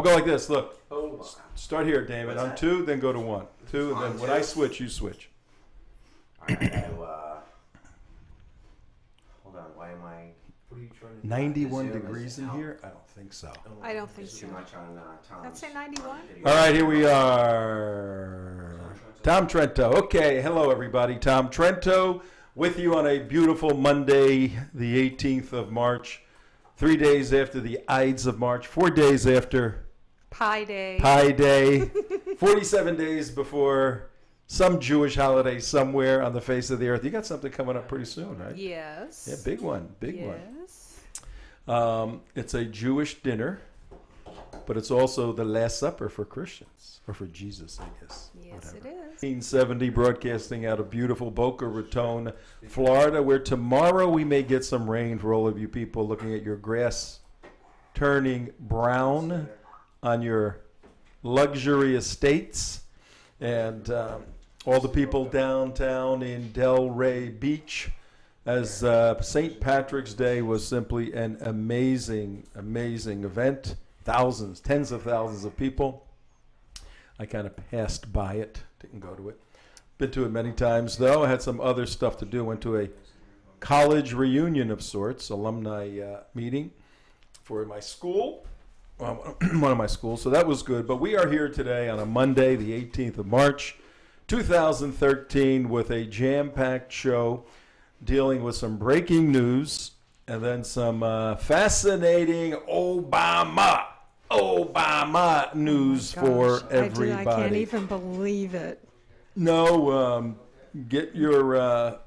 go like this. Look. Oh. Start here, Damon. On 2, then go to 1. 2, and then when I switch, you switch. I gotta, hold on. Why am I? What are you trying to do? 91 degrees in here? I don't think so. I don't think so. Too much on Tom's. Let's say 91. All right, here we are. Tom Trento. Okay, hello everybody. Tom Trento with you on a beautiful Monday, the 18th of March. 3 days after the Ides of March. 4 days after Pi Day. Pi Day. 47 days before some Jewish holiday somewhere on the face of the earth. You got something coming up pretty soon, right? Yes. Yeah, big one. Big one. Yes. It's a Jewish dinner, but it's also the Last Supper for Christians, or for Jesus, I guess. Yes, Whatever. it is. 1970, broadcasting out of beautiful Boca Raton, Florida, where tomorrow we may get some rain for all of you people looking at your grass turning brown on your luxury estates, and all the people downtown in Delray Beach, as St. Patrick's Day was simply an amazing, amazing event. Thousands, tens of thousands of people. I kind of passed by it, didn't go to it. Been to it many times, though. I had some other stuff to do. Went to a college reunion of sorts, alumni meeting for my school, one of my schools. So that was good. But we are here today on a Monday, the 18th of March, 2013, with a jam-packed show dealing with some breaking news and then some fascinating Obama news for everybody. I can't even believe it. No, get your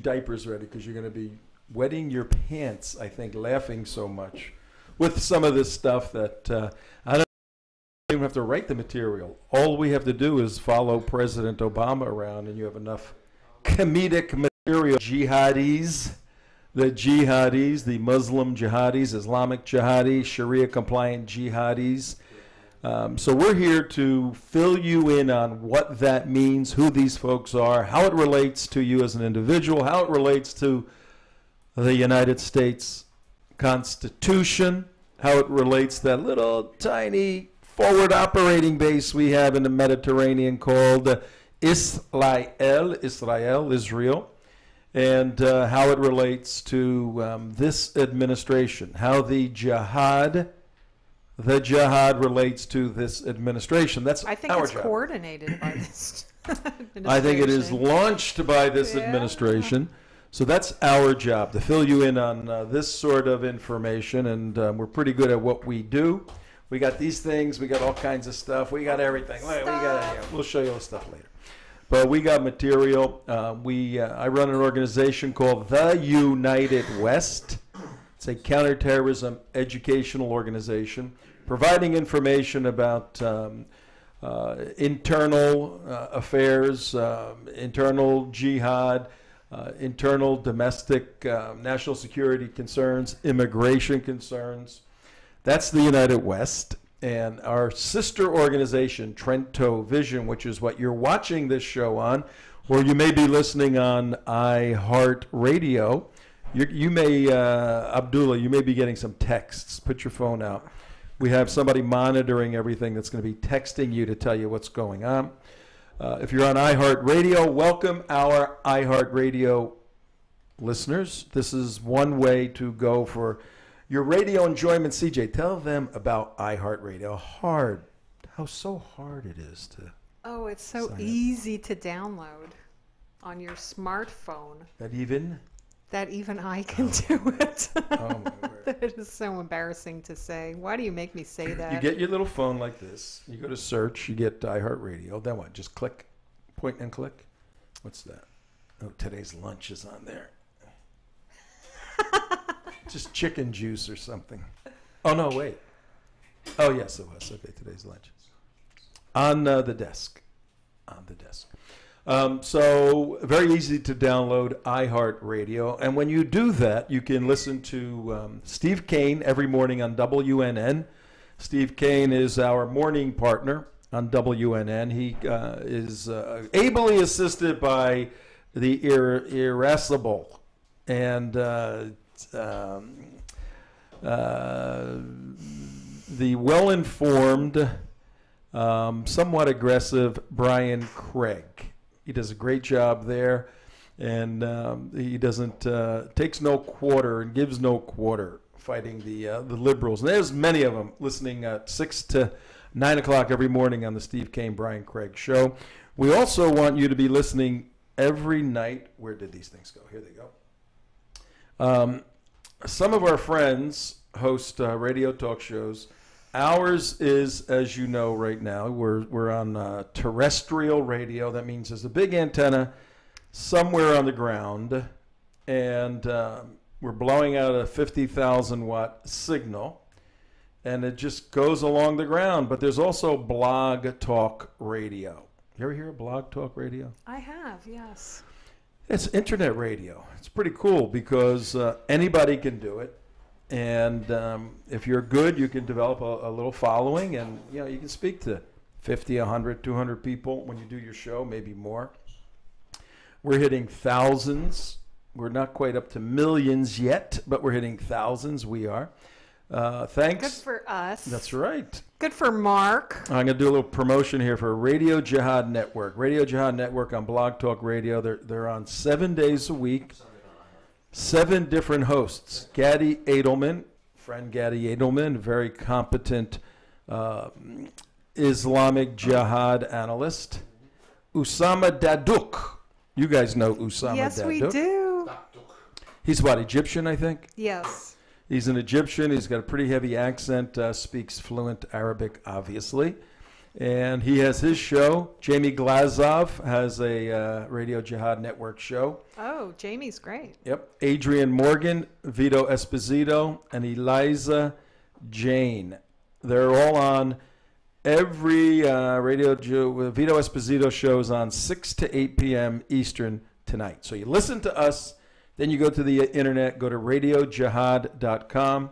diapers ready, because you're going to be wetting your pants, I think, laughing so much with some of this stuff that I don't even have to write the material. All we have to do is follow President Obama around, and you have enough comedic material. The Muslim jihadis, Islamic jihadis, Sharia-compliant jihadis. So we're here to fill you in on what that means, who these folks are, how it relates to you as an individual, how it relates to the United States Constitution, how it relates to that little tiny forward operating base we have in the Mediterranean called Israel, and how it relates to this administration, how the jihad relates to this administration. That's I think our it's job. coordinated by this administration. I think it is launched by this administration. So that's our job, to fill you in on this sort of information, and we're pretty good at what we do. We got these things, we got all kinds of stuff, we got everything. We'll show you all the stuff later. But we got material. I run an organization called The United West. It's a counterterrorism educational organization, providing information about internal affairs, internal jihad, internal domestic national security concerns, immigration concerns. That's the United West. And our sister organization, TrentoVision, which is what you're watching this show on, or you may be listening on iHeartRadio. You may, Abdullah, you may be getting some texts. Put your phone out. We have somebody monitoring everything that's going to be texting you to tell you what's going on. If you're on iHeartRadio, welcome our iHeartRadio listeners. This is one way to go for your radio enjoyment. CJ, tell them about iHeartRadio. How so hard it is to. Oh, it's so easy to download on your smartphone. That even I can do it. Oh, my word. It is so embarrassing to say. Why do you make me say that? You get your little phone like this. You go to search. You get iHeartRadio. Then what? Just click, point and click. What's that? Oh, today's lunch is on there. Just chicken juice or something. Oh, no, wait. Oh, yes, it was. Okay, today's lunch. On the desk. So very easy to download iHeartRadio. And when you do that, you can listen to Steve Kane every morning on WNN. Steve Kane is our morning partner on WNN. He is ably assisted by the irascible and the well-informed, somewhat aggressive Brian Craig. He does a great job there, and he doesn't takes no quarter and gives no quarter fighting the liberals. And there's many of them listening at 6 to 9 o'clock every morning on the Steve Kane Brian Craig Show. We also want you to be listening every night. Where did these things go? Here they go. Some of our friends host radio talk shows. Ours is, as you know right now, we're on terrestrial radio. That means there's a big antenna somewhere on the ground, and we're blowing out a 50,000 watt signal, and it just goes along the ground. But there's also blog talk radio. You ever hear of blog talk radio? I have, yes. It's internet radio. It's pretty cool because anybody can do it. And if you're good, you can develop a little following, and you can speak to 50, 100, 200 people when you do your show, maybe more. We're hitting thousands. We're not quite up to millions yet, but we're hitting thousands. We are. Thanks. Good for us. That's right. Good for Mark. I'm going to do a little promotion here for Radio Jihad Network. Radio Jihad Network on Blog Talk Radio. They're on 7 days a week. 7 different hosts. Gadi Edelman, friend Gadi Edelman, very competent Islamic jihad analyst. Usama Daduk. You guys know Usama Daduk. Yes, we do. He's what, Egyptian, I think? Yes. He's an Egyptian. He's got a pretty heavy accent, speaks fluent Arabic, obviously. And he has his show. Jamie Glazov has a Radio Jihad Network show. Oh, Jamie's great. Yep. Adrian Morgan, Vito Esposito, and Eliza Jane. They're all on every Vito Esposito shows on 6 to 8 p.m. Eastern tonight. So you listen to us, then you go to the internet, go to radiojihad.com.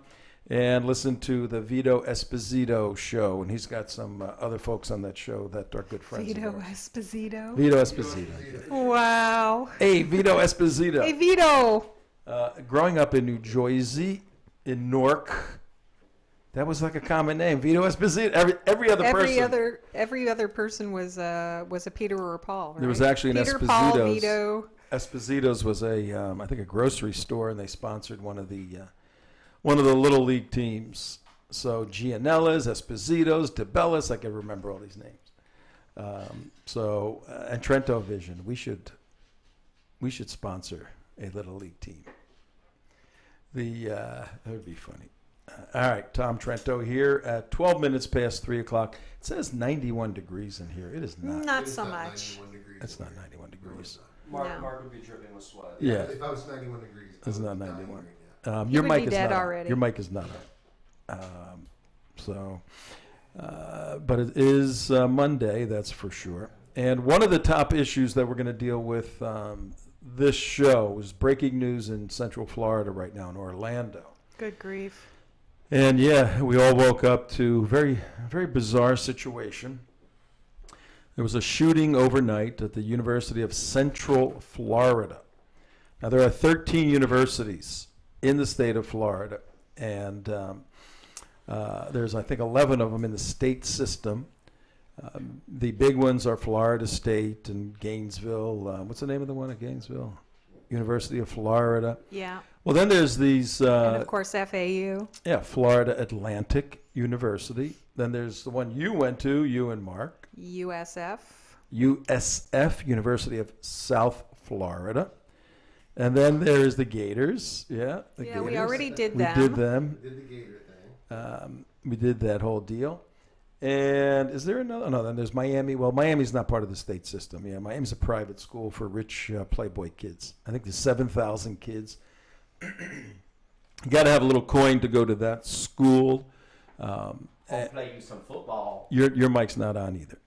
and listen to the Vito Esposito show. And he's got some other folks on that show that are good friends Vito of ours. Esposito. Vito Esposito. Wow. Hey, Vito Esposito. Hey, Vito. Growing up in New Jersey, in Newark, that was like a common name. Vito Esposito. Every other person. Every other person was a Peter or a Paul, right? There was actually an Peter, Esposito's. Paul, Vito. Esposito's was I think a grocery store, and they sponsored one of the little league teams. So Gianella's, Esposito's, DeBellis, I can remember all these names. And TrentoVision, we should sponsor a little league team. That would be funny. All right, Tom Trento here at 12 minutes past 3 o'clock. It says 91 degrees in here. It is not. Not so much. It's not 91 degrees. Mark would be dripping with sweat. Yeah. If I was 91 degrees, It's I not would be 91. dying right now. Your would mic be is dead not already. Your mic is not but it is Monday, that's for sure. And one of the top issues that we're going to deal with this show is breaking news in Central Florida right now in Orlando. Good grief. And yeah, we all woke up to a very, very bizarre situation. There was a shooting overnight at the University of Central Florida. Now, there are 13 universities in the state of Florida, and there's, I think, 11 of them in the state system. The big ones are Florida State and Gainesville. What's the name of the one at Gainesville? University of Florida. Yeah. Well, then there's these... and, of course, FAU. Yeah, Florida Atlantic University. Then there's the one you went to, you and Mark. USF. USF, University of South Florida. And then there's the Gators. Yeah, the Gators. We already did We them. did them. We did the Gator thing. We did that whole deal. And is there another? No, then there's Miami. Well, Miami's not part of the state system. Yeah, Miami's a private school for rich Playboy kids. I think there's 7,000 kids. You got to have a little coin to go to that school. I'll play you some football. Your mic's not on either.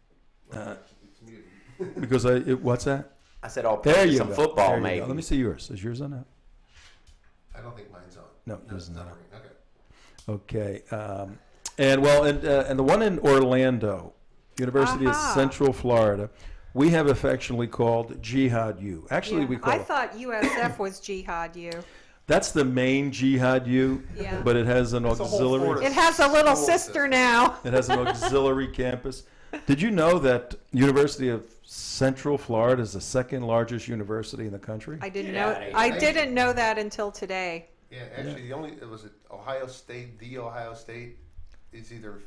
It's muted. Because what's that? I said I'll There play you you some go. football, There you maybe. go. Let me see yours. Is yours on that? I don't think mine's on. No, yours is it's not on. Okay. Okay. And the one in Orlando, University of Central Florida, we have affectionately called Jihad U. Actually, Yeah, we call I it. thought USF was Jihad U. That's the main Jihad U, Yeah. but it has an It's a whole auxiliary. Florida It has a little school sister system. now. It has an auxiliary campus. Did you know that University of Central Florida is the second largest university in the country? I didn't Get know. outta here. I didn't know that until today. Yeah, actually, it was Ohio State. The Ohio State is either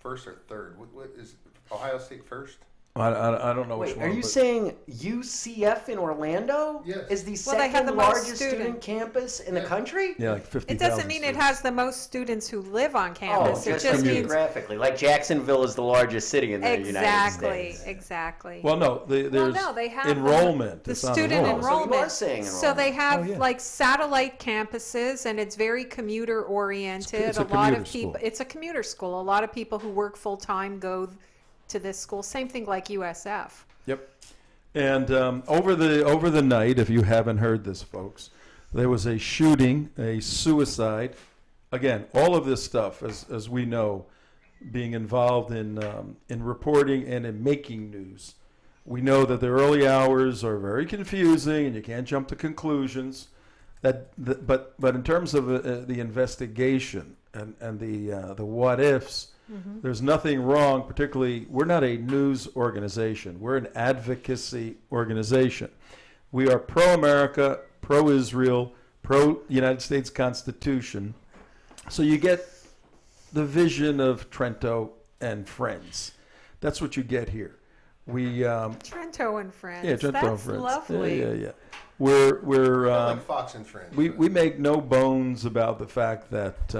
first or third. What is Ohio State first? I don't know which Wait, one. are you but- saying UCF in Orlando Yes. is the Well, they have second the most largest student student- campus in the country? Yeah, like 50,000. It doesn't mean it has the most students who live on Oh, campus. It just just means geographically. Like Jacksonville is the largest city in the United exactly, States. exactly. Well, no, there's no, they have enrollment. the It's on student Oh, so you are enrollment. saying So they enrollment. have Oh, yeah. like satellite campuses, and it's very commuter oriented. It's a a lot commuter of people. school. It's a commuter school. A lot of people who work full time go to this school. Same thing like USF. Yep. And over the night, if you haven't heard this, folks, there was a shooting, a suicide. Again, all of this stuff, as we know, being involved in reporting and in making news, we know that the early hours are very confusing, and you can't jump to conclusions. But in terms of the investigation and the what ifs. There's nothing wrong, particularly, we're not a news organization. We're an advocacy organization. We are pro-America, pro-Israel, pro-United States Constitution. So you get the vision of Trento and friends. That's what you get here. We, Trento and Friends. yeah, Trento That's and friends. lovely. Yeah. We're Like Fox and Friends. we make no bones about the fact that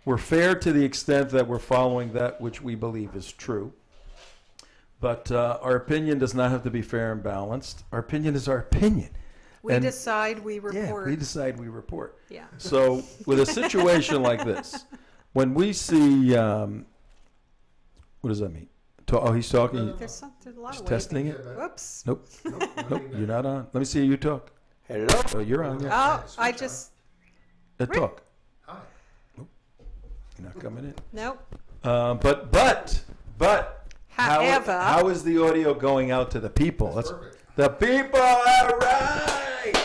we're fair to the extent that we're following that which we believe is true. But our opinion does not have to be fair and balanced. Our opinion is our opinion. We And- decide, we Yeah, report. we decide, we report. Yeah. So with a situation like this, when we see, what does that mean? He's talking. There's a lot He's of testing waving. it. Whoops. Nope, nope, you're not on. Let me see you talk. Hello? Oh, you're on. Yeah. Oh, I just Talk. Hi. You're not coming in. nope. But However, how is the audio going out to the people? That's perfect. The people, all right.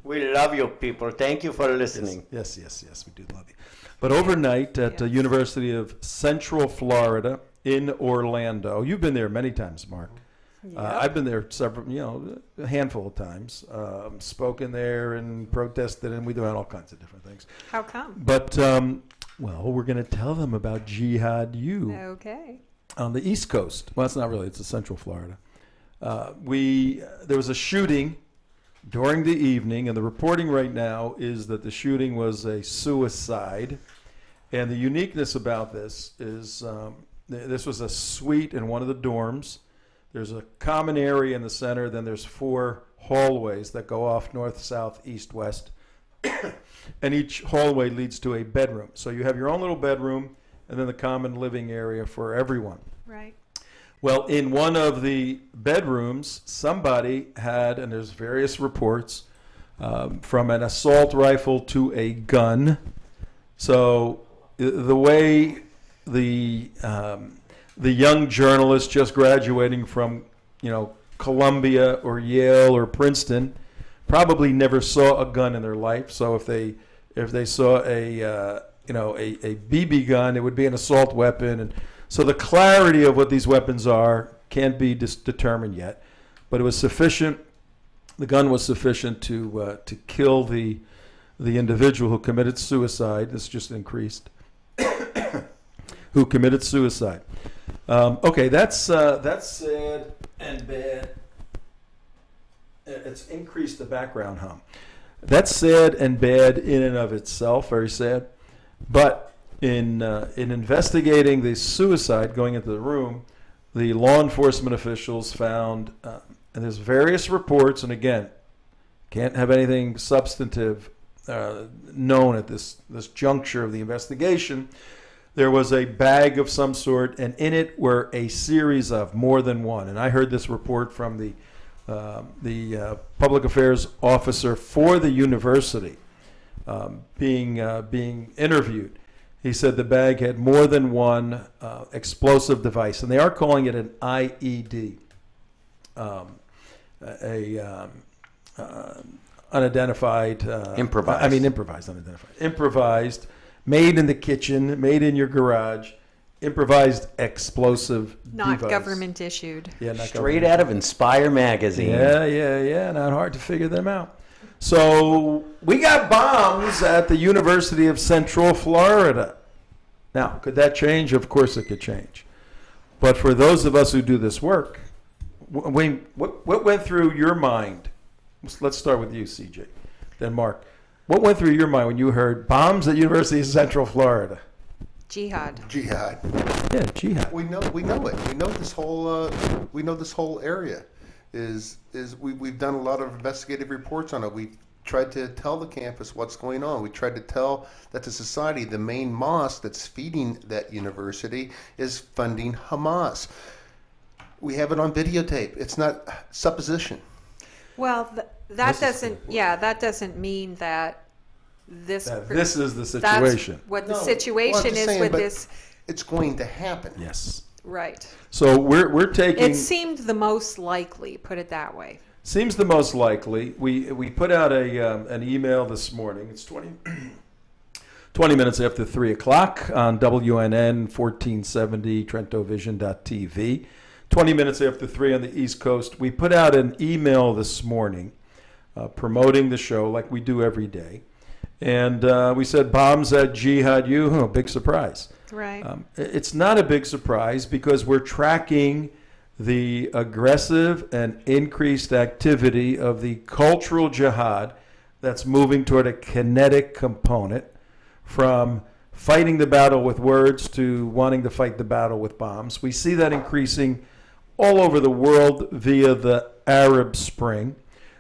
We love you people. Thank you for listening. Yes, we do love you. But overnight at the Yes. University of Central Florida in Orlando, you've been there many times, Mark. I've been there a handful of times. Spoken there and protested, and we do all kinds of different things. How come? But well, we're going to tell them about Jihad U. Okay. On the East Coast. Well, it's not really. It's Central Florida. There was a shooting during the evening, and the reporting right now is that the shooting was a suicide. And the uniqueness about this is this was a suite in one of the dorms. There's a common area in the center. Then there's 4 hallways that go off north, south, east, west. And each hallway leads to a bedroom. So you have your own little bedroom and then the common living area for everyone. Right. Well, in one of the bedrooms, somebody had, and there's various reports, from an assault rifle to a gun. So the way the young journalist just graduating from, Columbia or Yale or Princeton probably never saw a gun in their life. So if they saw a BB gun, it would be an assault weapon. And so the clarity of what these weapons are can't be determined yet, but it was sufficient. The gun was sufficient to kill the individual who committed suicide. This just increased. Who committed suicide? Okay, that's sad and bad. It's increased the background hum. That's sad and bad in and of itself, very sad. But in investigating the suicide, going into the room, the law enforcement officials found, and there's various reports, and again, can't have anything substantive known at this juncture of the investigation. There was a bag of some sort, and in it were a series of more than one. And I heard this report from the public affairs officer for the university being interviewed. He said the bag had more than one explosive device, and they are calling it an IED, unidentified. Improvised. I mean, improvised, unidentified. Improvised, made in the kitchen, made in your garage, improvised explosive Not device. government issued. Yeah, not Straight government. out of Inspire magazine. Yeah. Not hard to figure them out. So we got bombs at the University of Central Florida. Now, could that change? Of course it could change. But for those of us who do this work, Wayne, what went through your mind? Let's start with you, CJ, then Mark. What went through your mind when you heard bombs at University of Central Florida? Jihad. Jihad. Yeah, jihad. We know it. We know this whole area we've done a lot of investigative reports on it. We tried to tell the campus what's going on. We tried to tell that the society, the main mosque that's feeding that university, is funding Hamas. We have it on videotape. It's not supposition. Well, that doesn't mean that this is the that's situation. what the No, situation well, I'm just is saying, with but this. It's going to happen. Yes. Right. So we're taking. It seemed the most likely, put it that way. Seems the most likely. We put out an email this morning. It's 20 minutes after 3 o'clock on WNN 1470 TrentoVision.tv. 20 minutes after 3 on the East Coast. We put out an email this morning promoting the show like we do every day. And we said bombs at Jihad U. Big surprise. Right. It's not a big surprise because we're tracking the aggressive and increased activity of the cultural jihad that's moving toward a kinetic component, from fighting the battle with words to wanting to fight the battle with bombs. We see that increasing all over the world via the Arab Spring.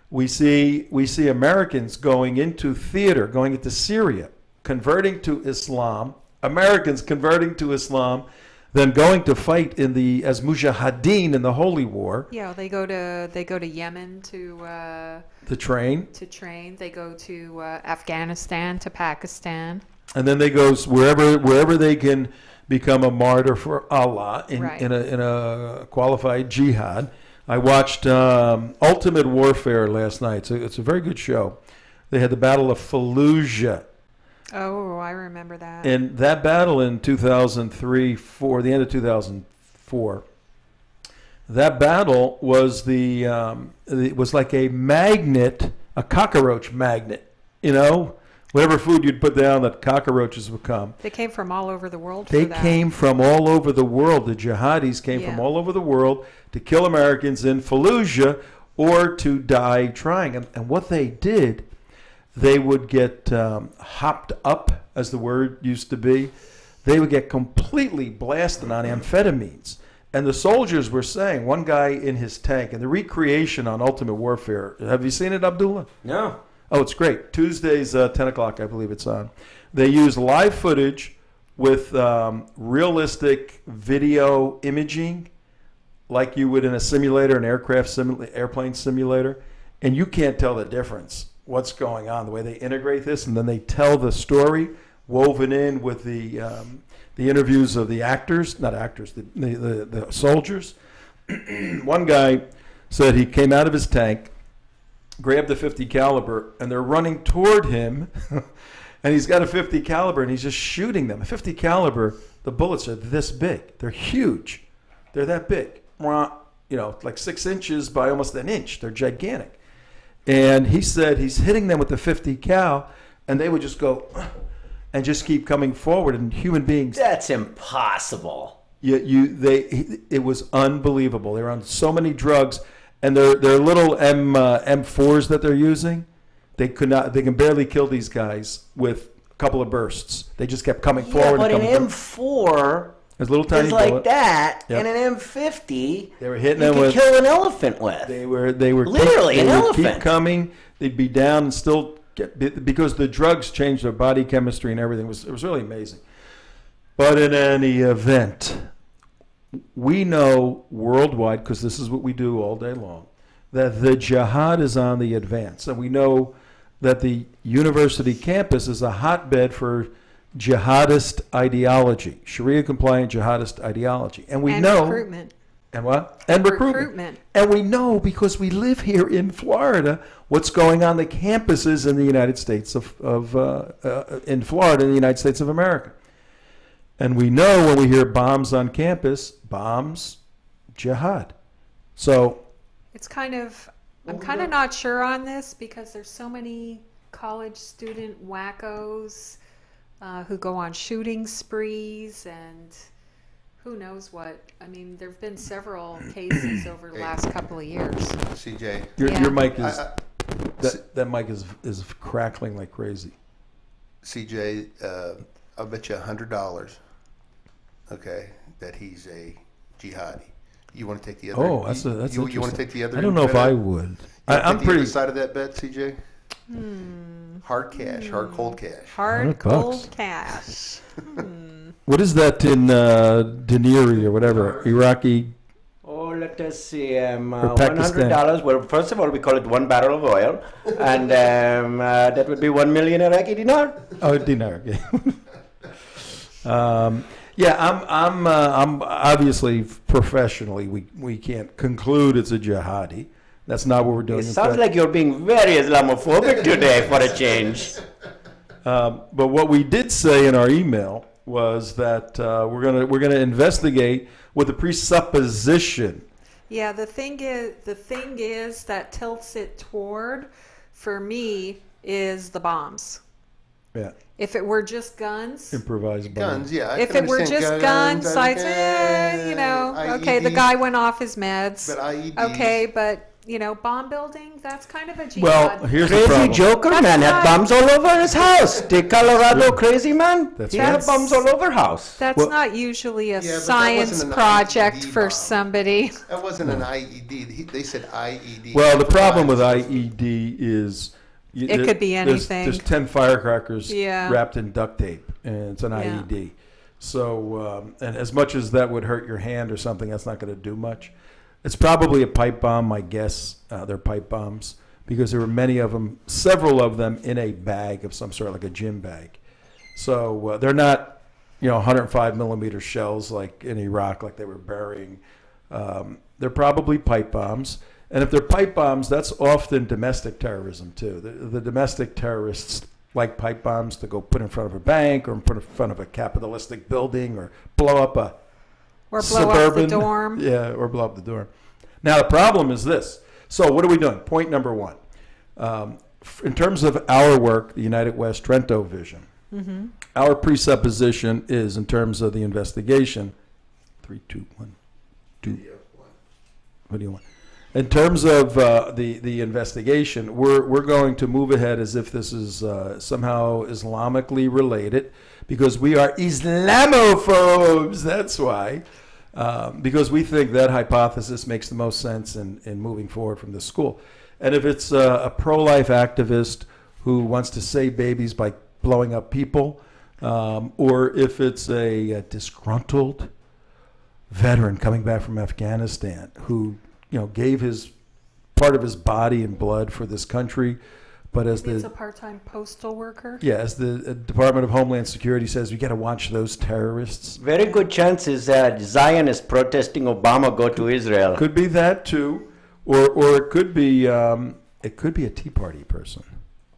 We see Americans going into theater, going into Syria, converting to Islam, Americans converting to Islam, then going to fight as mujahideen in the Holy War. Yeah, they go to Yemen to train. They go to Afghanistan, to Pakistan. And then they go wherever they can become a martyr for Allah in a qualified jihad. I watched Ultimate Warfare last night. So it's a very good show. They had the Battle of Fallujah. Oh, I remember that. And that battle in 2003, the end of 2004, that battle was it was like a magnet, a cockroach magnet. Whatever food you'd put down, that cockroaches would come. They came from all over the world. They came from all over the world. The jihadis came from all over the world to kill Americans in Fallujah or to die trying. And what they did, they would get hopped up, as the word used to be. They would get completely blasted on amphetamines. And the soldiers were saying, one guy in his tank, and the recreation on Ultimate Warfare, have you seen it, Abdullah? No. Oh, it's great. Tuesdays, 10 o'clock, I believe it's on. They use live footage with realistic video imaging, like you would in a simulator, an airplane simulator, and you can't tell the difference, what's going on, the way they integrate this, and then they tell the story woven in with the interviews of the actors, not actors, the soldiers. One guy said he came out of his tank, grabbed the 50 caliber, and they're running toward him, and he's got a 50 caliber, and he's just shooting them. A 50 caliber, the bullets are this big. They're huge. They're that big. Like 6 inches by almost an inch. They're gigantic. And he said he's hitting them with the 50 cal, and they would just go and just keep coming forward. And human beings. That's impossible. It was unbelievable. They were on so many drugs. And their little M4s that they're using, they can barely kill these guys with a couple of bursts. They just kept coming forward. But and an M4 is little tiny is like bullet. that, Yep. and an M50 They were hitting you them could with. kill an elephant with. They were Literally they an would elephant. keep coming. They'd be down and still get, because the drugs changed their body chemistry and everything. It was really amazing. But in any event, we know worldwide, because this is what we do all day long, that the jihad is on the advance. And we know that the university campus is a hotbed for jihadist ideology, Sharia-compliant jihadist ideology. And we know recruitment. And what? And recruitment. And we know, because we live here in Florida, what's going on the campuses in the United States in Florida, in the United States of America. And we know when we hear bombs on campus, bombs, jihad. So it's kind of, I'm kind of not sure on this because there's so many college student wackos who go on shooting sprees and who knows what. I mean, there have been several cases over the last couple of years. CJ. Your mic is, that mic is crackling like crazy. CJ, I'll bet you $100, okay, that he's a jihadi. You want to take the other? Oh, that's you want to take the other? I don't know if I would. I'm pretty. Other side of that bet, CJ. Hard cash, hard cold cash. Hard cold cash. What is that in dinari or whatever? Iraqi. Oh, let us see. $100. Well, first of all, we call it 1 barrel of oil, and that would be 1 million Iraqi dinar. Oh, dinar. Okay. Yeah, I'm obviously professionally we can't conclude it's a jihadi. That's not what we're doing. It sounds like you're being very Islamophobic today for a change. But what we did say in our email was that we're gonna investigate with the presupposition. Yeah, the thing is that tilts it toward, for me, is the bombs. Yeah. If it were just guns, Improvised guns, yeah. If it were just guns, I'd say, okay, the guy went off his meds. But IEDs. Okay, but bomb building, that's kind of a jihad. Well, here's the Crazy problem. Joker man had bombs all over his house. The Colorado crazy man, That's he right. had bombs all over house. That's Well- not usually a Yeah, but that science wasn't an project IED for bomb. somebody. That wasn't an IED. They said IED. Well, the problem with IED is It could be anything. There's 10 firecrackers Yeah. wrapped in duct tape, and it's an Yeah. IED. So, and as much as that would hurt your hand or something, that's not going to do much. It's probably a pipe bomb, my guess. They're pipe bombs because there were many of them, several of them in a bag of some sort, like a gym bag. So they're not, 105 millimeter shells like in Iraq, like they were burying. They're probably pipe bombs. And if they're pipe bombs, that's often domestic terrorism too. The domestic terrorists like pipe bombs to go put in front of a bank or put in front of a capitalistic building or blow up a Or blow suburban, up the dorm. Yeah, or blow up the dorm. Now, the problem is this. So what are we doing? Point number one. In terms of our work, the United West TrentoVision, our presupposition is, in terms of the investigation, 3, 2, 1, 2. What do you want? In terms of the investigation, we're going to move ahead as if this is somehow Islamically related, because we are Islamophobes. That's why. Because we think that hypothesis makes the most sense in moving forward from the school. And if it's a pro-life activist who wants to save babies by blowing up people, or if it's a disgruntled veteran coming back from Afghanistan who gave his part of his body and blood for this country, but as It's a part-time postal worker. yeah, as the Department of Homeland Security says, we got to watch those terrorists. Very good chances that Zionists protesting Obama go to Israel. Could be that too, or it could be a Tea Party person.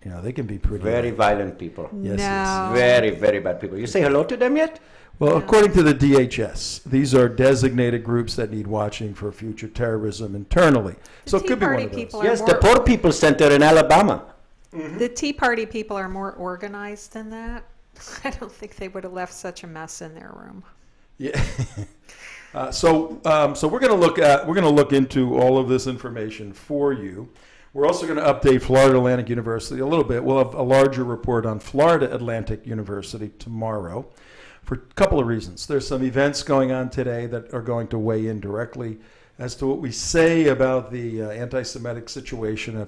They can be pretty Very violent people. Yes, No. Very, very bad people. You say hello to them yet? Well, according to the DHS, these are designated groups that need watching for future terrorism internally. So it Tea could be one Party of those. people are Yes, more, the Poor People Center in Alabama. the Tea Party people are more organized than that. I don't think they would have left such a mess in their room. Yeah. So we're going to look into all of this information for you. We're also going to update Florida Atlantic University a little bit. We'll have a larger report on Florida Atlantic University tomorrow for a couple of reasons. There's some events going on today that are going to weigh in directly as to what we say about the anti-Semitic situation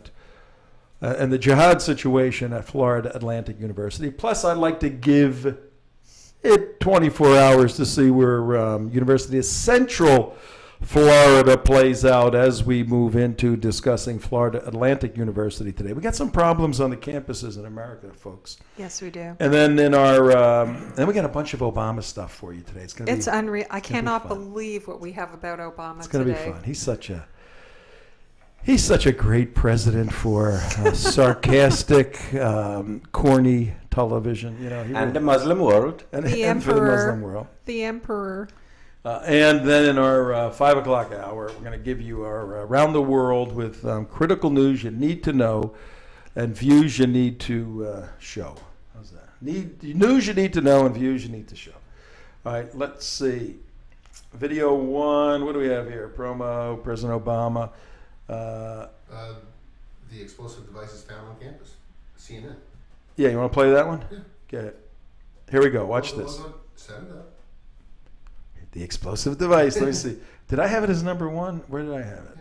and the jihad situation at Florida Atlantic University. Plus, I'd like to give it 24 hours to see where University of Central Florida plays out as we move into discussing Florida Atlantic University today. We got some problems on the campuses in America, folks. Yes, we do. And then in our, then we got a bunch of Obama stuff for you today. It's gonna It's be, unreal. I cannot fun. believe what we have about Obama it's gonna today. be fun. He's such a great president for sarcastic, corny television. You know, And the Muslim world. and, The and for the emperor. Muslim world. The emperor. And then in our 5 o'clock hour, we're going to give you our Around the World with critical news you need to know and views you need to show. How's that? News you need to know and views you need to show. All right, let's see. Video 1, what do we have here? Promo, President Obama. The explosive devices found on campus. CNN. Yeah, you want to play that one? Yeah. Okay. Here we go. Watch this. Set it up. The explosive device. Let me see. Did I have it as number 1? Where did I have it?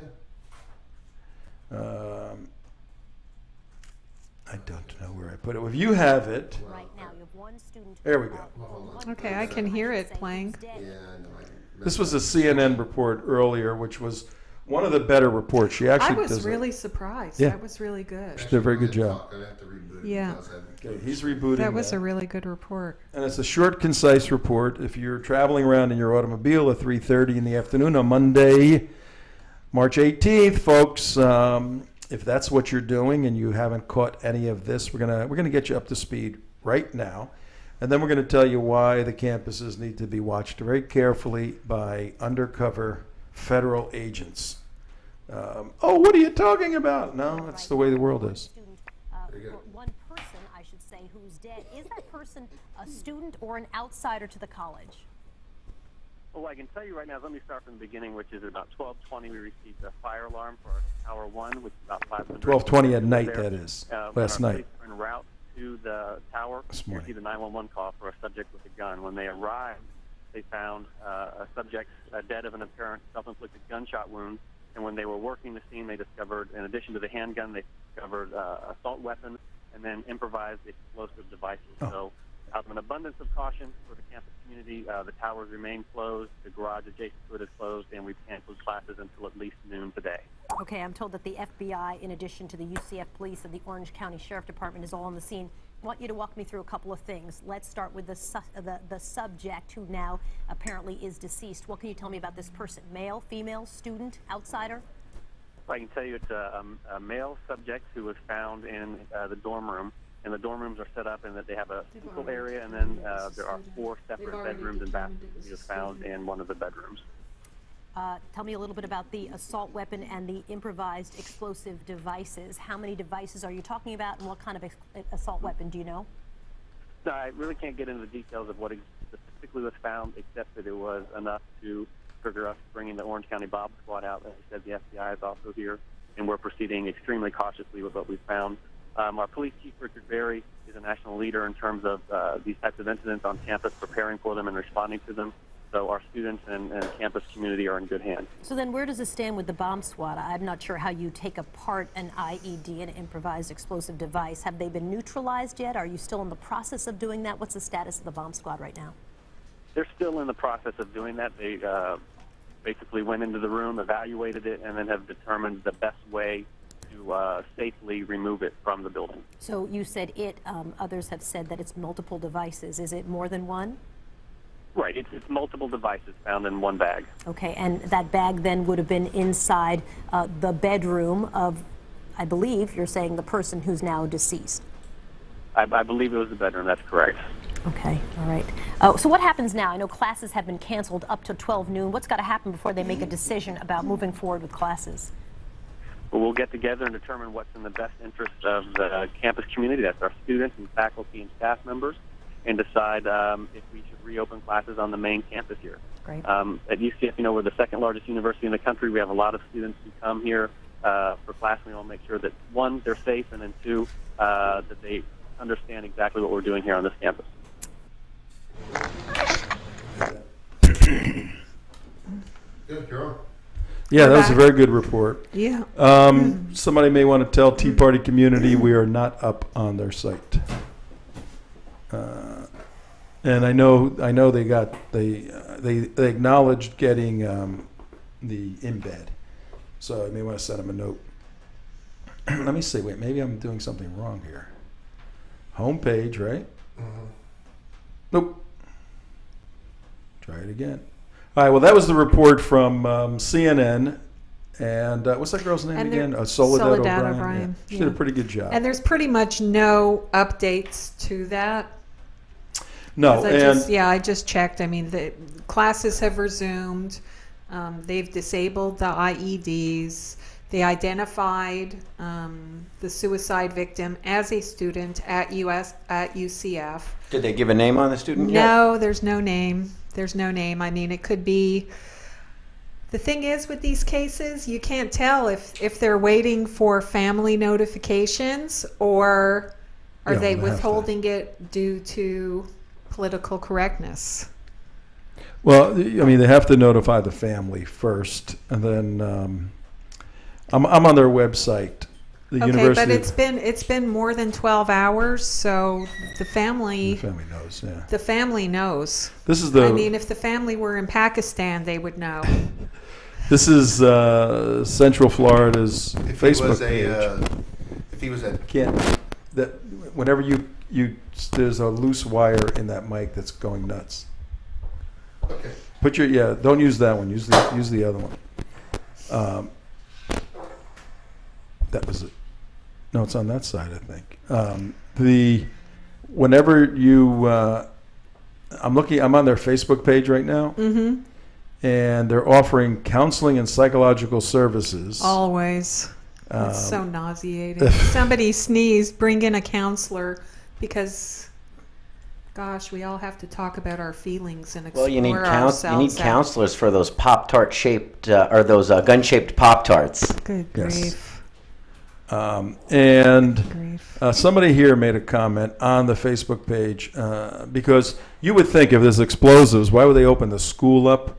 I don't know where I put it. If you have it, Right now, you have one student. there we go. Okay, I can hear it playing. Yeah, I know. This was a CNN report earlier, which was one of the better reports. She I actually was does really surprised. Yeah. That was really good. She did a very good job. I have to reboot it Yeah. because Okay, he's rebooting That was a really good report. and it's a short, concise report. If you're traveling around in your automobile at 3:30 in the afternoon on Monday, March 18th, folks, if that's what you're doing and you haven't caught any of this, we're gonna get you up to speed right now. And then we're going to tell you why the campuses need to be watched very carefully by undercover federal agents. Oh, what are you talking about? No, that's the way the world is. One person, I should say, who's dead. Is that person a student or an outsider to the college? Well, I can tell you right now, let me start from the beginning, which is at about 12:20, we received a fire alarm for Tower 1, which is about 500. 12:20 at night, there. that is, When last our night. police were en route to the tower, This we morning. received a 911 call for a subject with a gun. When they arrived, they found a subject dead of an apparent self-inflicted gunshot wound. And when they were working the scene, they discovered, in addition to the handgun, they discovered assault weapons and then improvised explosive devices. Oh. So, out of an abundance of caution for the campus community, the towers remain closed, the garage adjacent to it is closed, and we've canceled classes until at least noon today. Okay, I'm told that the FBI, in addition to the UCF Police and the Orange County Sheriff Department, is all on the scene. I want you to walk me through a couple of things. Let's start with the subject who now apparently is deceased. What can you tell me about this person? Male, female, student, outsider? I can tell you it's a male subject who was found in the dorm room. And the dorm rooms are set up in that they have a central area, and then there are 4 separate bedrooms and bathrooms. He was found in one of the bedrooms. Tell me a little bit about the assault weapon and the improvised explosive devices. How many devices are you talking about, and what kind of assault weapon do you know? No, I really can't get into the details of what specifically was found, except that it was enough to trigger us bringing the Orange County Bob Squad out. As I said, the FBI is also here, and we're proceeding extremely cautiously with what we found. Our police chief, Richard Berry, is a national leader in terms of these types of incidents on campus, preparing for them and responding to them. So our students and campus community are in good hands. So then where does it stand with the bomb squad? I'm not sure how you take apart an IED, an improvised explosive device. Have they been neutralized yet? Are you still in the process of doing that? What's the status of the bomb squad right now? They're still in the process of doing that. They basically went into the room, evaluated it, and then have determined the best way to safely remove it from the building. So you said others have said that it's multiple devices. Is it more than one? Right, it's multiple devices found in one bag. Okay, and that bag then would have been inside the bedroom of, I believe you're saying, the person who's now deceased. I believe it was the bedroom, that's correct. Okay, all right. So what happens now? I know classes have been canceled up to 12 noon. What's got to happen before they make a decision about moving forward with classes? Well, we'll get together and determine what's in the best interest of the campus community, that's our students and faculty and staff members, and decide if we should reopen classes on the main campus here. Great. At UCF, we're the second largest university in the country. We have a lot of students who come here for class. We want to make sure that, one, they're safe, and then two, that they understand exactly what we're doing here on this campus. Good, you're on. Yeah, that was a back. very good report. Yeah. Somebody may want to tell Tea Party community we are not up on their site. And I know they acknowledged getting the embed. So you may want to send him a note. Let me see. Wait, maybe I'm doing something wrong here. Homepage, right? Nope. Try it again. All right. Well, that was the report from CNN. And what's that girl's name And again? Soledad O'Brien. O'Brien, Yeah. She did a pretty good job. And there's pretty much no updates to that. No, 'Cause and I just checked. I mean, the classes have resumed. They've disabled the IEDs. They identified the suicide victim as a student at UCF. Did they give a name on the student yet? No, there's no name. There's no name. I mean, it could be. The thing is with these cases, you can't tell if they're waiting for family notifications or are Yeah, they we'll have to. withholding it due to political correctness. well, I mean, they have to notify the family first, and then I'm on their website. The Okay, but it's been more than 12 hours, so the the family family knows. Yeah, the family knows. this is the. I mean, if the family were in Pakistan, they would know. This is Central Florida's If he Facebook was page. if he was a Can't that whenever you there's a loose wire in that mic that's going nuts. okay. Put your don't use that one. Use the other one. That was it. No, it's on that side, I think. Whenever you I'm on their Facebook page right now. Mm-hmm. And they're offering counseling and psychological services. Always. It's so Um, nauseating. Somebody sneezed, bring in a counselor because, gosh, we all have to talk about our feelings and explore Well, you need ourselves. counselors for those Pop-Tart shaped or those gun-shaped Pop-Tarts. Good Yes. grief. And Grief. somebody here made a comment on the Facebook page because you would think if there's explosives, why would they open the school up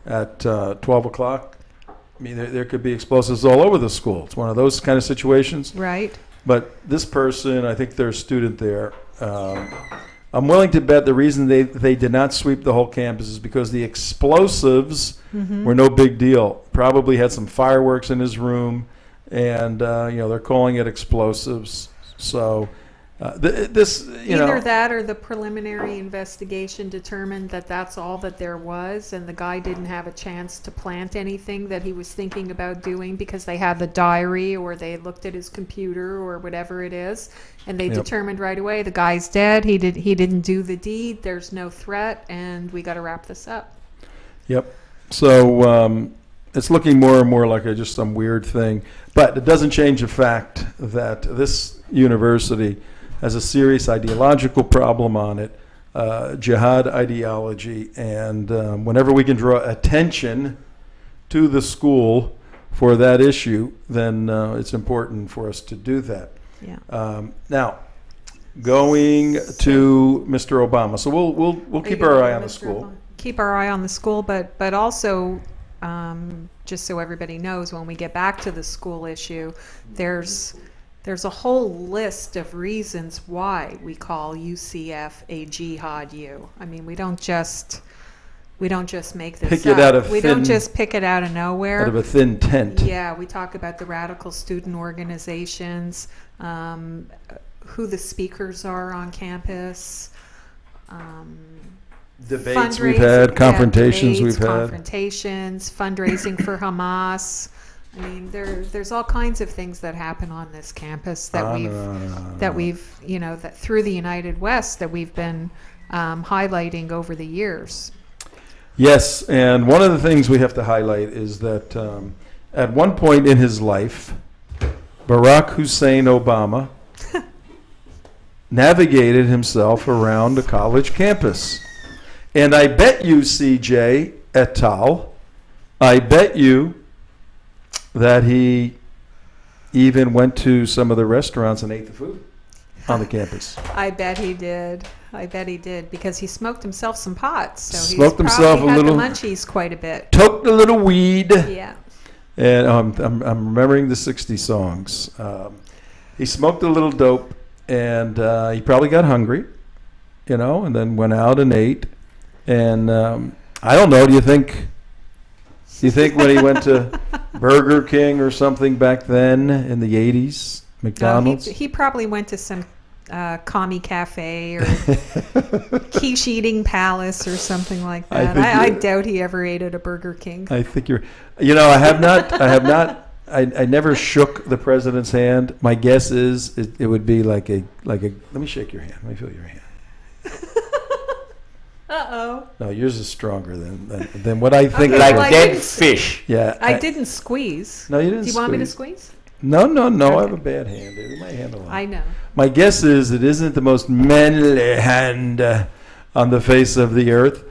at 12 o'clock? I mean, there could be explosives all over the school. It's one of those kind of situations. Right. But this person, I think they're a student there. I'm willing to bet the reason they did not sweep the whole campus is because the explosives were no big deal. Probably had some fireworks in his room, and they're calling it explosives. So this, Either that or the preliminary investigation determined that that's all that there was, and the guy didn't have a chance to plant anything that he was thinking about doing because they had the diary or they looked at his computer or whatever it is, and they Yep. determined right away the guy's dead. He didn't do the deed. There's no threat, and we got to wrap this up. Yep. So it's looking more and more like just some weird thing. But it doesn't change the fact that this university has a serious ideological problem on it, jihad ideology. And whenever we can draw attention to the school for that issue, then it's important for us to do that. Yeah. Now, going to Mr. Obama. So we'll keep our eye on the school. Keep our eye on the school, but also, just so everybody knows, when we get back to the school issue, there's a whole list of reasons why we call UCF a jihad U. I mean, we don't just make this Pick up. it out of we thin- don't just pick it out of nowhere. Out of a thin tent. Yeah, we talk about the radical student organizations, who the speakers are on campus. Debates we've Fundraising, had, confrontations debates, we've had. confrontations, fundraising for Hamas. I mean, there's all kinds of things that happen on this campus that we've that through the United West that we've been highlighting over the years. Yes, and one of the things we have to highlight is that at one point in his life, Barack Hussein Obama navigated himself around a college campus. And I bet you, CJ et al., I bet you that he even went to some of the restaurants and ate the food on the campus. I bet he did. Because he smoked himself some pot, so Smoked he's himself probably a had little- the munchies quite a bit. Took a little weed. Yeah. And I'm remembering the 60 songs. He smoked a little dope, and he probably got hungry, and then went out and ate. And I don't know, do you think You think when he went to Burger King or something back then in the 80s, McDonald's? No, he probably went to some commie cafe or quiche eating palace or something like that. I doubt he ever ate at a Burger King. I think you're. I have not. I never shook the president's hand. My guess is it would be like a. Let me shake your hand. Let me feel your hand. Uh-oh. No, yours is stronger than what I think. Okay, Like well, dead fish. Yeah. I didn't squeeze. No, you didn't. Do you want me to squeeze? No. I Okay. have a bad hand. My hand a lot. I know. My guess is it isn't the most manly hand on the face of the earth,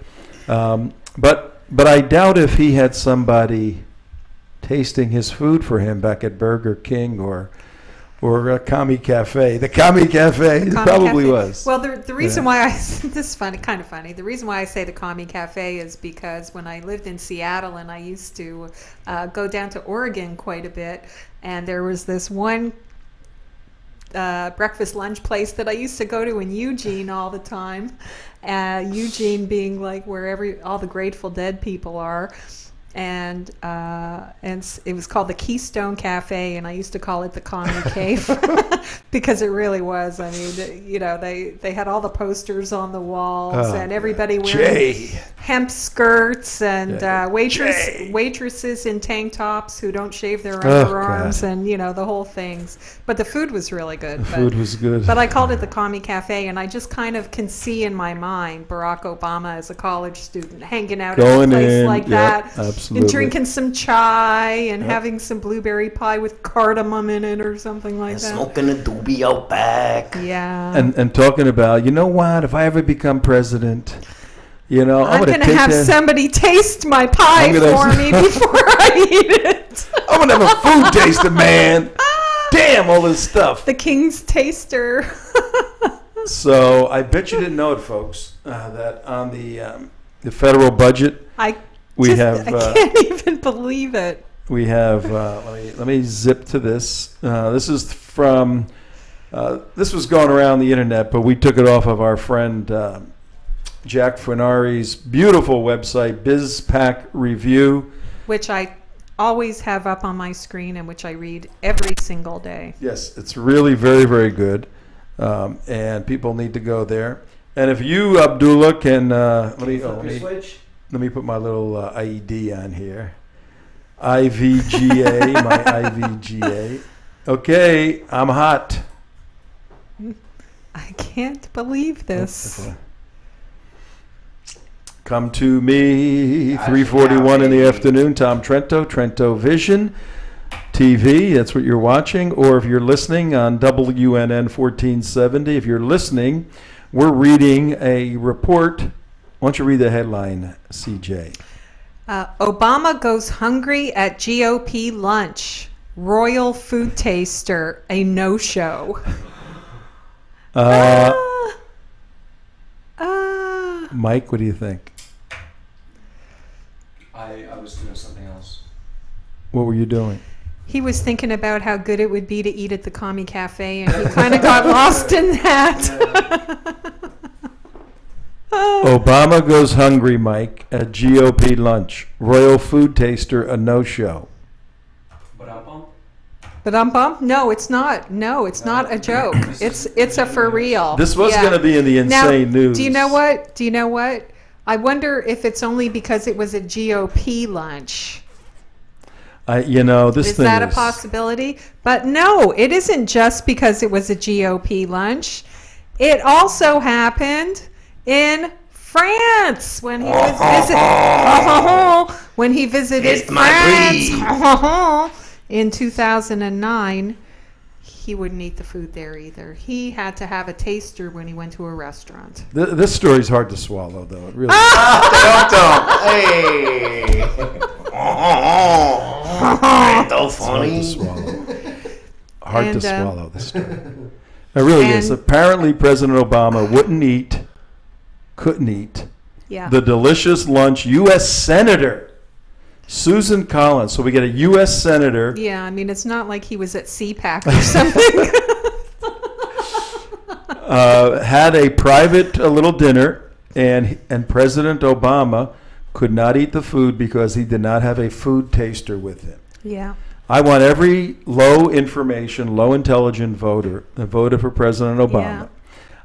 but I doubt if he had somebody tasting his food for him back at Burger King or a Commie Cafe. The Commie Cafe probably was. Well, the reason why this is kind of funny. The reason why I say the Commie Cafe is because when I lived in Seattle and I used to go down to Oregon quite a bit, and there was this one breakfast lunch place that I used to go to in Eugene all the time. Eugene being like where all the Grateful Dead people are. And it was called the Keystone Cafe, and I used to call it the Commie Cave because it really was. I mean, they had all the posters on the walls, and everybody wearing hemp skirts, and waitresses in tank tops who don't shave their underarms, and the whole things. But the food was really good. The food was good. But I called it the Commie Cafe, and I just kind of can see in my mind Barack Obama as a college student hanging out at a place like that. Absolutely. And drinking some chai and having some blueberry pie with cardamom in it or something like that. Smoking a doobie out back. Yeah. And talking about, you know what, if I ever become president, I'm going to have somebody taste my pie for me before I eat it. I'm going to have a food taster, man. Damn, all this stuff. The king's taster. So I bet you didn't know it, folks, that on the federal budget, I can't even believe it. we have. Let me zip to this. This is from. This was going around the internet, but we took it off of our friend Jack Fenari's beautiful website, BizPack Review, Which I always have up on my screen and which I read every single day. Yes, it's really very, very good, and people need to go there. And if you, Abdullah, can let me put my little IED on here. IVGA, my IVGA. Okay, I'm hot. I can't believe this. Come to me, 3:41 in the afternoon. Tom TrentoVision TV. That's what you're watching. Or if you're listening on WNN 1470, if you're listening, we're reading a report. Why don't you read the headline, CJ? Obama goes hungry at GOP lunch. Royal food taster, a no-show. Mike, what do you think? I was doing something else. What were you doing? He was thinking about how good it would be to eat at the Commie Cafe, and he kind of got lost in that. Obama goes hungry, Mike, at GOP lunch. Royal food taster, a no-show. But no, it's not. No, it's not a joke. It's a for real. This was going to be in the insane news. Do you know what? I wonder if it's only because it was a GOP lunch. Is that a possibility? But no, it isn't just because it was a GOP lunch. It also happened in France when he was visited France in 2009. He wouldn't eat the food there either. He had to have a taster when he went to a restaurant. This story's hard to swallow, though. It really Hey. So funny. Hard to swallow this story. It really is. Apparently, President Obama couldn't eat the delicious lunch U.S. Senator Susan Collins. So we get a U.S. Senator. Yeah, I mean, it's not like he was at CPAC or something. Had a private little dinner, and President Obama could not eat the food because he did not have a food taster with him. Yeah. I want every low information, low intelligent voter that voted for President Obama. Yeah.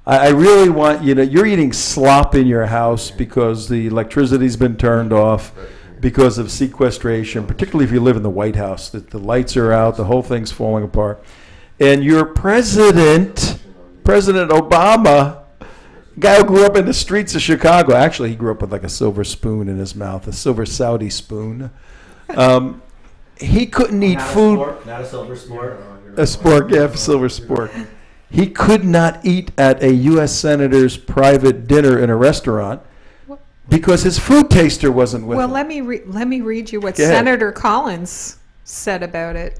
I really want you to, you're eating slop in your house because the electricity's been turned off because of sequestration, particularly if you live in the White House, that the lights are out, the whole thing's falling apart. And your President Obama, guy who grew up in the streets of Chicago, actually he grew up with like a silver spoon in his mouth, a silver Saudi spoon. He couldn't eat food. Not a silver spork. A spork, yeah, silver spork. He could not eat at a U.S. senator's private dinner in a restaurant because his food taster wasn't with him. Well, let me read you what Go ahead. Senator Collins said about it.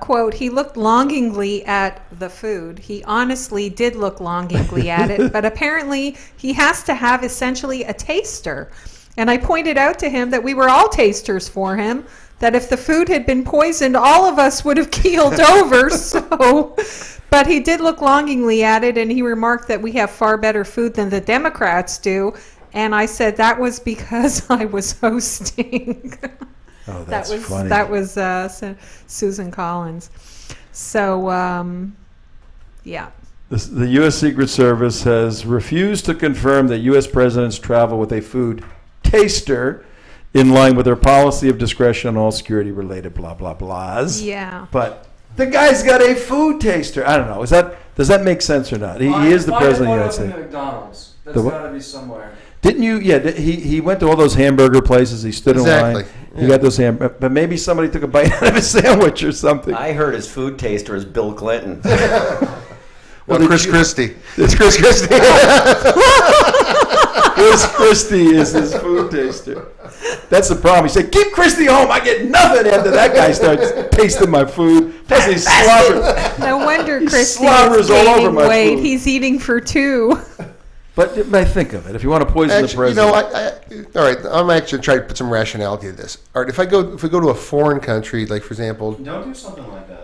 Quote, he looked longingly at the food. He honestly did look longingly at it, but apparently he has to have essentially a taster. And I pointed out to him that we were all tasters for him, that if the food had been poisoned, all of us would have keeled over. So, but he did look longingly at it, and he remarked that we have far better food than the Democrats do. And I said that was because I was hosting. Oh, that's funny. That was Susan Collins. So, yeah. The U.S. Secret Service has refused to confirm that U.S. presidents travel with a food taster in line with their policy of discretion on all security-related blah, blah, blahs. Yeah. But the guy's got a food taster. I don't know. Does that make sense or not? He is the president of the United States. McDonald's. That's The what? got to be somewhere. Didn't you? Yeah, he went to all those hamburger places. He stood in line. Exactly. He got those but maybe somebody took a bite out of his sandwich or something. I heard his food taster is Bill Clinton. Well, did Chris you- Christie. It's Chris Christie. Chris Christie is his food taster. That's the problem. He said, "Keep Christie home. I get nothing after that guy starts tasting my food." Plus, he slobbers. No wonder He Christy slobbers is all over gaining my weight. food. He's eating for two. But think of it. If you want to poison the Actually, president, all right, I'm actually trying to put some rationality to this. All right, if we go to a foreign country, like for example, Don't do something like that.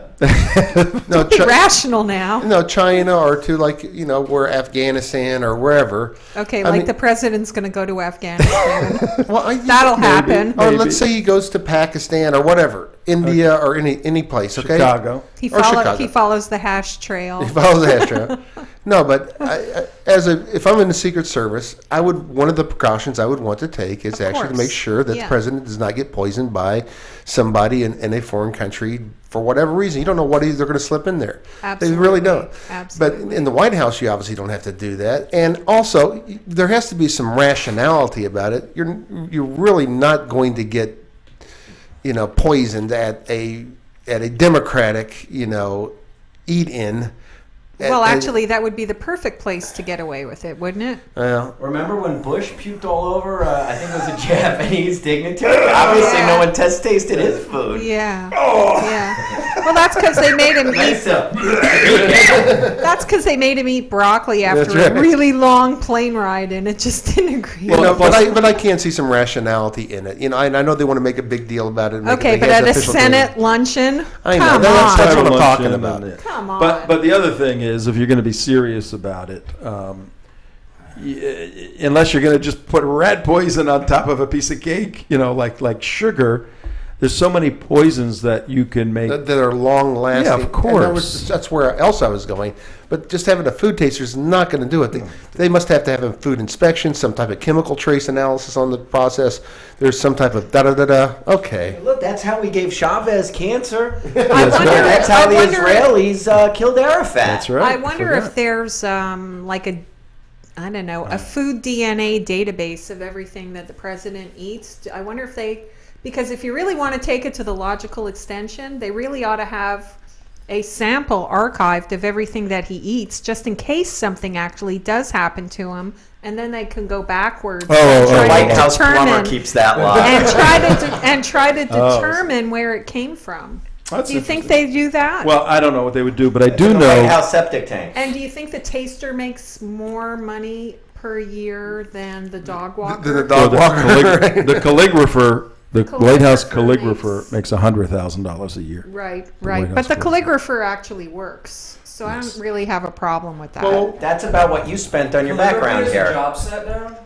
no, Be rational now. no, China, or to where Afghanistan or wherever. Okay, I mean- the president's going to go to Afghanistan. Well, That'll happen. Or Maybe. let's say he goes to Pakistan or whatever, India or any place. Okay, Chicago. He Chicago. follows the hash trail. He follows the hash trail. No, but if I'm in the Secret Service, one of the precautions I would want to take is Of actually to course. make sure that Yeah. the president does not get poisoned by somebody in a foreign country for whatever reason. You don't know what they're going to slip in there. Absolutely. They really don't. Absolutely. But in the White House, you obviously don't have to do that. And also, there has to be some rationality about it. You're really not going to get poisoned at a Democratic eat-in. Well, actually, that would be the perfect place to get away with it, wouldn't it? Remember when Bush puked all over, I think it was a Japanese dignitary? Obviously, Yeah. no one tasted his food. Yeah. Yeah. Well, that's because they made him eat. Nice up. That's because they made him eat broccoli after That's right. a really long plane ride, and it just didn't agree. But I can see some rationality in it. I know they want to make a big deal about it. Okay, but at a Senate luncheon, I know, come that's on. what I'm talking Luncheon about. and- Come on. But the other thing is, if you're going to be serious about it, unless you're going to just put rat poison on top of a piece of cake, like sugar, there's so many poisons that you can make. That are long lasting. Yeah, of course. That's where else I was going. But just having a food taster is not going to do it. They must have to have a food inspection, some type of chemical trace analysis on the process. There's some type of da-da-da-da. Okay. Look, that's how we gave Chavez cancer. That's how the Israelis killed Arafat. That's right. I wonder if there's a food DNA database of everything that the president eats. I wonder if because if you really want to take it to the logical extension, they really ought to have a sample archived of everything that he eats, just in case something actually does happen to him, and then they can go backwards The and White House plumber keeps that line. and try to determine where it came from. Do you think they do that? Well, I don't know what they would do, but I do The know. White House septic tank. And do you think the taster makes more money per year than the dog walker? The dog walker. The calligrapher, the White House Calligrapher calligrapher makes $100,000 a year. Right, White right. House But the calligrapher. calligrapher actually works, so I don't really have a problem with that. Well, That's about what you spent on your background Is a here. job set down?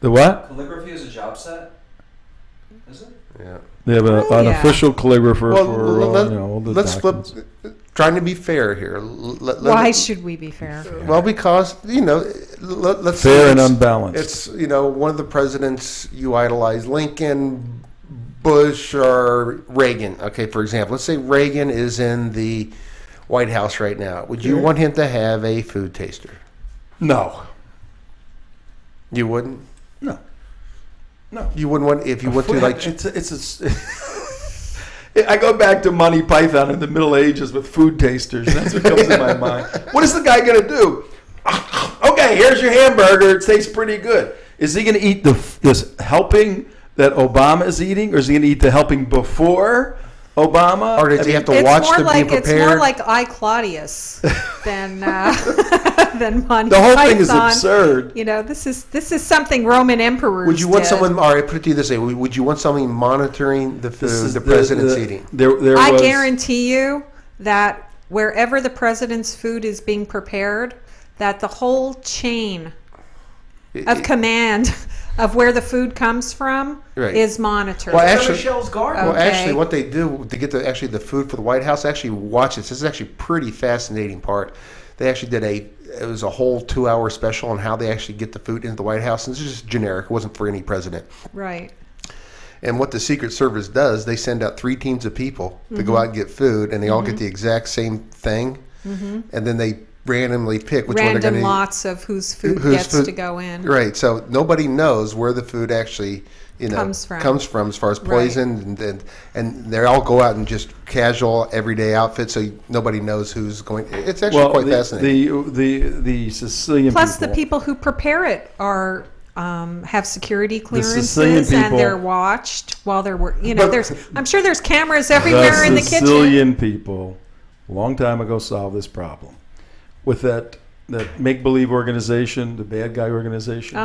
The what? Calligraphy is a job set? Is it? Yeah. They have an Yeah. official calligrapher Well, for all the let's flip. documents. Trying to be fair here. Why should we be fair? Well, because let's Fair say and it's- unbalanced. It's one of the presidents you idolize, Lincoln, Bush, or Reagan. Okay, for example, let's say Reagan is in the White House right now. Would you want him to have a food taster? No. You wouldn't. No. You wouldn't want if you went to like. I go back to Monty Python in the Middle Ages with food tasters. That's what comes in my mind. What is the guy going to do? Okay, here's your hamburger. It tastes pretty good. Is he going to eat this helping that Obama is eating, or is he going to eat the helping before Obama? Or does he have to watch them being prepared? It's more like I Claudius than than Monty The whole Python. thing is absurd. This is something Roman emperors Would you want did. someone? All right, put it to you this way: would you want someone monitoring the food the president's eating? I guarantee you that wherever the president's food is being prepared, that the whole chain of command of where the food comes from is monitored. Well, actually, Michelle's garden. Well, actually, what they do to get the food for the White House, actually watch this. This is actually a pretty fascinating part. They actually did it was a whole 2-hour special on how they actually get the food into the White House. And this is just generic. It wasn't for any president. Right. And what the Secret Service does, they send out 3 teams of people to go out and get food, and they all get the exact same thing. And then they randomly pick which one they're going to eat. Lots of whose food gets to go in. Right. So nobody knows where the food actually comes from as far as poison, and they all go out in just casual everyday outfits, so nobody knows who's going. It's actually quite fascinating. The Sicilian Plus, people, the people who prepare it are have security clearances, Sicilian and they're watched while they're working. I'm sure there's cameras everywhere in the kitchen. The Sicilian people, a long time ago, solved this problem with that make-believe organization, the bad guy organization.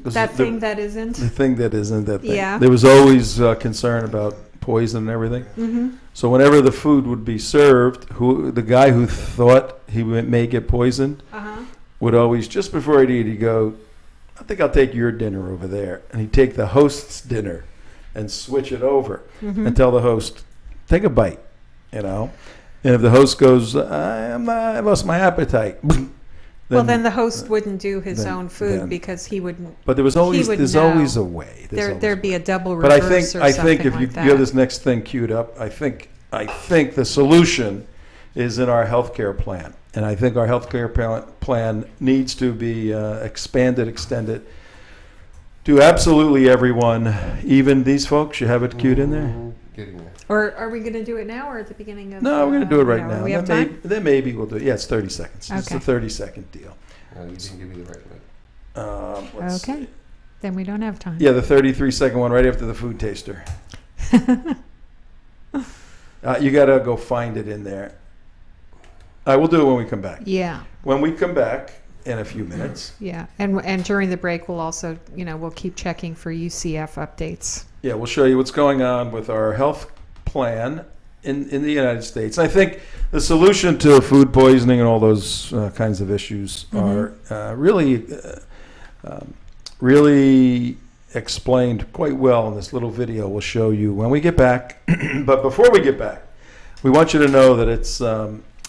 That thing that isn't. The thing that isn't that thing. Yeah. There was always concern about poison and everything. So whenever the food would be served, the guy who thought he may get poisoned would always, just before he'd eat, he'd go, I think I'll take your dinner over there. And he'd take the host's dinner and switch it over and tell the host, take a bite, And if the host goes, I lost my appetite. Then the host wouldn't do his own food because he wouldn't. But there's always a way. There'd be a double but reverse I think if you have this next thing queued up, I think the solution is in our healthcare plan, and I think our healthcare plan needs to be expanded, extended to absolutely everyone, even these folks. You have it queued in there. Getting there. Or are we going to do it now or at the beginning of? No, we're going to do it right now. We have time. Then maybe we'll do it. Yeah, it's 30 seconds. It's a 30-second deal. No, you didn't give me the right one. Let's Okay. see. Then we don't have time. Yeah, the 33-second one right after the food taster. You got to go find it in there. We'll do it when we come back. Yeah. When we come back in a few minutes. Yeah, and during the break, we'll also, we'll keep checking for UCF updates. Yeah, we'll show you what's going on with our health plan in the United States. I think the solution to food poisoning and all those kinds of issues are really explained quite well in this little video we'll show you when we get back. But before we get back, we want you to know that it's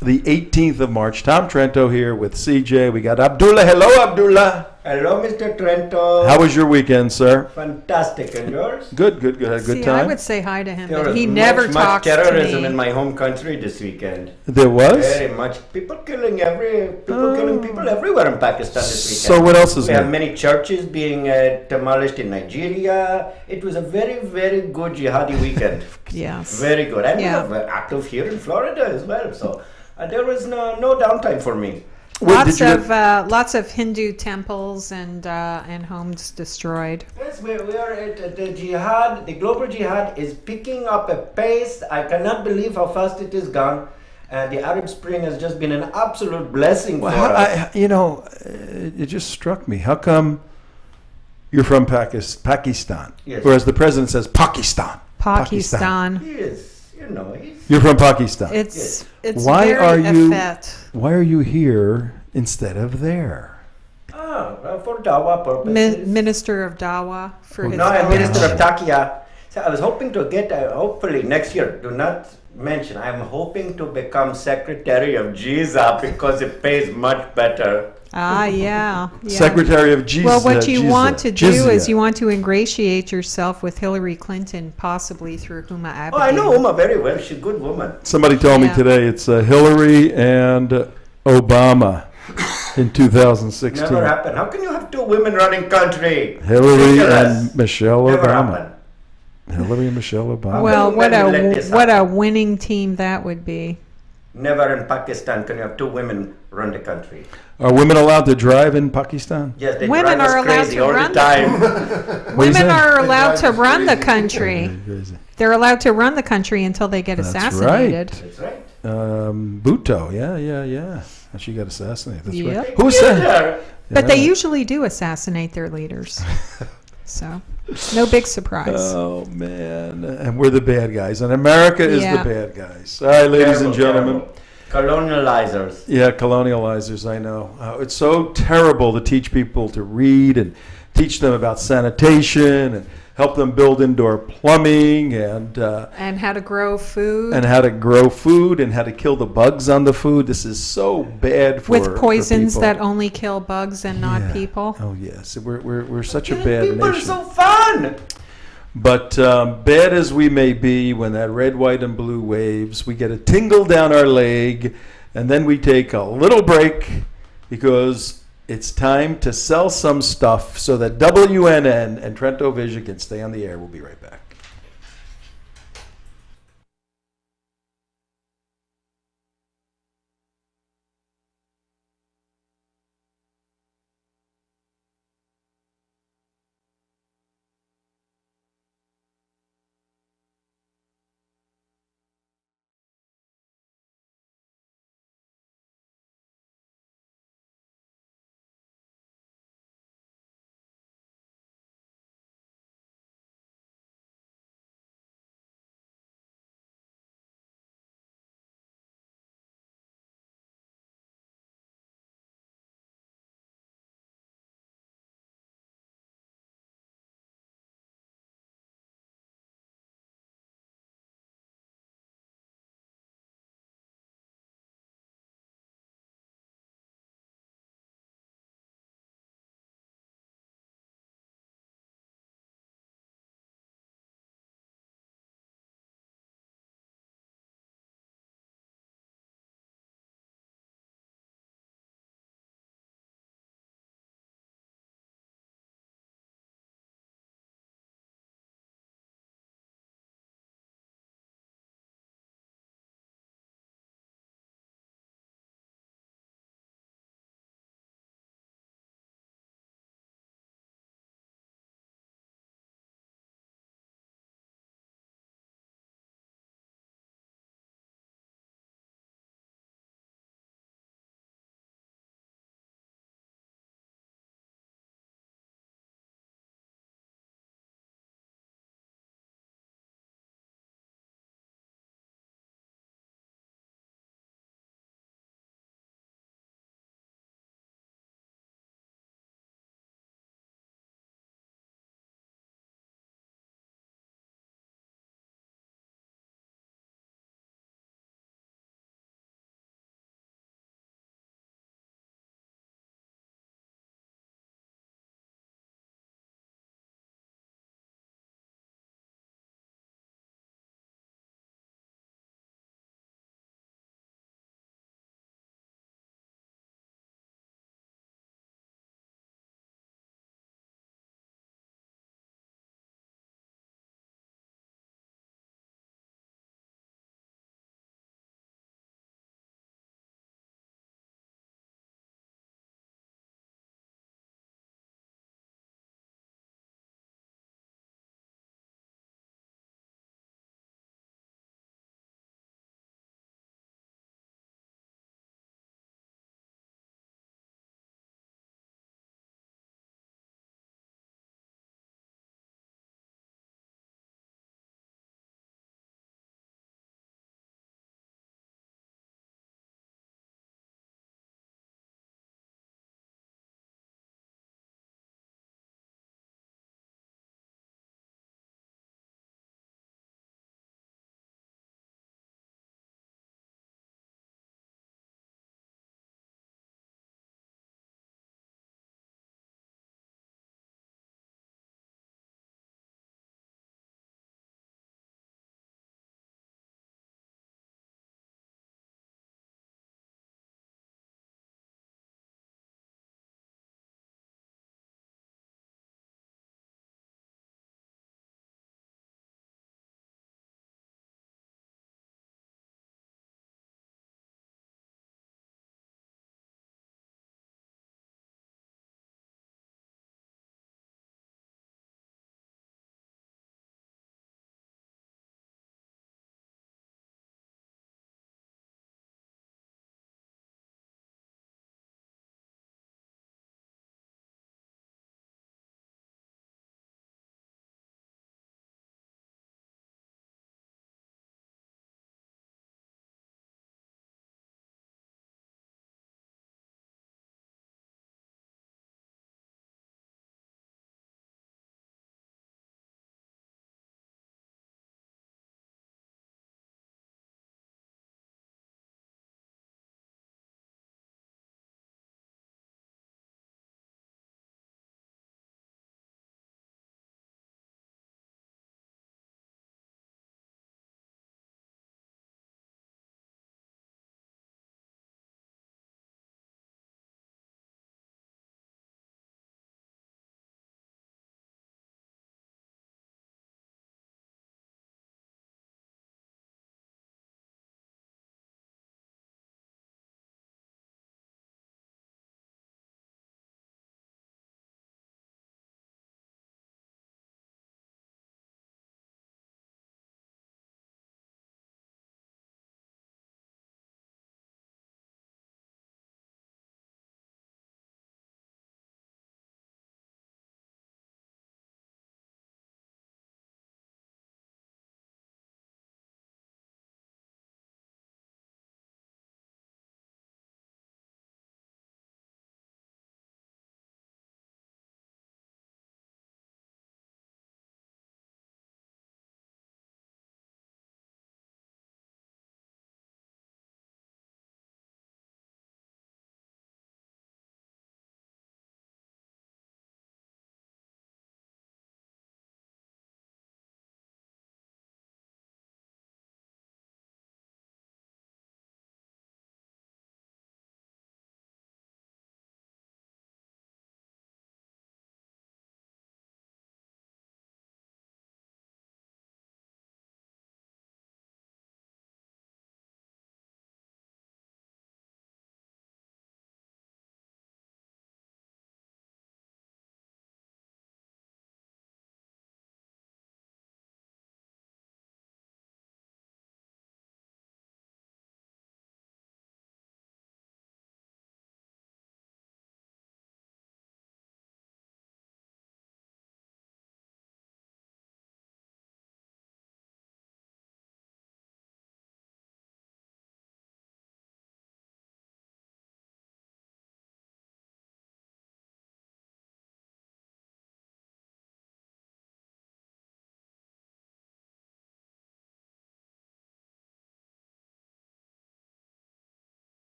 the 18th of March. Tom Trento here with CJ. We got Abdullah. Hello, Abdullah. Hello, Mr. Trento. How was your weekend, sir? Fantastic. And yours? Good. Had a good time. I would say hi to him, There but was he never much talks to terrorism me. in my home country this weekend. There was? Very much. People killing people everywhere in Pakistan this weekend. So what else is We have new? many churches being demolished in Nigeria. It was a very, very good jihadi weekend. Yes. Very good. And Yeah. we have active here in Florida as well. So there was no downtime for me. Lots of Hindu temples and homes destroyed. Yes, we are at the jihad. The global jihad is picking up a pace. I cannot believe how fast it is gone. The Arab Spring has just been an absolute blessing for us. It just struck me. How come you're from Pakistan, Yes. whereas the president says Pakistan? Pakistan. Yes, You're from Pakistan. It's Why very are you- effete. Why are you here instead of there? For Dawa purposes. Minister of Dawa for his No, I'm daughter. Minister of Takia. So I was hoping to get, hopefully next year, do not mention, I'm hoping to become Secretary of GISA because it pays much better. Ah, yeah. Secretary of Jesus. Well, what you want to do is Jizya. you want to ingratiate yourself with Hillary Clinton, possibly through Huma Abedin. Oh, I know Uma very well. She's a good woman. Somebody told me Yeah. today it's Hillary and Obama in 2016. Never happened. How can you have two women running country? Hillary Ridiculous. and Michelle Never Obama. happened. Hillary and Michelle Obama. Well, Let this what a happen. winning team that would be. Never in Pakistan can you have two women run the country. Are women allowed to drive in Pakistan? Yes, they Women drive us are allowed crazy to all run the the- time. What is Women that? are allowed to Drive us run the crazy. country. Crazy. They're allowed to run the country until they get That's assassinated. That's right. Bhutto, yeah. And she got assassinated. That's Yep. right. Who said? Hitler. But they Yeah. usually do assassinate their leaders. So, no big surprise. Oh man, and we're the bad guys, and America is Yeah. the bad guys. All right, ladies and gentlemen. Terrible. Colonializers. Yeah, colonializers. I know. It's so terrible to teach people to read and teach them about sanitation and help them build indoor plumbing and And how to grow food how to grow food and how to kill the bugs on the food. This is so bad for with poisons for that people. only kill bugs and not Yeah. people. Oh yes, we're such a Killing bad people nation. is so fun. But bad as we may be, when that red, white, and blue waves, we get a tingle down our leg, and then we take a little break because it's time to sell some stuff so that WNN and TrentoVision can stay on the air. We'll be right back.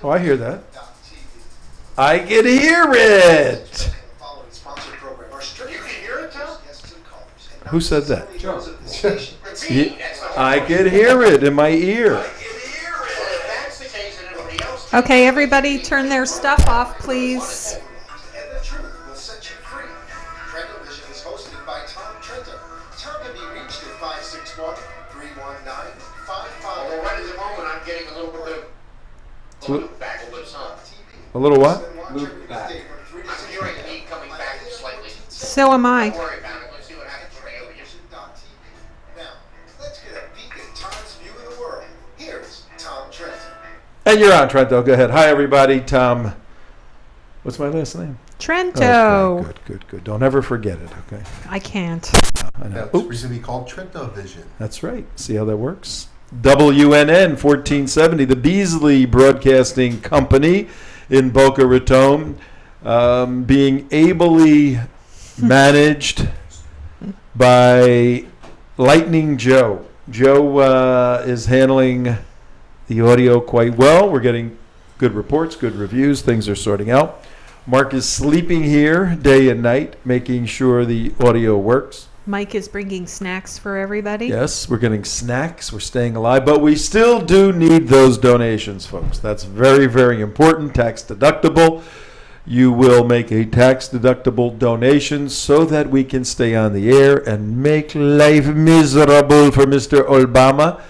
Oh, I hear that. I can hear it. Who said that? I can hear it in my ear. Okay, everybody turn their stuff off, please. And the truth will set you free. TrentoVision is hosted by Tom Trento. Tom can be reached at 561-319-55. Well, right at the moment, I'm getting a little bit of loop back, a little son. A little what? Loop back. I'm hearing me coming back slightly. So am I. Don't worry about it. Let's see what happens for you. Now, let's get a peek at Tom's view of the world. Here's Tom Trento. And you're on, Trento. Go ahead. Hi, everybody. Tom. What's my last name? Trento. Okay, good. Don't ever forget it, okay? I can't. I know. That's Oops. recently called TrentoVision. That's right. See how that works? WNN 1470, the Beasley Broadcasting Company in Boca Raton, being ably managed by Lightning Joe. Joe is handling the audio quite well. We're getting good reports, good reviews. Things are sorting out. Mark is sleeping here day and night, making sure the audio works. Mike is bringing snacks for everybody. Yes, we're getting snacks. We're staying alive, but we still do need those donations, folks. That's very, very important. Tax deductible. You will make a tax deductible donation so that we can stay on the air and make life miserable for Mr. Obama.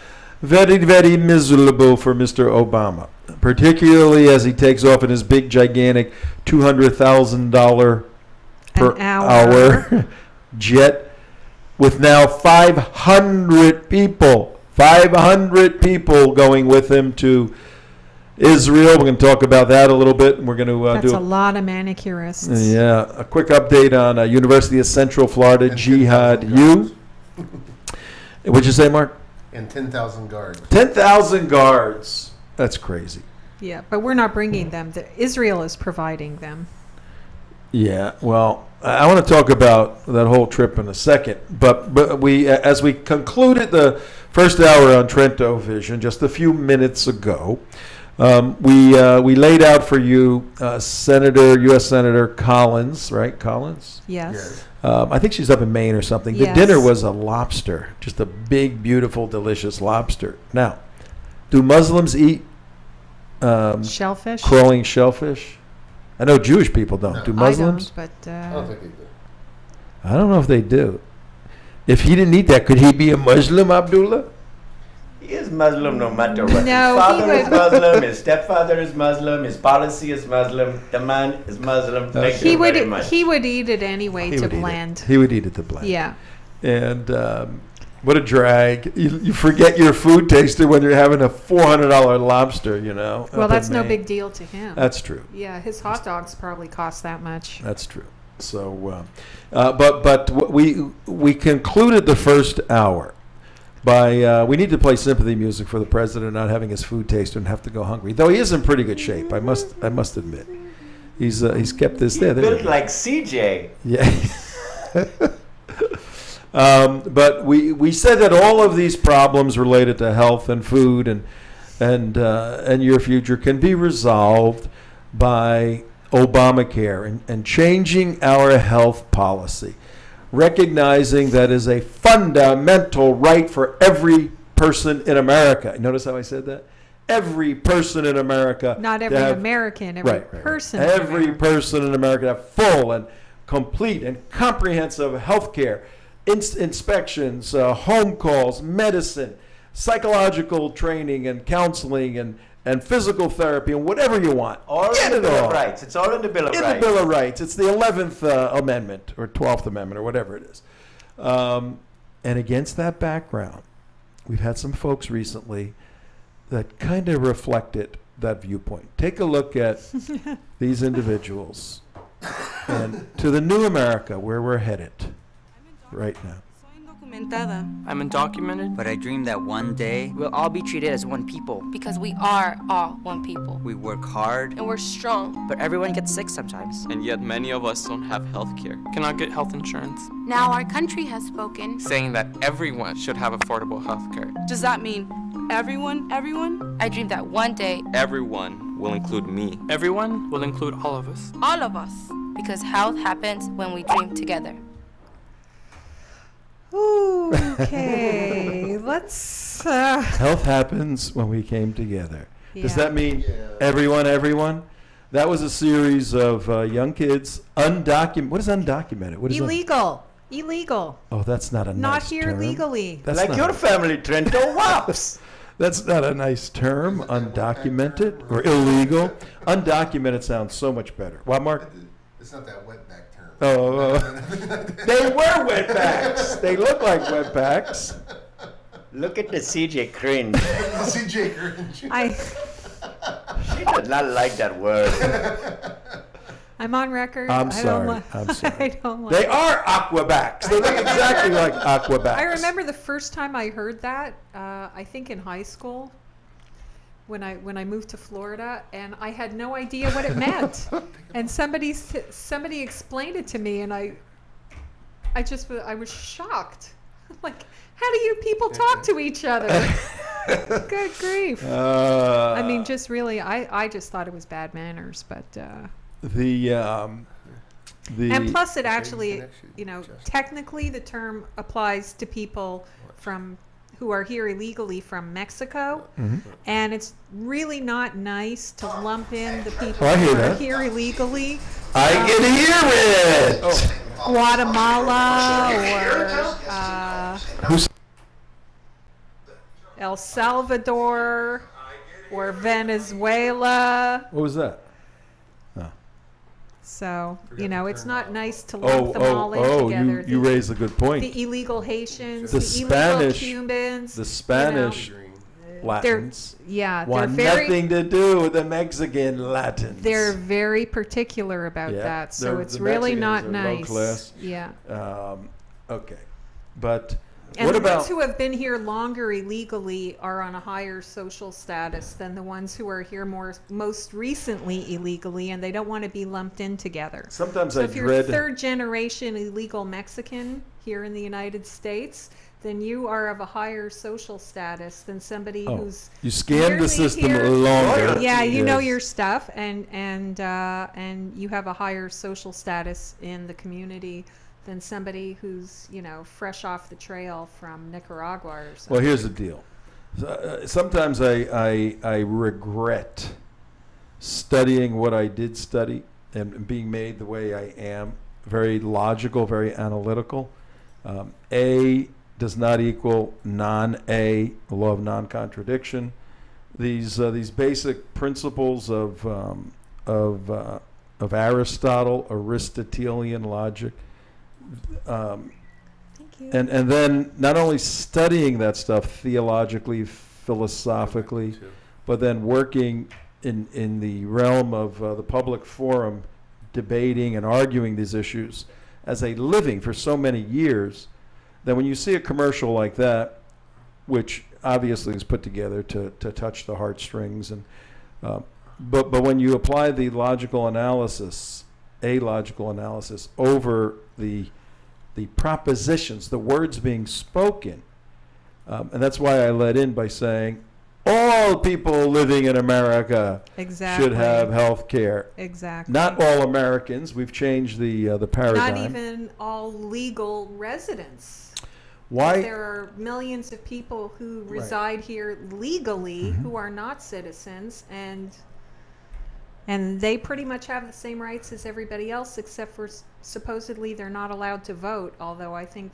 Very, very miserable for Mr. Obama, particularly as he takes off in his big, gigantic $200,000 per hour jet with now 500 people going with him to Israel. We're going to talk about that a little bit. And we're going to That's a lot of manicurists. Yeah, a quick update on University of Central Florida, And Jihad 10,000 U. What'd you say, Mark? And 10,000 guards. 10,000 guards. That's crazy. Yeah, but we're not bringing them. Israel is providing them. Yeah, well, I want to talk about that whole trip in a second. But we, as we concluded the first hour on TrentoVision just a few minutes ago, we laid out for you U.S. Senator Collins, right? Collins? Yes. I think she's up in Maine or something. Yes. The dinner was a lobster, just a big, beautiful, delicious lobster. Now, do Muslims eat Shellfish? crawling shellfish? I know Jewish people don't. No. Do Muslims? I don't, but I don't think they do. I don't know if they do. If he didn't eat that, could he be a Muslim, Abdullah? He is Muslim no matter what. No, his father he is would- Muslim, his stepfather is Muslim, his policy is Muslim, the man is Muslim. Thank he you would very much. he would eat it anyway He to would eat it. blend. He would eat it to blend. Yeah. And what a drag. You forget your food taster when you're having a $400 lobster, you know. Well, up that's in no Maine. big deal to him. That's true. Yeah, his hot dogs probably cost that much. That's true. So, but we concluded the first hour by we need to play sympathy music for the president not having his food taster and have to go hungry. Though he is in pretty good shape, I must admit. He's kept this there. Built like CJ. Yeah. But we said that all of these problems related to health and food and your future can be resolved by Obamacare and changing our health policy, recognizing that is a fundamental right for every person in America. Notice how I said that? Every person in America. Not to every have- American, every Right. person. in Every America. person in America to have full and complete and comprehensive health care, inspections, home calls, medicine, psychological training and counseling and physical therapy and whatever you want. All Get in the it Bill all. of Rights. It's all in the Bill of In Rights. the Bill of Rights. It's the 11th Amendment or 12th Amendment or whatever it is. And against that background, we've had some folks recently that kind of reflected that viewpoint. Take a look at these individuals and to the new America where we're headed right now. I'm undocumented. But I dream that one day we'll all be treated as one people. Because we are all one people. We work hard. And we're strong. But everyone gets sick sometimes. And yet many of us don't have health care, cannot get health insurance. Now our country has spoken, saying that everyone should have affordable health care. Does that mean everyone? I dream that one day everyone will include me. Everyone will include all of us. All of us. Because health happens when we dream together. Okay, let's. Health happens when we came together. Yeah. Does that mean everyone? That was a series of young kids, undocumented. What is undocumented? What is illegal? Illegal. Oh, that's not a not nice here term. legally. That's like your family, Trento. Whoops. That's not a nice term, undocumented or illegal. Undocumented sounds so much better. What, Mark? It's not that wetback term. Oh, they were wetbacks. They look like wetbacks. Look at the CJ cringe. CJ cringe. She does not like that word. I'm on record. I'm sorry. I'm sorry. I don't like They are aquabacks. They look exactly like aquabacks. I remember the first time I heard that, I think in high school, when I moved to Florida, and I had no idea what it meant. And somebody explained it to me, and I was shocked. Like, how do you people talk to each other? Good grief. I mean, just really, I just thought it was bad manners, but and plus it actually, technically the term applies to people who are here illegally from Mexico, and it's really not nice to lump in the people who are here illegally. I can hear it. Guatemala or El Salvador or Venezuela. What was that? So, it's not nice to lump them all in together. You raised a good point. The illegal Haitians, the illegal Cubans. The Spanish Latins want very, nothing to do with the Mexican Latins. They're very particular about that, so it's really not nice. Low class. Yeah. Okay. But and what the about ones who have been here longer illegally are on a higher social status than the ones who are here most recently illegally, and they don't want to be lumped in together. Sometimes so I if you're dread third generation illegal Mexican here in the United States, then you are of a higher social status than somebody who's you scanned the system longer. Yeah, you know your stuff, and you have a higher social status in the community than somebody who's fresh off the trail from Nicaragua or something. Well, here's the deal. Sometimes I regret studying what I did study and being made the way I am. Very logical, very analytical. A does not equal non-A, the law of non-contradiction. These basic principles of Aristotle, Aristotelian logic. Thank you. And then not only studying that stuff theologically, philosophically, but then working in the realm of the public forum, debating and arguing these issues as a living for so many years, that when you see a commercial like that, which obviously is put together to touch the heartstrings, and but when you apply the logical analysis, over the propositions, the words being spoken, and that's why I led in by saying all people living in America should have health care. Exactly. Not all Americans. We've changed the paradigm. Not even all legal residents. Why? There are millions of people who reside here legally who are not citizens, and they pretty much have the same rights as everybody else, except for supposedly they're not allowed to vote, although I think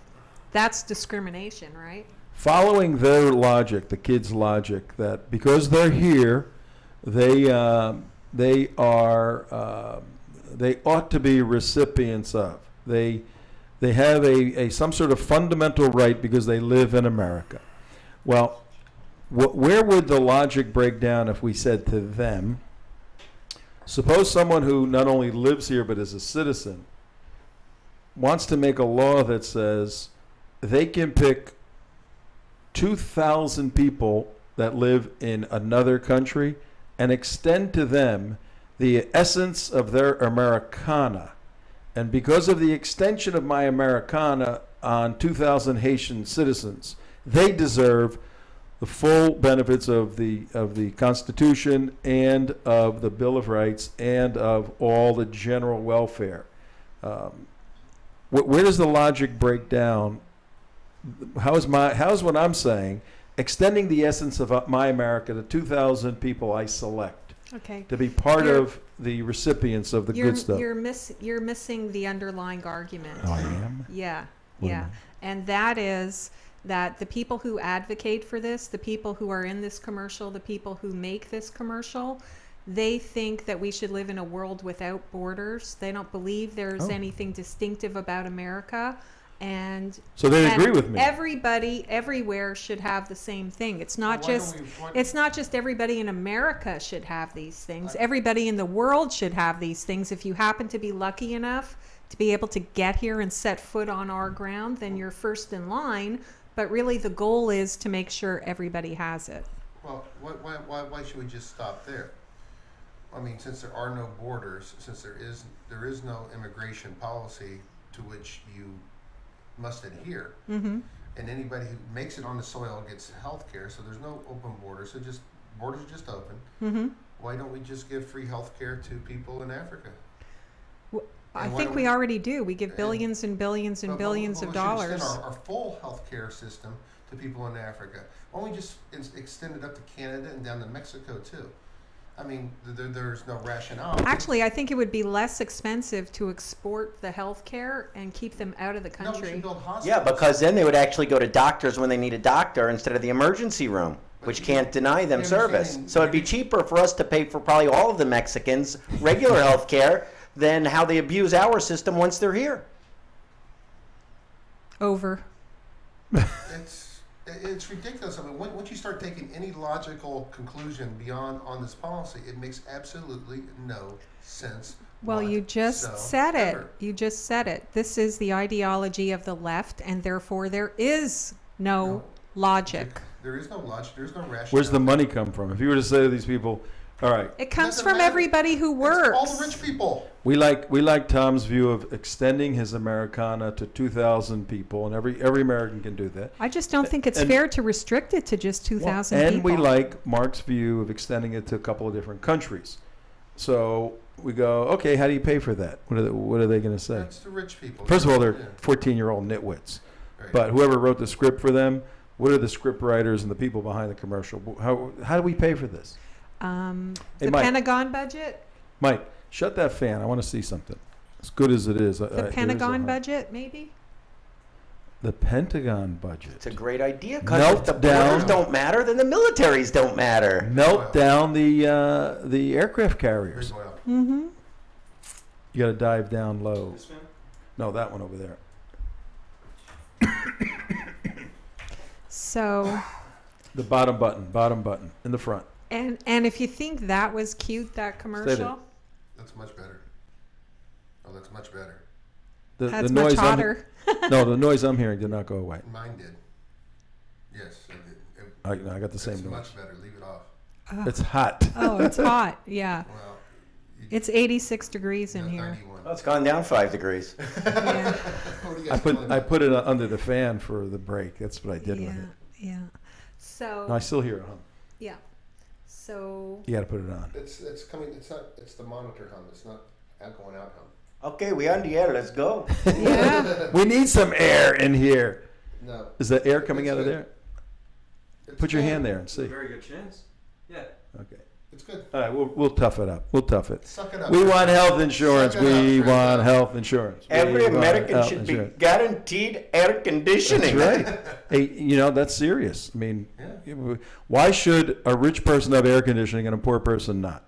that's discrimination, right? Following their logic, the kids' logic, that because they're here, they ought to be recipients of. They have some sort of fundamental right because they live in America. Well, where would the logic break down if we said to them, suppose someone who not only lives here but is a citizen wants to make a law that says they can pick 2,000 people that live in another country and extend to them the essence of their Americana. And because of the extension of my Americana on 2,000 Haitian citizens, they deserve the full benefits of the Constitution and of the Bill of Rights and of all the general welfare. Where does the logic break down? How's what I'm saying extending the essence of my America to 2,000 people I select to be part of the recipients of the good stuff? You're missing the underlying argument. Oh, I am? Yeah, yeah. And that is that the people who advocate for this, the people who are in this commercial, the people who make this commercial, they think that we should live in a world without borders. They don't believe there's anything distinctive about America. And so they agree with me. Everybody everywhere should have the same thing. It's not just everybody in America should have these things. Everybody in the world should have these things. If you happen to be lucky enough to be able to get here and set foot on our ground, then you're first in line. But really the goal is to make sure everybody has it. Well, why should we just stop there? I mean, since there are no borders, since there is no immigration policy to which you must adhere, and anybody who makes it on the soil gets health care, so there's no open borders, so borders are just open. Why don't we just give free health care to people in Africa? Well, I think we already do. We give billions and billions and billions of dollars. Our full health care system to people in Africa. Why don't we just extend it up to Canada and down to Mexico too? I mean, there's no rationale. Actually, I think it would be less expensive to export the health care and keep them out of the country. No, we should build hospitals. Yeah, because then they would actually go to doctors when they need a doctor instead of the emergency room, which can't deny them service. So it'd be cheaper for us to pay for probably all of the Mexicans regular health care than how they abuse our system once they're here. Over. It's ridiculous. I mean, once you start taking any logical conclusion beyond on this policy, it makes absolutely no sense. Well, you just said it. You just said it. This is the ideology of the left, and therefore there is no logic. There is no logic. There is no rationale. Where's the money come from? If you were to say to these people, all right, it comes from everybody who works. All the rich people. We like Tom's view of extending his Americana to 2,000 people, and every American can do that. I just don't think it's fair to restrict it to just 2,000 people. And we like Mark's view of extending it to a couple of different countries. So we go, okay, how do you pay for that? What are they going to say? That's the rich people. First of all, they're 14-year-old nitwits. Right. But whoever wrote the script for them, what are the script writers and the people behind the commercial? How do we pay for this? The Pentagon budget? Mike, shut that fan. I want to see something. As good as it is. The Pentagon budget, maybe? The Pentagon budget. It's a great idea, because if the borders don't matter, then the militaries don't matter. Melt down the aircraft carriers. Mm-hmm. You got to dive down low. This one? No, that one over there. So. The bottom button in the front. And if you think that was cute, that commercial. That's much better. Oh, that's much better. That's the much hotter. No, the noise I'm hearing did not go away. Mine did. Yes, it did. I got the same noise. It's much better. Leave it off. It's hot. Oh, it's hot. Yeah. Well, it's 86 degrees in here. 91. Oh, it's gone down 5 degrees. Yeah. I put it under the fan for the break. That's what I did with it. Yeah. So. No, I still hear it hum. Yeah. So. You got to put it on. It's coming. It's not. It's the monitor hum. It's not going out hum. Okay, we on the air. Let's go. Yeah. We need some air in here. No. Is that air coming out of there? Put your hand there and see. Very good chance. Yeah. Okay. It's good. All right, we'll tough it up. We'll tough it. Suck it up. We want health insurance. We want health insurance. Every American should be guaranteed air conditioning. That's right. Hey, that's serious. I mean, why should a rich person have air conditioning and a poor person not?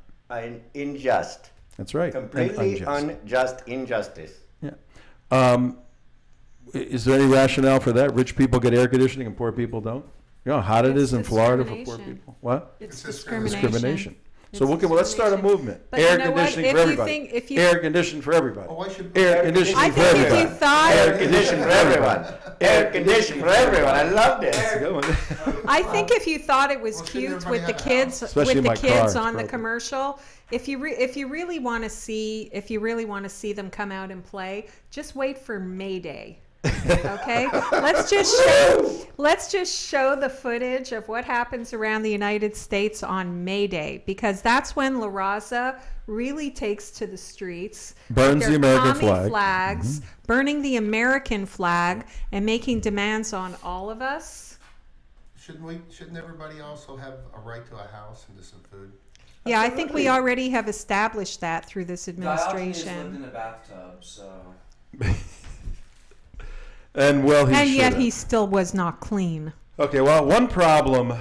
Unjust. That's right. Completely unjust injustice. Yeah. Is there any rationale for that? Rich people get air conditioning and poor people don't? You know how hot it is in Florida for poor people? What? It's discrimination. So let's start a movement. But Air you know what? conditioning If for you everybody. think- if you- Air conditioning for everybody. Oh, I should. Air conditioning I for think if everybody. you thought, Air conditioning for everyone. Air conditioning for everyone. I love this. That's a good one. I think if you thought it was Well, shouldn't cute everybody with the have a kids, house? Especially with the my car, kids it's on the broken. commercial, if you really want to see them come out and play, just wait for May Day. Okay, let's just show the footage of what happens around the United States on May Day, because that's when La Raza really takes to the streets, Burns with the their American commie flag. flags, burning the American flag, and making demands on all of us. Shouldn't everybody also have a right to a house and to some food? Yeah, I think we already have established that through this Diogenes lived administration. in a bathtub, so. And well, he And yet should've. he still was not clean. Okay, well, one problem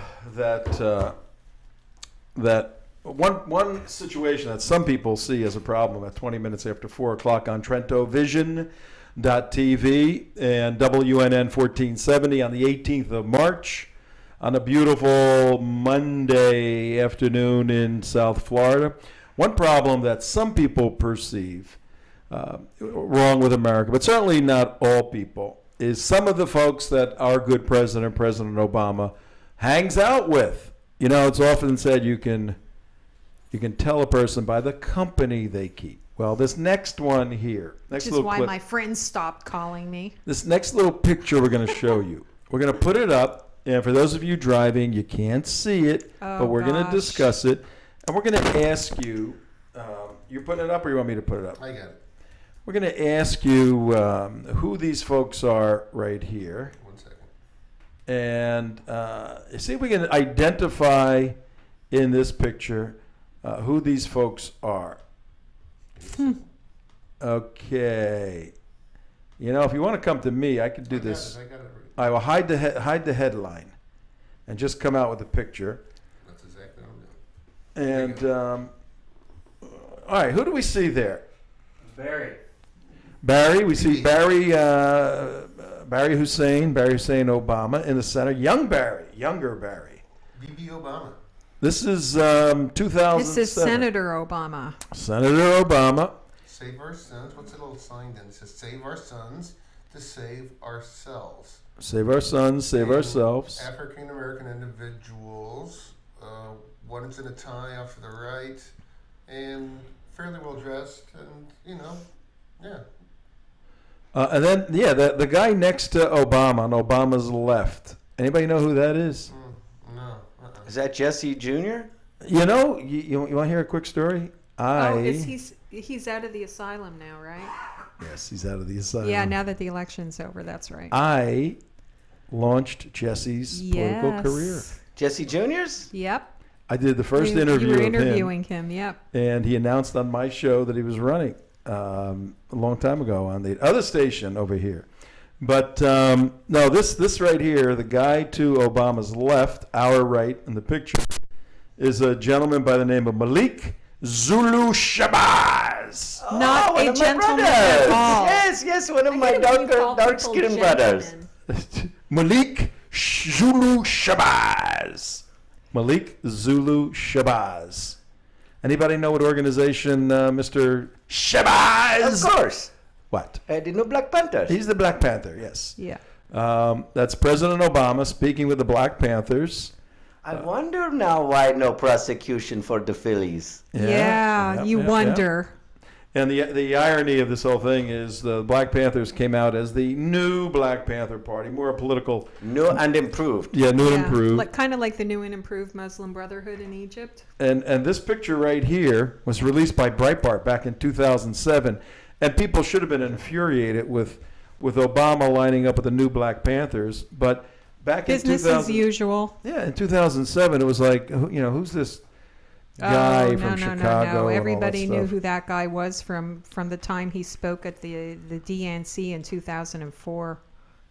one situation that some people see as a problem at 20 minutes after 4 o'clock on TrentoVision.tv and WNN 1470 on the 18th of March on a beautiful Monday afternoon in South Florida. One problem that some people perceive wrong with America, but certainly not all people, is some of the folks that our good President Obama, hangs out with. You know, it's often said you can tell a person by the company they keep. Well, this next one here, next Which is little why clip, my friends stopped calling me. this next little picture we're going to show you. We're going to put it up, and for those of you driving, you can't see it, but we're going to discuss it, and we're going to ask you. You're putting it up, or you want me to put it up? I got it. We're going to ask you who these folks are right here. 1 second. And see if we can identify in this picture who these folks are. Okay. You know, if you want to come to me, I could do this. I got it. I will hide the headline and just come out with a picture. That's exactly what I'm doing. And all right, who do we see there? Barry. We see Barry Hussein Obama in the center. Younger Barry. BB Obama. This is 2007. This is Senator Obama. Senator Obama. Save our sons. What's the little sign then? It says save our sons to save ourselves. Save our sons, save ourselves. African American individuals, one is in a tie off to the right, and fairly well dressed, and yeah. And then, the guy next to Obama, on Obama's left. Anybody know who that is? No. Is that Jesse Jr.? You know, you want to hear a quick story? He's out of the asylum now, right? Yes, he's out of the asylum. Yeah, now that the election's over, that's right. I launched Jesse's political career. Jesse Jr.'s? Yep. I did the first interview You were of him. interviewing him, yep. And he announced on my show that he was running a long time ago on the other station over here. But no, this right here, the guy to Obama's left, our right in the picture, is a gentleman by the name of Malik Zulu Shabazz. Not a gentleman at all. Yes, one of my dark-skinned brothers. Malik Zulu Shabazz. Malik Zulu Shabazz. Anybody know what organization Mr. Shabazz? Of course. What? The new Black Panthers. He's the Black Panther, yes. Yeah. That's President Obama speaking with the Black Panthers. I wonder now why no prosecution for the Phillies. Yeah, you wonder. And the irony of this whole thing is the Black Panthers came out as the new Black Panther Party, more a political... New and improved. Yeah, new and improved. Kind of like the new and improved Muslim Brotherhood in Egypt. And this picture right here was released by Breitbart back in 2007. And people should have been infuriated with Obama lining up with the new Black Panthers. But back in 2000... Business as usual. Yeah, in 2007, it was like, who's this guy from Chicago? No. And Everybody all that knew stuff. who that guy was from the time he spoke at the DNC in 2004.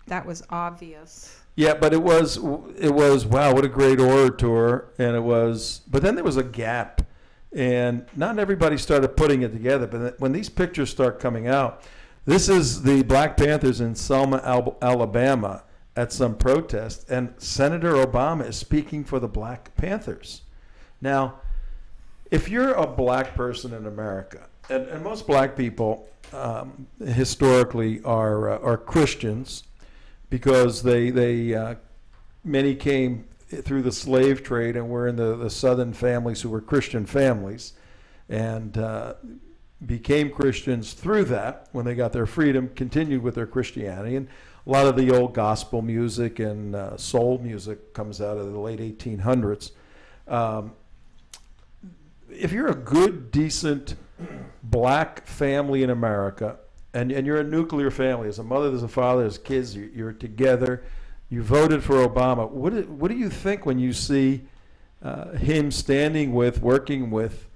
That was obvious. Yeah, but it was wow, what a great orator, and it was. But then there was a gap, and not everybody started putting it together. But when these pictures start coming out, this is the Black Panthers in Selma, Alabama, at some protest, and Senator Obama is speaking for the Black Panthers. Now, if you're a black person in America, and most black people historically are Christians, because they many came through the slave trade and were in the southern families who were Christian families, and became Christians through that when they got their freedom, continued with their Christianity. And a lot of the old gospel music and soul music comes out of the late 1800s. If you're a good, decent black family in America, and you're a nuclear family, as a mother, there's a father, there's kids, you're together, you voted for Obama, what do you think when you see him working with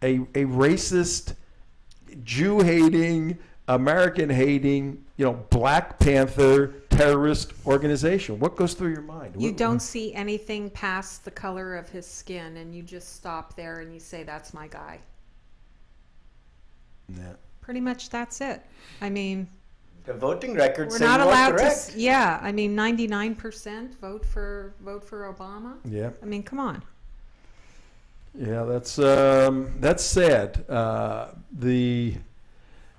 a racist, Jew-hating, American-hating, Black Panther terrorist organization? What goes through your mind? You don't see anything past the color of his skin, and you just stop there and you say, that's my guy. Yeah. Pretty much that's it. I mean, the voting records we're say not you are allowed correct. to. Yeah, I mean, 99% vote for Obama. Yeah. I mean, come on. Yeah, that's sad.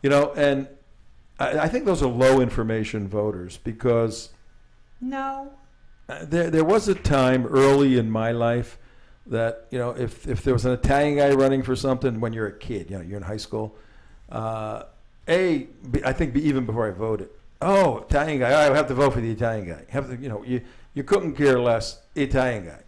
And I think those are low information voters, because No. there was a time early in my life that if there was an Italian guy running for something when you're a kid, you're in high school. I think even before I voted, Italian guy, I have to vote for the Italian guy. You couldn't care less, Italian guy.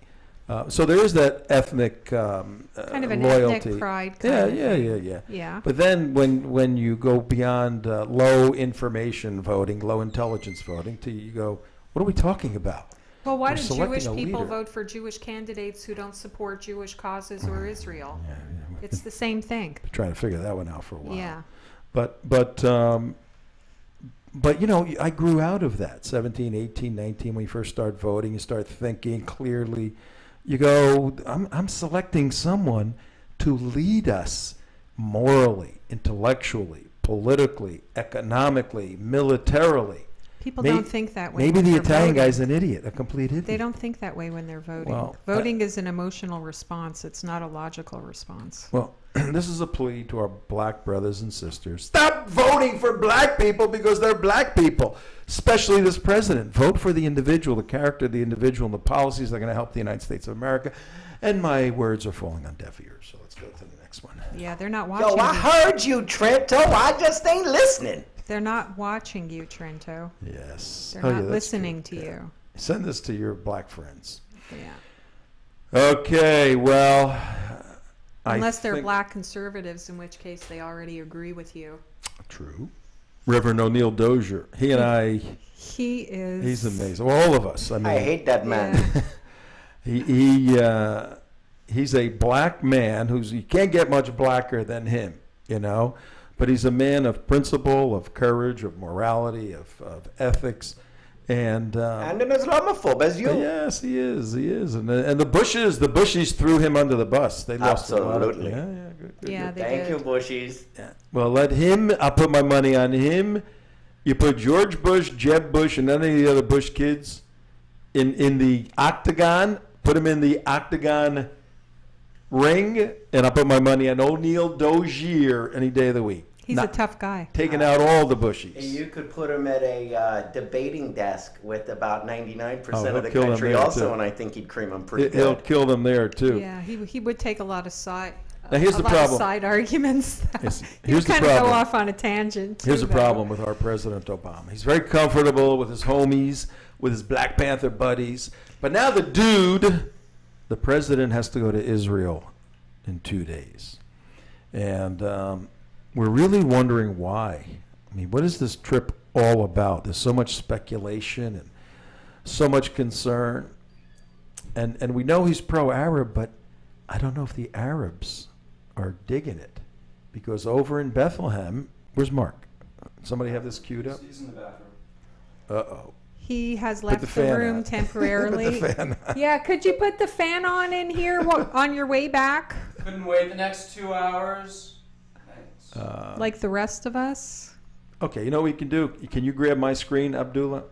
So there is that ethnic kind of an loyalty. ethnic pride. Yeah. But then when you go beyond low information voting, low intelligence voting, you go, what are we talking about? Well, why We're do selecting Jewish a people leader. vote for Jewish candidates who don't support Jewish causes or Israel? It's the same thing. Been trying to figure that one out for a while. Yeah. But I grew out of that. 17, 18, 19, when you first start voting, you start thinking clearly. You go, I'm selecting someone to lead us morally, intellectually, politically, economically, militarily. People don't think that way. Maybe when the they're Italian voting. guy's an idiot, a complete idiot. They don't think that way when they're voting. Well, Voting is an emotional response. It's not a logical response. Well, this is a plea to our black brothers and sisters. Stop voting for black people because they're black people, especially this president. Vote for the individual, the character of the individual, and the policies that are going to help the United States of America. And my words are falling on deaf ears, so let's go to the next one. Yeah, they're not watching Yo, I you. heard you, Trento. I just ain't listening. They're not watching you, Trento. Yes. They're not that's listening good. to you. Send this to your black friends. Yeah. Okay, well, Unless they're think- black conservatives, in which case they already agree with you. True. Reverend O'Neill Dozier. He and I. He is. He's amazing. Well, all of us. I mean, I hate that man. Yeah. He's a black man you can't get much blacker than him, but he's a man of principle, of courage, of morality, of ethics, and And an Islamophobe as you. Yes, he is, and the Bushies threw him under the bus. They lost Absolutely. a lot of, good. Yeah, they Thank did. you, Bushies. Yeah. Well, let him. I'll put my money on him. You put George Bush, Jeb Bush, and any of the other Bush kids in the octagon. Put them in the octagon ring, and I'll put my money on O'Neill Dozier any day of the week. He's a tough guy. Taking out all the Bushies. You could put him at a debating desk with about 99% he'll of the kill them country there, also, too. and I think he'd cream him pretty He'll good. kill them there too. Yeah, he would take a lot of side. Now, here's a the lot problem. Of side arguments. Yes, He here's would the kind of go problem. off on a tangent. Here's too, the though. problem with our President Obama. He's very comfortable with his homies, with his Black Panther buddies. But now the president has to go to Israel in 2 days. And we're really wondering why. I mean, what is this trip all about? There's so much speculation and so much concern. And we know he's pro-Arab, but I don't know if the Arabs are digging it. Because over in Bethlehem, where's Mark? Somebody have this queued up? He's in the bathroom. Uh-oh. He has Put left the the, fan room on. temporarily. Put the fan on. Yeah, could you put the fan on in here on your way back, Couldn't wait the next 2 hours. Thanks. like the rest of us? Okay, you know what we can do? Can you grab my screen, Abdullah?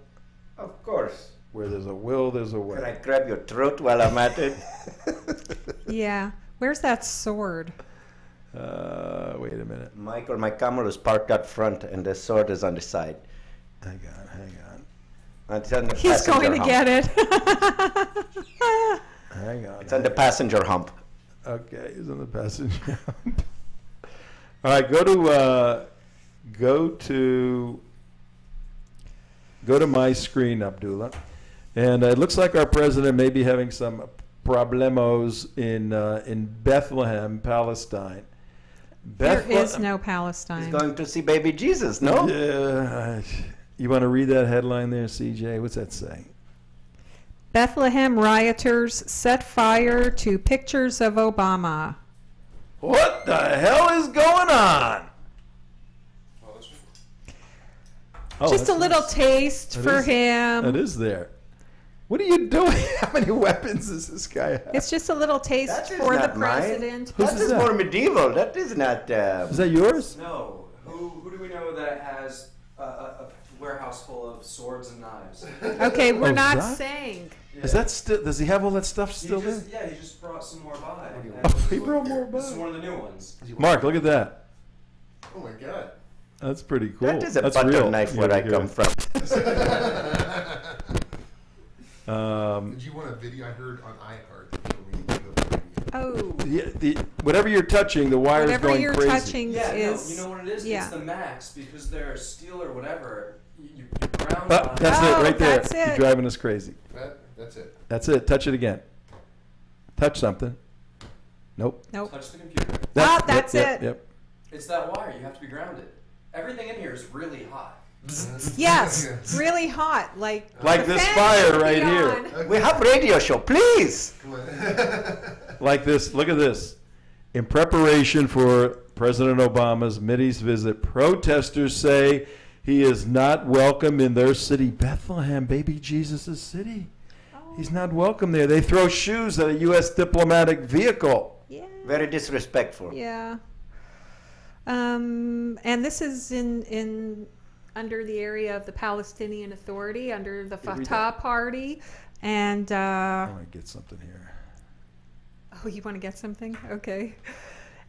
Of course. Where there's a will, there's a Can I way. grab your throat while I'm at it? Yeah. Where's that sword? Wait a minute. Michael, my camera is parked up front, and the sword is on the side. Hang on. It's on the He's passenger going to hump. get it. Hang on. It's on the passenger hump. Okay, he's on the passenger. All right, go to my screen, Abdullah, and it looks like our president may be having some problemos in Bethlehem, Palestine. There is no Palestine. He's going to see baby Jesus, no? Yeah. You want to read that headline there, CJ? What's that say? Bethlehem rioters set fire to pictures of Obama. What the hell is going on? Oh, Just a little nice. taste for him. It is there. What are you doing? How many weapons does this guy have? It's just a little taste for the president. That is more medieval. That is not. Is that yours? No. Who do we know that has a warehouse full of swords and knives? Okay, we're not that? saying. Is that still? Does he have all that stuff still there? Yeah, he just brought some more by. Oh, he brought more by. This is one of the new ones. Mark, look at that. Oh my God. That's pretty cool. That is a That's butter real. knife where I come from. Did you want a video? I heard on iHeart. Oh. Yeah, whatever you're touching, the wire is going you're crazy. touching Yeah, is. no, you know what it is? Yeah. It's the max because they're steel or whatever. You ground on That's it right there. that's You're it. driving us crazy. That's it. That's it. Touch it again. Touch something. Nope. Nope. Touch the computer. That's yep, it. Yep. It's that wire. You have to be grounded. Everything in here is really hot. Yes, really hot. Like this fan fire should be right here. on. We have radio show, please. Like this. Look at this. In preparation for President Obama's Mideast visit, protesters say he is not welcome in their city, Bethlehem, baby Jesus' city. He's not welcome there. They throw shoes at a U.S. diplomatic vehicle. Yeah. Very disrespectful. Yeah. And this is in under the area of the Palestinian Authority, under the Fatah Party, and I want to get something here. oh, you want to get something? Okay.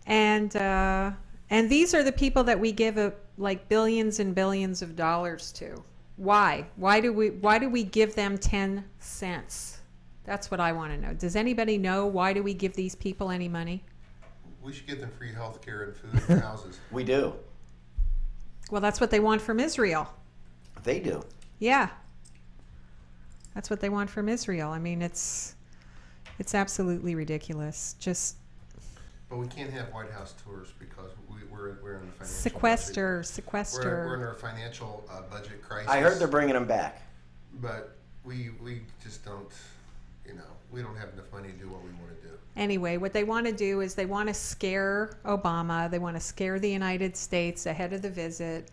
And these are the people that we give like billions and billions of dollars to. Why? Why do we give them 10 cents? That's what I want to know. Does anybody know why do we give these people any money? We should give them free health care and food and houses. We do. Well, that's what they want from Israel. They do. Yeah. That's what they want from Israel. I mean, it's absolutely ridiculous. Just But we can't have White House tours because we're in a financial sequester. We're in our financial budget crisis. I heard they're bringing them back. But we just don't, we don't have enough money to do what we want to do. Anyway, what they want to do is they want to scare Obama. They want to scare the United States ahead of the visit.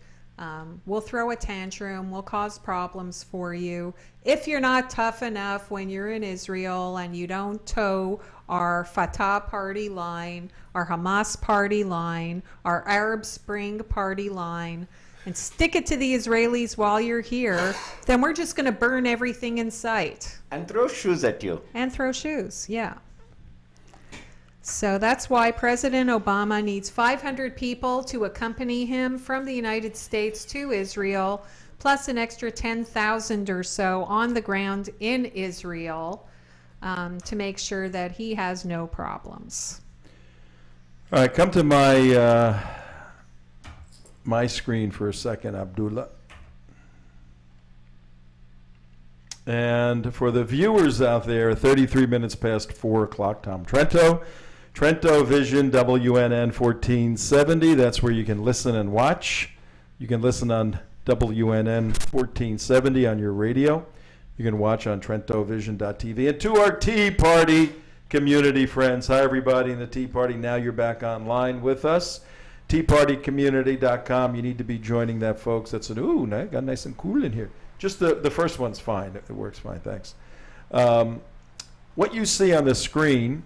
We'll throw a tantrum. We'll cause problems for you. If you're not tough enough when you're in Israel and you don't toe our Fatah party line, our Hamas party line, our Arab Spring party line, and stick it to the Israelis while you're here, then we're just going to burn everything in sight. And throw shoes at you. And throw shoes, yeah. So that's why President Obama needs 500 people to accompany him from the United States to Israel, plus an extra 10,000 or so on the ground in Israel to make sure that he has no problems. All right, come to my my screen for a second, Abdullah. And for the viewers out there, 33 minutes past 4 o'clock, Tom Trento. TrentoVision, WNN 1470. That's where you can listen and watch. You can listen on WNN 1470 on your radio. You can watch on TrentoVision.tv. And to our Tea Party community friends, hi everybody in the Tea Party. Now you're back online with us. TeaPartyCommunity.com. You need to be joining that, folks. That's got nice and cool in here. Just the first one's fine. It works fine. Thanks. What you see on the screen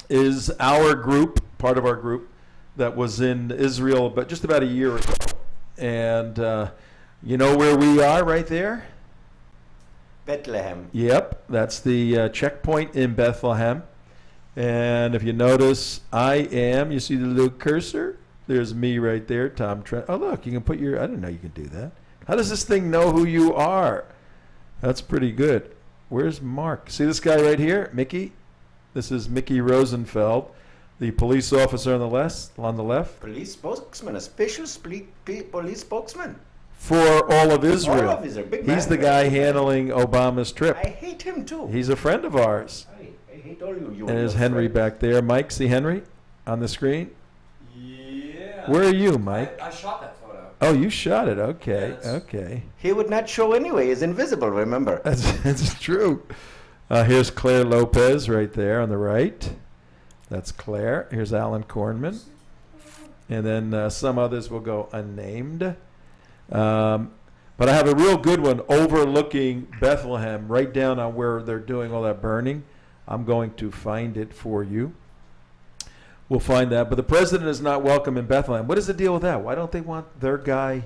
is our group, part of our group, that was in Israel but just about a year ago. And you know where we are right there? Bethlehem. Yep, that's the checkpoint in Bethlehem. And if you notice, you see the little cursor? There's me right there, Tom Trent. Oh, look, you can put your, I didn't know you could do that. How does this thing know who you are? That's pretty good. Where's Mark? See this guy right here, Mickey? This is Mickey Rosenfeld, the police officer on the left. Police spokesman, official police spokesman. For all of Israel. All of Israel. Big He's man, the guy right? handling Obama's trip. I hate him too. He's a friend of ours. I hate all you. And there's Henry back there. Mike, see Henry on the screen? Yeah. Where are you, Mike? I shot that photo. Oh, you shot it. Okay, Yeah, okay. He would not show anyway. He's invisible, remember? That's true. Here's Claire Lopez right there on the right. That's Claire. Here's Alan Kornman. And then some others will go unnamed. But I have a real good one overlooking Bethlehem, right down on where they're doing all that burning. I'm going to find it for you. We'll find that. But the president is not welcome in Bethlehem. What is the deal with that? Why don't they want their guy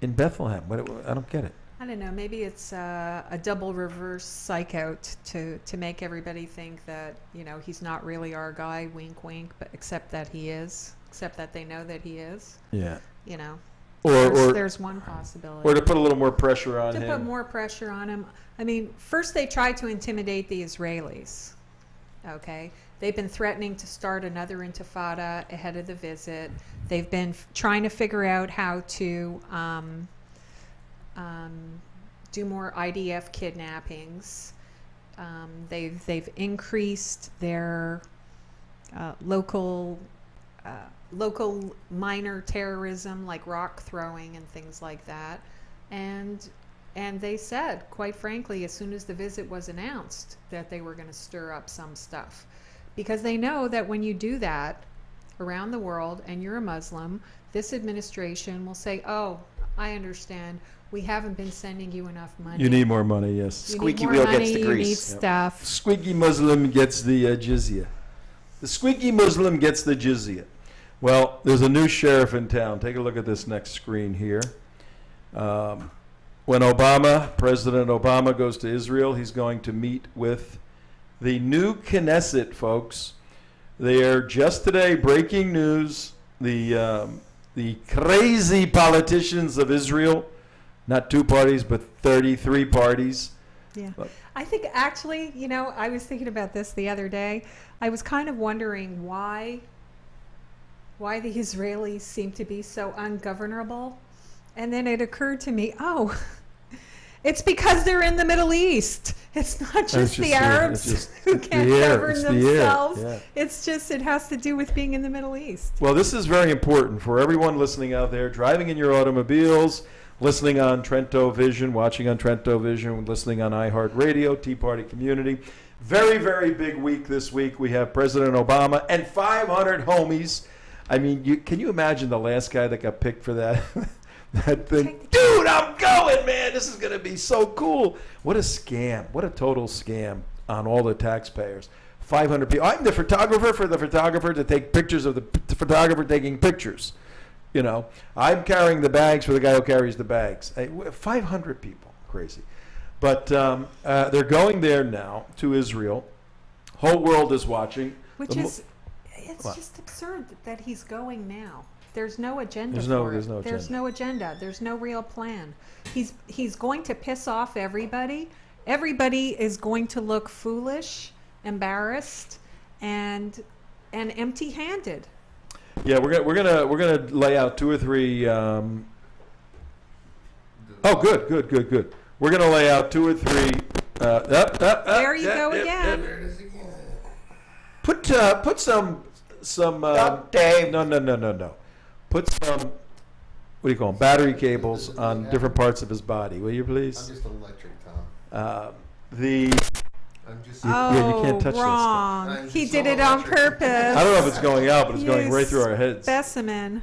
in Bethlehem? I don't get it. I don't know. Maybe it's a double reverse psych out to make everybody think that, you know, he's not really our guy, wink, wink, but except that he is, except that they know that he is. Yeah. You know. Or there's one possibility. Or to put a little more pressure on him. To put more pressure on him. I mean, first they tried to intimidate the Israelis. Okay? They've been threatening to start another intifada ahead of the visit. They've been trying to figure out how to do more IDF kidnappings. They've increased their local minor terrorism, like rock throwing and things like that. And they said, quite frankly, as soon as the visit was announced, that they were going to stir up some stuff. Because they know that when you do that around the world and you're a Muslim, this administration will say, oh, I understand. We haven't been sending you enough money. You need more money, yes. Squeaky wheel gets the grease. You need stuff. Squeaky Muslim gets the jizya. The squeaky Muslim gets the jizya. Well, there's a new sheriff in town. Take a look at this next screen here. When President Obama goes to Israel, he's going to meet with the new Knesset, folks. They are just today breaking news. The crazy politicians of Israel, not 2 parties, but 33 parties. Yeah. I think actually, you know, I was thinking about this the other day. I was kind of wondering why the Israelis seem to be so ungovernable. And then it occurred to me, oh, it's because they're in the Middle East. It's not just the Arabs who can't govern themselves. Yeah. It's just, it has to do with being in the Middle East. Well, this is very important for everyone listening out there, driving in your automobiles, listening on TrentoVision, watching on TrentoVision, listening on iHeartRadio, Tea Party Community. Very, very big week this week. We have President Obama and 500 homies. I mean, can you imagine the last guy that got picked for that? That thing, dude, I'm going, man. This is going to be so cool. What a scam. What a total scam on all the taxpayers. 500 people. I'm the photographer for the photographer to take pictures of the photographer taking pictures. You know, I'm carrying the bags for the guy who carries the bags. 500 people. Crazy. But they're going there now to Israel. Whole world is watching. It's just absurd that he's going now. There's no agenda There's no agenda. There's no real plan. He's going to piss off everybody. Everybody is going to look foolish, embarrassed, and empty-handed. Yeah, we're gonna lay out 2 or 3. Oh, good. We're gonna lay out 2 or 3. There you go again. Put some. Dave. No. Put some, what do you call them, battery cables on different parts of his body, will you please? I'm just electric, Tom. You can't touch wrong. He did it on purpose. I don't know if it's going out, but it's going right through our heads. Specimen.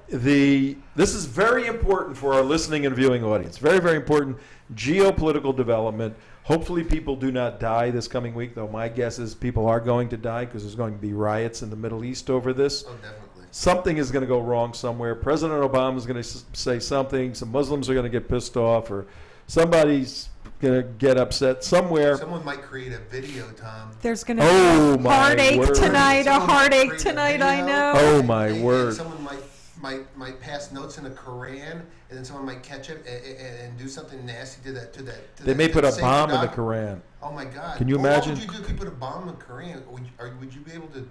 This is very important for our listening and viewing audience. Very, very important geopolitical development. Hopefully people do not die this coming week, though my guess is people are going to die because there's going to be riots in the Middle East over this. Oh, definitely. Something is going to go wrong somewhere. President Obama is going to say something. Some Muslims are going to get pissed off, or somebody's gonna get upset somewhere. Someone might create a video, Tom. There's going to Oh, be a my heartache word. tonight, a Someone might heartache create a tonight, I video. know. Oh my And word! someone might pass notes in the Quran, and then someone might catch it and do something nasty to that. They may to put the a sacred bomb in the document. Quran. Oh my God! Can you Well, imagine? What would you do if you put a bomb in the Quran? Would you be able to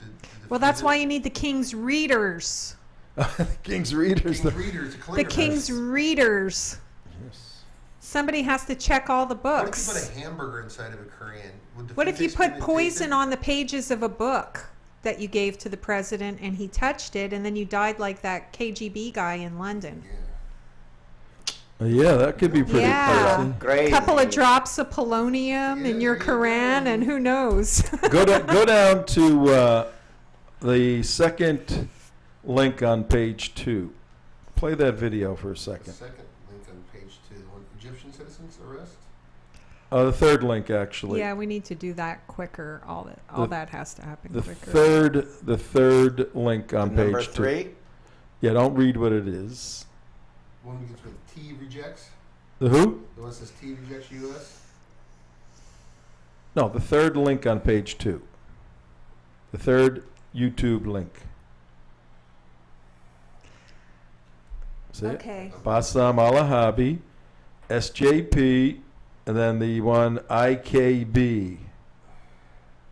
Well, that's why you need the King's Readers. King's Readers. King's Readers, The King's Readers. Yes. Somebody has to check all the What if books. you put a hamburger inside of a Quran? Would the What food if you taste good put and poison taste on the pages of a book that you gave to the president and he touched it and then you died like that KGB guy in London? Yeah, that could be pretty Yeah. crazy. Great. Couple of drops of polonium in your Quran and who knows? Go down to the second link on page 2. Play that video for a The second. second link on page 2. When Egyptian citizens arrest? The third link, actually. Yeah, we need to do that quicker. All that has to happen The quicker. third link on Number page 2. 3. Yeah, don't read what it is. One begins with T rejects. The who? The one that says T rejects U.S. No, the third link on page 2. The third YouTube link. See it? Okay. Bassam Alahabi, SJP, and then the one IKB.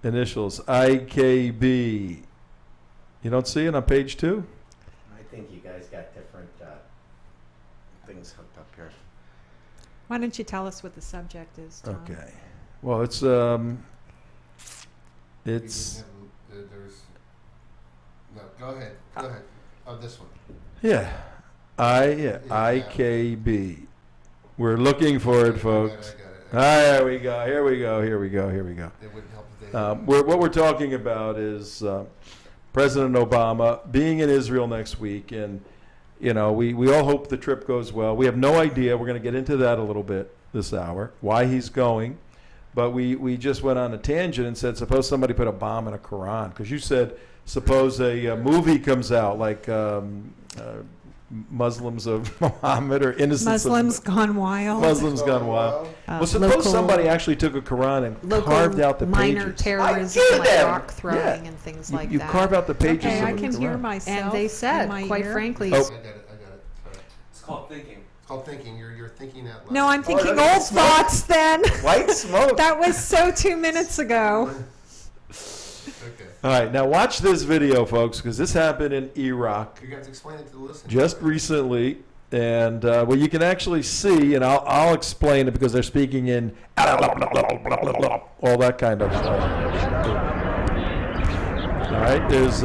Initials IKB. You don't see it on page 2? I think you guys got different things hooked up here. Why don't you tell us what the subject is, Tom? Okay. Well, it's There's no. Go ahead. Go ahead. Oh, this one. yeah, IKB. We're looking for it, folks. I got it. Here we go. Here we go. Here we go. Here we go. It wouldn't help if they. What we're talking about is President Obama being in Israel next week, and you know we all hope the trip goes well. We have no idea. We're going to get into that a little bit this hour. Why he's going, but we just went on a tangent and said suppose somebody put a bomb in a Quran, because you said suppose a movie comes out like Muslims of Muhammad or Innocents Muslims of Gone Wild. Muslims Gone Wild. Well, suppose local- somebody actually took a Quran and Local carved out the minor pages. terrorism, I like did. rock throwing Yeah. and things You- like you that. carve out the pages Okay, of I the can hear Quran. myself. And they said, in my quite ear. frankly, Oh. I got it. Sorry. It's called thinking. It's called thinking. You're thinking out loud. No, I'm thinking look at old the smoke. thoughts then. White smoke. That was so 2 minutes ago. Okay. All right, now watch this video, folks, because this happened in Iraq You got to explain it to the listeners. just recently, and well, you can actually see, and I'll explain it because they're speaking in all that kind of. All right, there's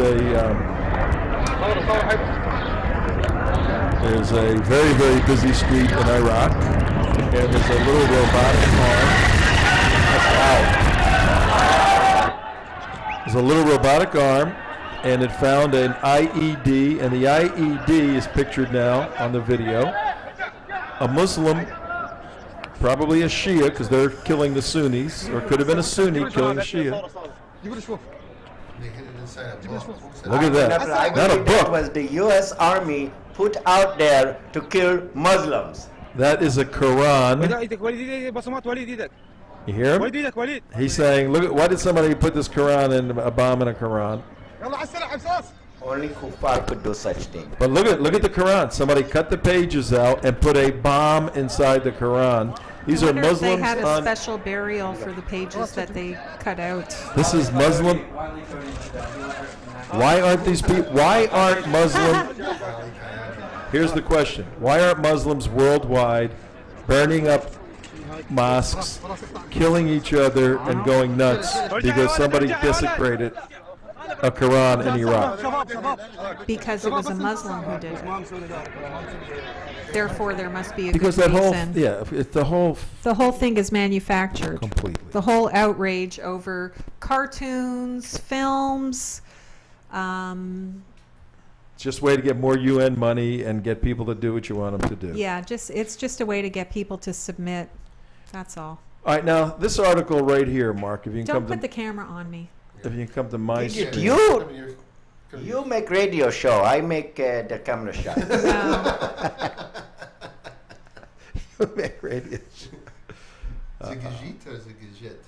a very, very busy street in Iraq, and there's a little robotic arm. Wow. There's a little robotic arm, and it found an IED, and the IED is pictured now on the video. A Muslim, probably a Shia, because they're killing the Sunnis, or it could have been a Sunni killing a Shia. They hit it inside a book. Look at that. I Not a believe that book. was the U.S. Army put out there to kill Muslims. That is a Quran. You hear him? He's saying, "Look, why did somebody put this Quran in a bomb in a Quran?" Only kuffar could do such thing. But look at the Quran. Somebody cut the pages out and put a bomb inside the Quran. These I are wonder if they Muslims had a on. special burial for the pages that they cut out. This is Muslim. Why aren't these people? Why aren't Muslim? Here's the question: why aren't Muslims worldwide burning up mosques, killing each other, and going nuts because somebody desecrated a Quran in Iraq? Because it was a Muslim who did it. Therefore, there must be a Because good that whole, reason. yeah, it's the whole The whole thing is manufactured. completely. The whole outrage over cartoons, films. It's just a way to get more UN money and get people to do what you want them to do. Yeah, it's just a way to get people to submit. That's all. All right, now this article right here, Mark. If you can Don't come put to the camera on me. if you can come to my You, screen. you make radio show. I make the camera shot. You make radio. Is it Gazette or is it Gazette?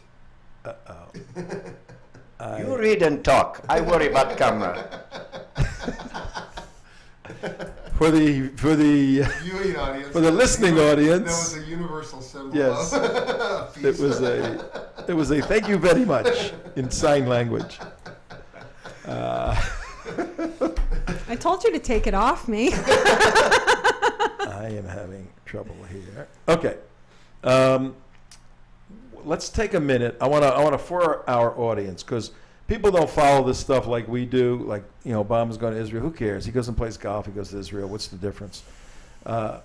You read and talk. I worry about camera. For the Viewing audience, for the listening audience, that was a universal symbol. yes, of peace. it was a thank you very much in sign language. I told you to take it off me. I am having trouble here. Okay. Let's take a minute. I want to for our audience, because people don't follow this stuff like we do. Like, Obama's going to Israel. Who cares? He goes and plays golf. He goes to Israel. What's the difference?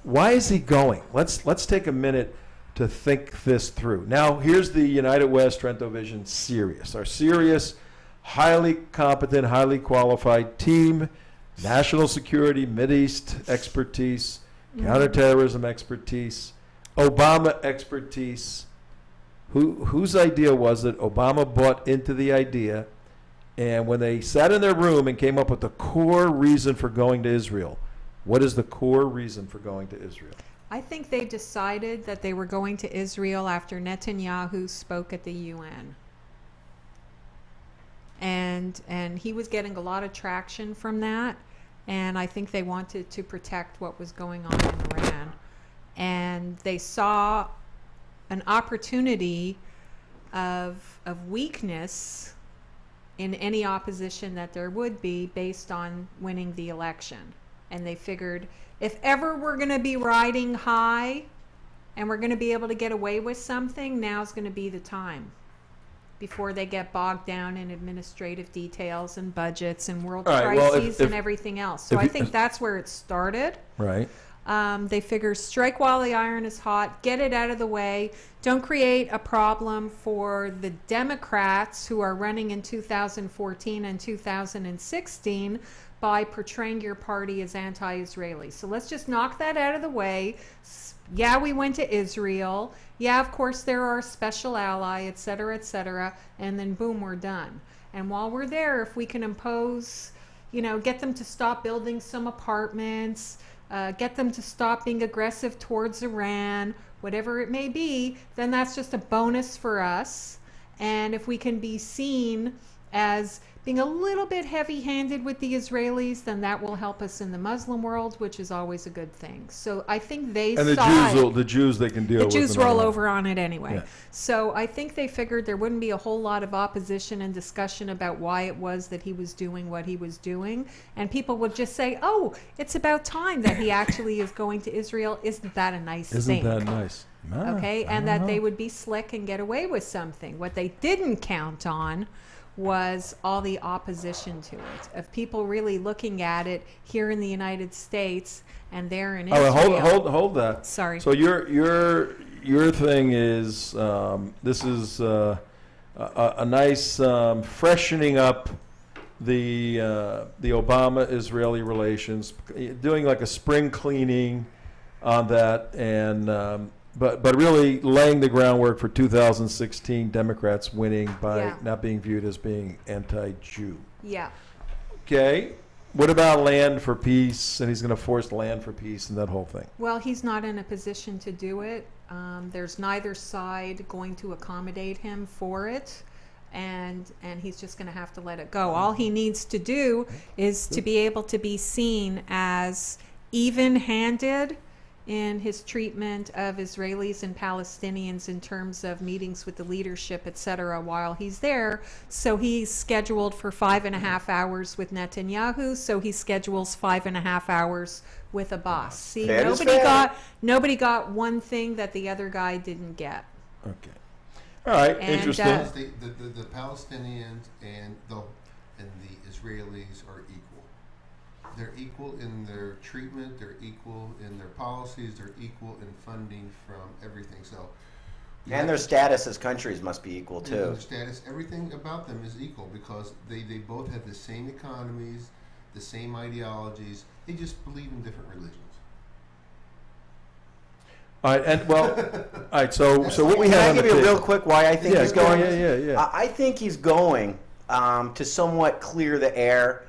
Why is he going? Let's take a minute to think this through. Now, here's the United West TrentoVision Serious. Our serious, highly competent, highly qualified team, national security, Mideast expertise, counterterrorism expertise, Obama expertise. Whose idea was it? Obama bought into the idea, and when they sat in their room and came up with the core reason for going to Israel, what is the core reason for going to Israel? I think they decided that they were going to Israel after Netanyahu spoke at the UN. And he was getting a lot of traction from that, and I think they wanted to protect what was going on in Iran. And they saw an opportunity of weakness in any opposition that there would be based on winning the election. And they figured, if ever we're going to be riding high and we're going to be able to get away with something, now's going to be the time, before they get bogged down in administrative details and budgets and world crises and everything else. So I think that's where it started. Right. They figure strike while the iron is hot, get it out of the way, don't create a problem for the Democrats who are running in 2014 and 2016 by portraying your party as anti-Israeli. So let's just knock that out of the way. Yeah, we went to Israel. Yeah, of course, they're our special ally, et cetera, and then boom, we're done. And while we're there, if we can impose, get them to stop building some apartments, get them to stop being aggressive towards Iran, whatever it may be, then that's just a bonus for us. And if we can be seen as being a little bit heavy-handed with the Israelis, then that will help us in the Muslim world, which is always a good thing. So I think they and the Jews they can deal with. The Jews roll over on it anyway. Yeah. So I think they figured there wouldn't be a whole lot of opposition and discussion about why it was that he was doing what he was doing, and people would just say, "Oh, it's about time that he actually is going to Israel. Isn't that a nice thing?" Isn't that nice? Okay, and that they would be slick and get away with something. What they didn't count on was all the opposition to it, of people really looking at it here in the United States and there in Israel. Hold that. Sorry. So your thing is this is a nice freshening up the Obama-Israeli relations, doing like a spring cleaning on that, and but really laying the groundwork for 2016 Democrats winning by not being viewed as being anti-Jew. Yeah. Okay. What about land for peace? And he's going to force land for peace and that whole thing. Well, he's not in a position to do it. There's neither side going to accommodate him for it. And he's just going to have to let it go. All he needs to do is to be able to be seen as even-handed in his treatment of Israelis and Palestinians in terms of meetings with the leadership, etc., while he's there. So he's scheduled for 5.5 hours with Netanyahu, so he schedules 5.5 hours with Abbas. See, nobody got one thing that the other guy didn't get. Okay. All right, And, interesting. The Palestinians and the Israelis are equal. They're equal in their treatment, they're equal in their policies, they're equal in funding from everything. So, and their status as countries must be equal too. Their status, everything about them is equal because they both have the same economies, the same ideologies. They just believe in different religions. All right, and well, all right. So what we have? Can I give you real quick why I think he's going? Yeah. I think he's going to somewhat clear the air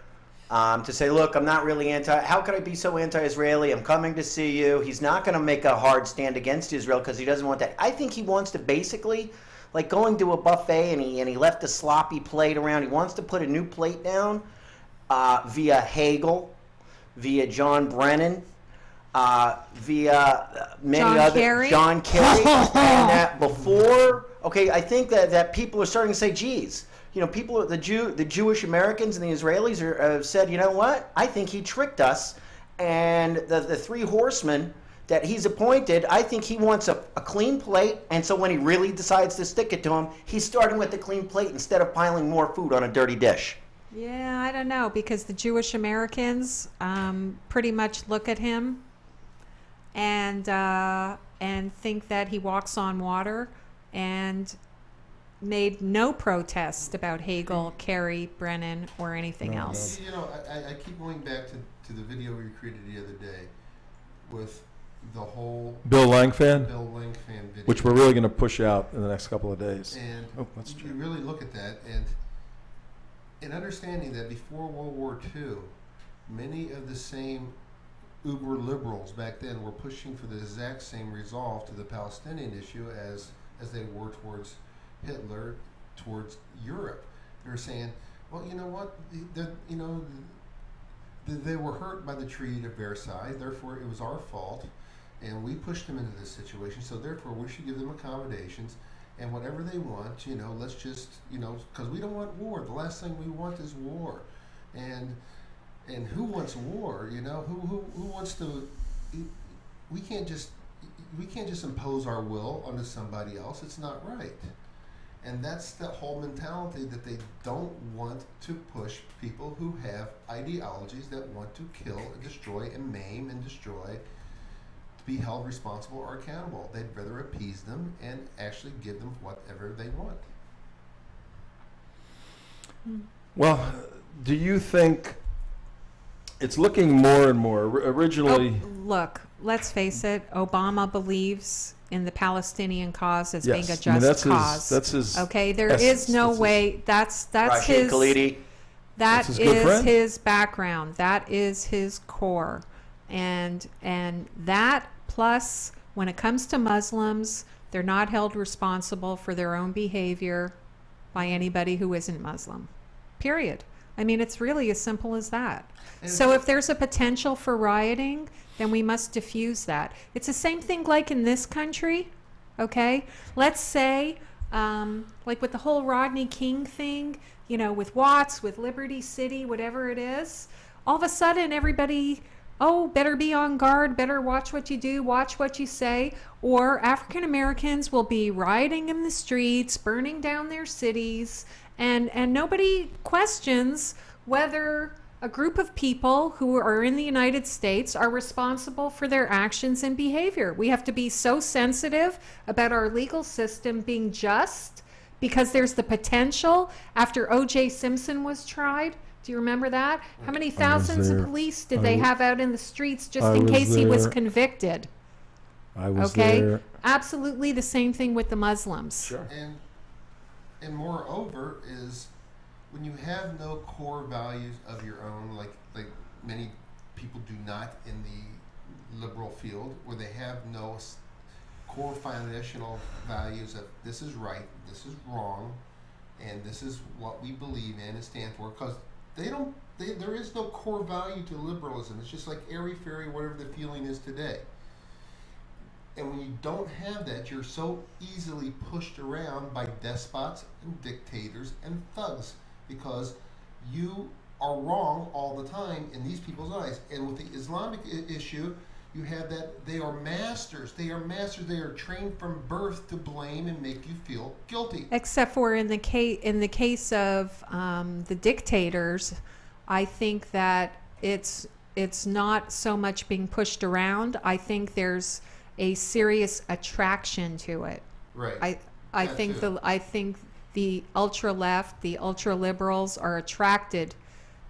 to say, look, I'm not really how could I be so anti-Israeli? I'm coming to see you. He's not going to make a hard stand against Israel because he doesn't want that. I think he wants to basically, like going to a buffet and he left a sloppy plate around. He wants to put a new plate down via Hagel, via John Brennan, via many other Kerry? John Kerry, and that before. Okay, I think that people are starting to say, geez, you know, people, the Jewish Americans and the Israelis have said, you know what? I think he tricked us, and the three horsemen that he's appointed, I think he wants a clean plate, and so when he really decides to stick it to him, he's starting with the clean plate instead of piling more food on a dirty dish. Yeah, I don't know, because the Jewish Americans pretty much look at him and think that he walks on water, and made no protest about Hagel, Kerry, Brennan, or anything else. You know, I keep going back to the video we created the other day with the whole Bill Langfan video, which we're really going to push out in the next couple of days. And that's true. you really look at that, and in understanding that before World War II, many of the same uber liberals back then were pushing for the exact same resolve to the Palestinian issue as they were towards Hitler, towards Europe. They were saying, well, you know what, they were hurt by the Treaty of Versailles, therefore it was our fault, and we pushed them into this situation, so therefore we should give them accommodations, and whatever they want, you know, let's just, you know, because we don't want war. The last thing we want is war. And who wants war, you know? Who wants to, we can't just impose our will onto somebody else. It's not right. And that's the whole mentality, that they don't want to push people who have ideologies that want to kill and destroy and maim and destroy to be held responsible or accountable. They'd rather appease them and actually give them whatever they want. Well, do you think it's looking more and more? Originally, look, let's face it, Obama believes in the Palestinian cause as Yes. being a I mean, just that's his- cause. that's his okay, there essence. is no That's his- way. That's Rashid his. Khalidi. That That's his good is friend. his background. That is his core, and that plus when it comes to Muslims, they're not held responsible for their own behavior by anybody who isn't Muslim. Period. I mean, it's really as simple as that. So if there's a potential for rioting, then we must diffuse that. It's the same thing like in this country, okay? Let's say, like with the whole Rodney King thing, you know, with Watts, with Liberty City, whatever it is, all of a sudden everybody, oh, better be on guard, better watch what you do, watch what you say, or African Americans will be rioting in the streets, burning down their cities, and nobody questions whether a group of people who are in the United States are responsible for their actions and behavior. We have to be so sensitive about our legal system being just because there's the potential after O.J. Simpson was tried. Do you remember that? How many thousands of police did they have out in the streets just in case he was convicted? I was okay? there. Absolutely the same thing with the Muslims. Sure. And moreover is when you have no core values of your own, like many people do not in the liberal field, where they have no core foundational values of this is right, this is wrong, and this is what we believe in and stand for, because there is no core value to liberalism. It's just like airy-fairy, whatever the feeling is today. And when you don't have that, you're so easily pushed around by despots and dictators and thugs, because you are wrong all the time in these people's eyes. And with the Islamic issue, you have that they are masters. They are masters. They are trained from birth to blame and make you feel guilty. Except for in the case of the dictators, I think that it's not so much being pushed around. I think there's a serious attraction to it. Right. I think the ultra left, the ultra liberals are attracted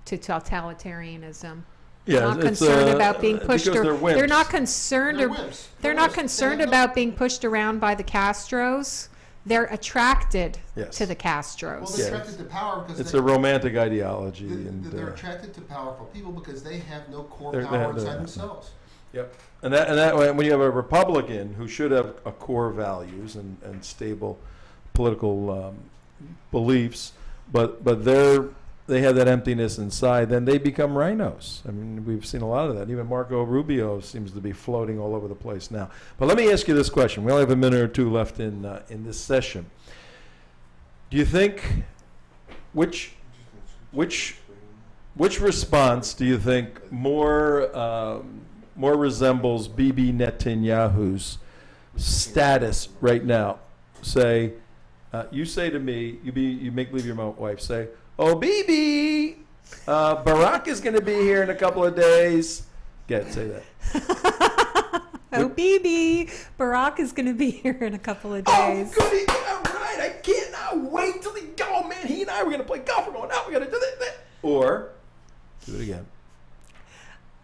to totalitarianism. Yeah, They're not concerned about being pushed. because they're wimps. They're not concerned about being pushed around by the Castros. they're attracted Yes. to the Castros. Well, they're attracted to power because It's a romantic ideology. they're attracted to powerful people because they have no core They're- power they're- inside themselves. Yep. And that way, when you have a Republican who should have a core values and stable political beliefs, but they have that emptiness inside, then they become rhinos. I mean, we've seen a lot of that. Even Marco Rubio seems to be floating all over the place now. But let me ask you this question. We only have a minute or two left in this session. Do you think which response do you think more resembles Bibi Netanyahu's status right now? Say, you say to me, you make believe your wife say, "Oh, Bibi, Barack is going to be here in a couple of days." Get say that. Oh, Bibi, Barack is going to be here in a couple of days. Oh, goody, yeah, right. I cannot wait till he go, man. He and I were going to play golf. We're going out. We're going to do that. Or do it again.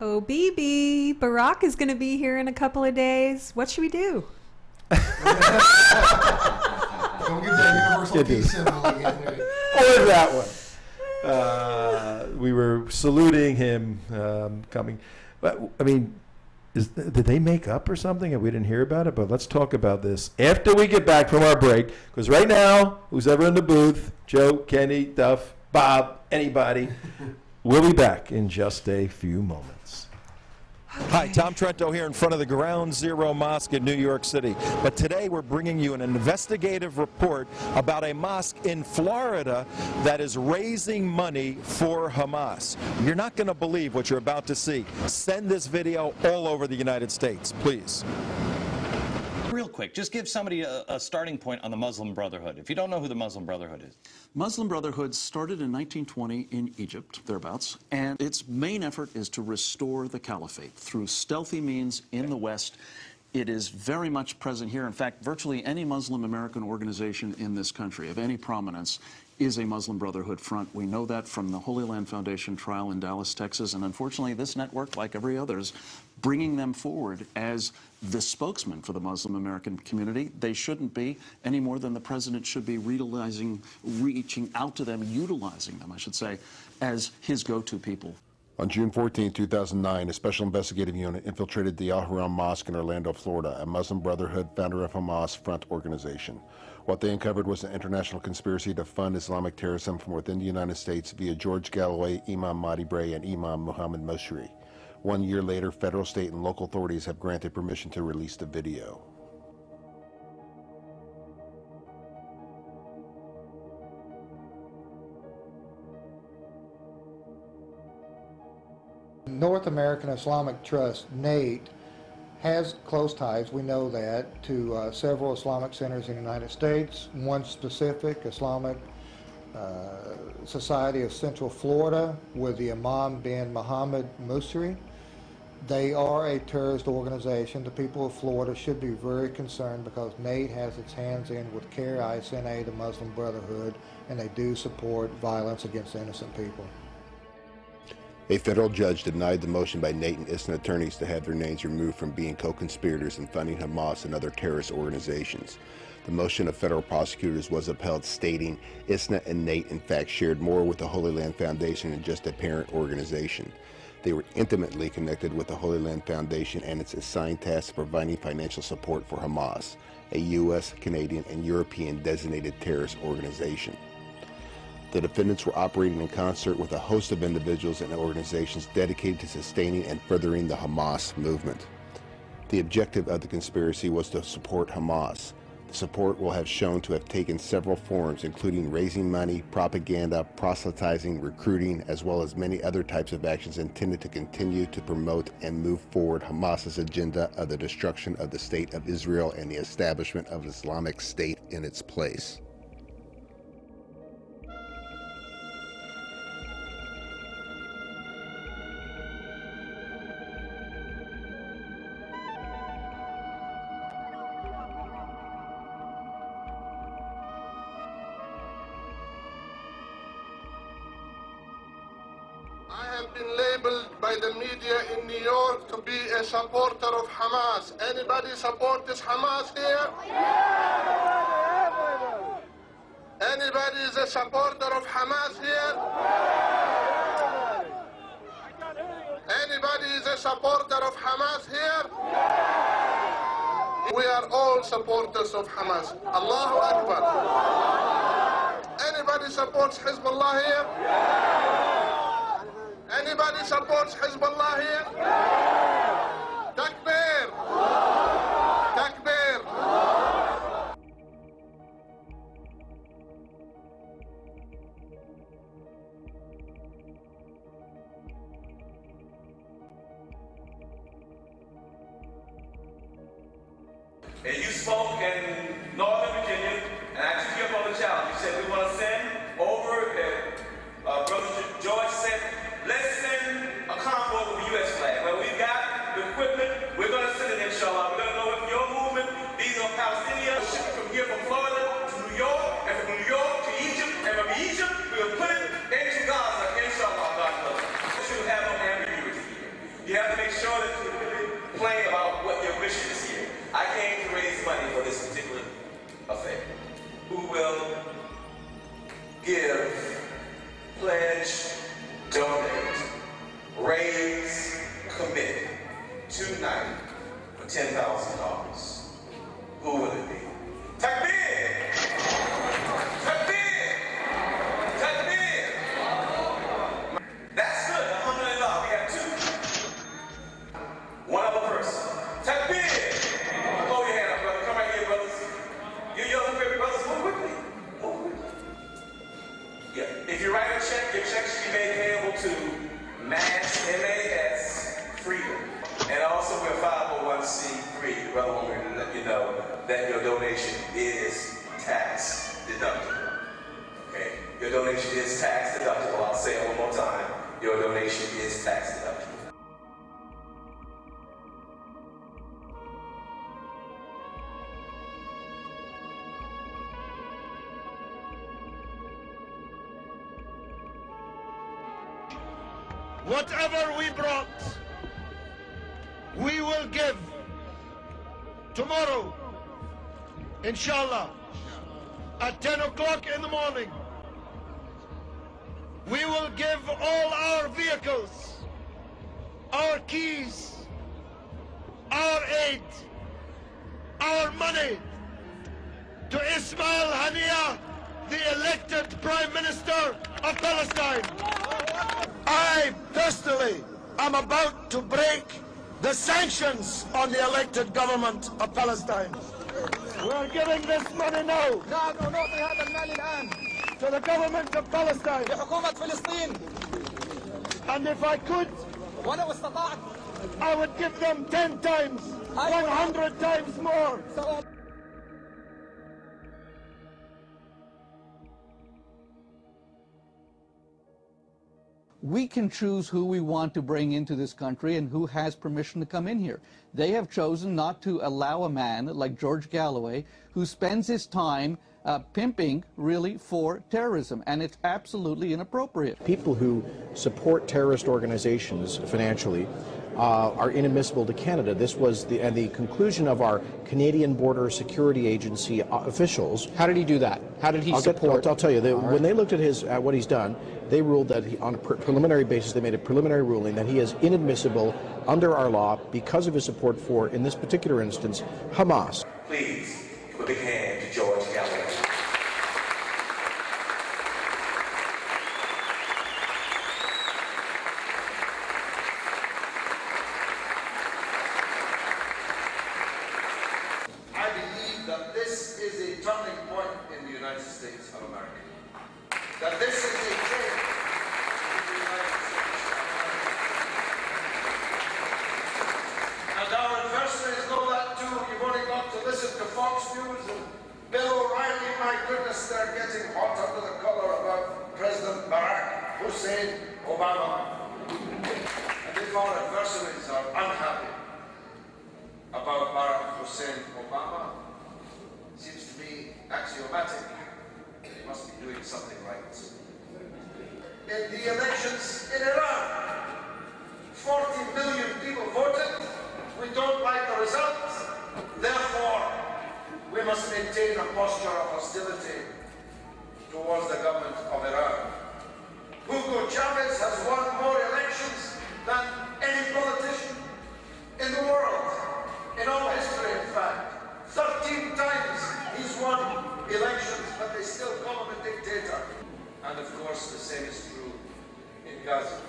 Oh, Bibi, Barack is going to be here in a couple of days. What should we do? Don't give that universal peace symbol again. Or that one. We were saluting him coming. But, I mean, did they make up or something and we didn't hear about it? But let's talk about this after we get back from our break. Because right now, who's ever in the booth, Joe, Kenny, Duff, Bob, anybody, we'll be back in just a few moments. Hi, Tom Trento here in front of the Ground Zero Mosque in New York City. But today we're bringing you an investigative report about a mosque in Florida that is raising money for Hamas. You're not going to believe what you're about to see. Send this video all over the United States, please. Real quick, just give somebody a starting point on the Muslim Brotherhood, if you don't know who the Muslim Brotherhood is. Muslim Brotherhood started in 1920 in Egypt, thereabouts, and its main effort is to restore the caliphate through stealthy means in the West. It is very much present here. In fact, virtually any Muslim American organization in this country of any prominence is a Muslim Brotherhood front. We know that from the Holy Land Foundation trial in Dallas, Texas, and unfortunately this network, like every others, bringing them forward as the spokesman for the Muslim American community. They shouldn't be any more than the president should be reaching out to them, utilizing them, I should say, as his go-to people. On June 14, 2009, a special investigative unit infiltrated the Al-Haram Mosque in Orlando, Florida, a Muslim Brotherhood, founder of Hamas front organization. What they uncovered was an international conspiracy to fund Islamic terrorism from within the United States via George Galloway, Imam Mahdi Bray, and Imam Muhammad Moshri. 1 year later, federal, state, and local authorities have granted permission to release the video. North American Islamic Trust, NATE, has close ties, we know that, to several Islamic centers in the United States. One specific, Islamic Society of Central Florida, with the Imam bin Muhammad Moshri. They are a terrorist organization. The people of Florida should be very concerned because NATE has its hands in with CARE, ISNA, the Muslim Brotherhood, and they do support violence against innocent people. A federal judge denied the motion by NATE and ISNA attorneys to have their names removed from being co-conspirators in funding Hamas and other terrorist organizations. The motion of federal prosecutors was upheld, stating ISNA and NATE in fact shared more with the Holy Land Foundation than just a parent organization. They were intimately connected with the Holy Land Foundation and its assigned task of providing financial support for Hamas, a U.S., Canadian, and European designated terrorist organization. The defendants were operating in concert with a host of individuals and organizations dedicated to sustaining and furthering the Hamas movement. The objective of the conspiracy was to support Hamas. The support will have shown to have taken several forms, including raising money, propaganda, proselytizing, recruiting, as well as many other types of actions intended to continue to promote and move forward Hamas's agenda of the destruction of the State of Israel and the establishment of an Islamic State in its place. Been labeled by the media in New York to be a supporter of Hamas. Anybody support this Hamas here? Anybody is a supporter of Hamas here? Anybody is a supporter of Hamas here? We are all supporters of Hamas. Allahu Akbar. Anybody supports Hezbollah here? Anybody supports Hezbollah here? Takbir! Takbir! And you spoke in Northern Virginia, and I took you up on the challenge. You said we want to send over, Brother George said, let's send a convoy with the U.S. flag. Well, we've got the equipment. We're going to send it, inshallah. We're going to go with your movement. These are Palestinians shipping from here from Florida to New York, and from New York to Egypt, and from Egypt, we'll put it into Gaza, inshallah, God willing. You should have no ambiguity here. You have to make sure that you're really plain about what your mission is here. I came to raise money for this particular affair. Who will give, pledge, donate, raise, commit tonight for $10,000? Who will it be? Takbir! Takbir! Takbir! That's good. Alhamdulillah, we have two. One other person. Takbir! Hold your hand up, brother. Come right here, brothers. You yelling for every brothers. Move quickly. Move quickly. Yeah. If you write a check, your check should be made payable to MAS, M-A-S, Freedom. And also we're 501c3. The brother wanted me to let you know that your donation is tax deductible. Okay? Your donation is tax deductible. I'll say it one more time. Your donation is tax deductible. Whatever we brought, we will give tomorrow, inshallah, at 10 o'clock in the morning. We will give all our vehicles, our keys, our aid, our money to Ismail Haniyeh, the elected Prime Minister of Palestine. I personally am about to break the sanctions on the elected government of Palestine. We're giving this money now to the government of Palestine. And if I could, I would give them 10 times, 100 times more. We can choose who we want to bring into this country and who has permission to come in here. They have chosen not to allow a man like George Galloway who spends his time pimping really for terrorism, and it's absolutely inappropriate. People who support terrorist organizations financially are inadmissible to Canada. This was the conclusion of our Canadian Border Security Agency officials. How did he do that? How did he support? I'll tell you, when they looked at what he's done, they ruled that on a preliminary basis, they made a preliminary ruling that he is inadmissible under our law because of his support for, in this particular instance, Hamas. Please give a big hand to George Galloway. I believe that this is a turning point in the United States of America. That this is a change in the United States of America. And our adversaries know that too. You've only got to listen to Fox News and Bill O'Reilly. My goodness, they're getting hot under the collar about President Barack Hussein Obama. And if our adversaries are unhappy about Barack Hussein Obama, seems to me axiomatic. He must be doing something right. In the elections in Iran, 40 million people voted. We don't like the results. Therefore, we must maintain a posture of hostility towards the government of Iran. Hugo Chavez has won more elections than any politician in the world, in all history, in fact. 13 times he's won elections, but they still call him a dictator. And of course, the same is true in Gaza.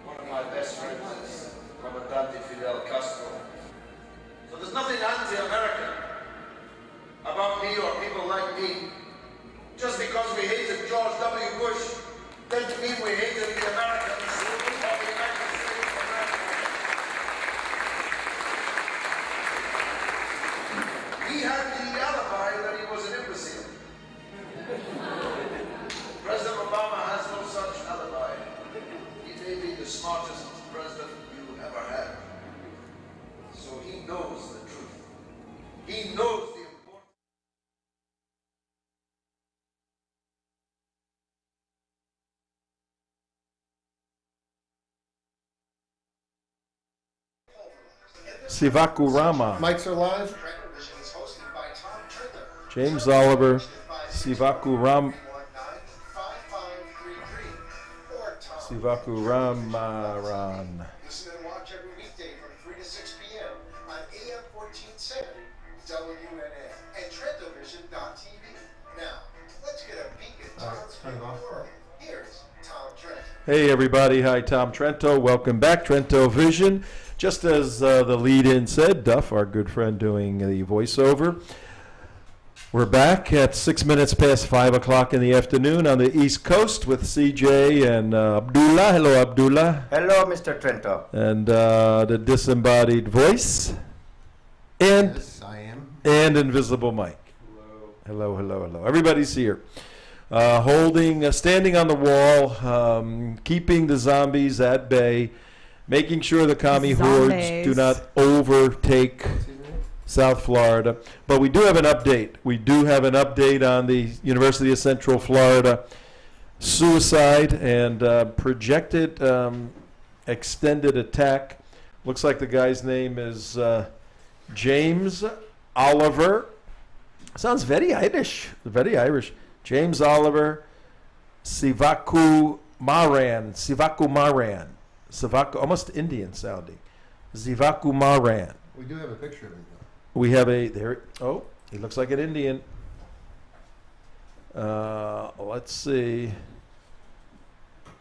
One of my best friends is Comandante Fidel Castro. So there's nothing anti-American about me or people like me. Just because we hated George W. Bush didn't mean we hated the Americans of the United States of America. He had the alibi that he was an imbecile. President Obama has no such alibi. He may be the smartest president you ever had. So he knows the truth. He knows the importance. Sivaku Rama. Mics are live. James Oliver, Sivaku Ram. Sivaku Ramaran. Listen and watch every weekday from 3 to 6 p.m. on AM 1470 WNA and TrentoVision.tv. Now, let's get a peek at Tom's favorite world. Here's Tom Trent. Hey everybody, hi Tom Trento. Welcome back, TrentoVision. Just as the lead-in said, Duff, our good friend doing the voiceover. We're back at 6 minutes past 5 o'clock in the afternoon on the East Coast with CJ and Abdullah. Hello, Abdullah. Hello, Mr. Trento. And the disembodied voice. And, Yes, I am. and Invisible Mike. Hello, hello, hello. Everybody's here. Standing on the wall, keeping the zombies at bay, making sure the commie hordes do not overtake South Florida. But we do have an update. We do have an update on the University of Central Florida suicide and projected extended attack. Looks like the guy's name is James Oliver. Sounds very Irish. Very Irish. James Oliver, Sivaku Maran. Almost Indian sounding. Sivaku Maran. We do have a picture of him. We have he looks like an Indian. Let's see.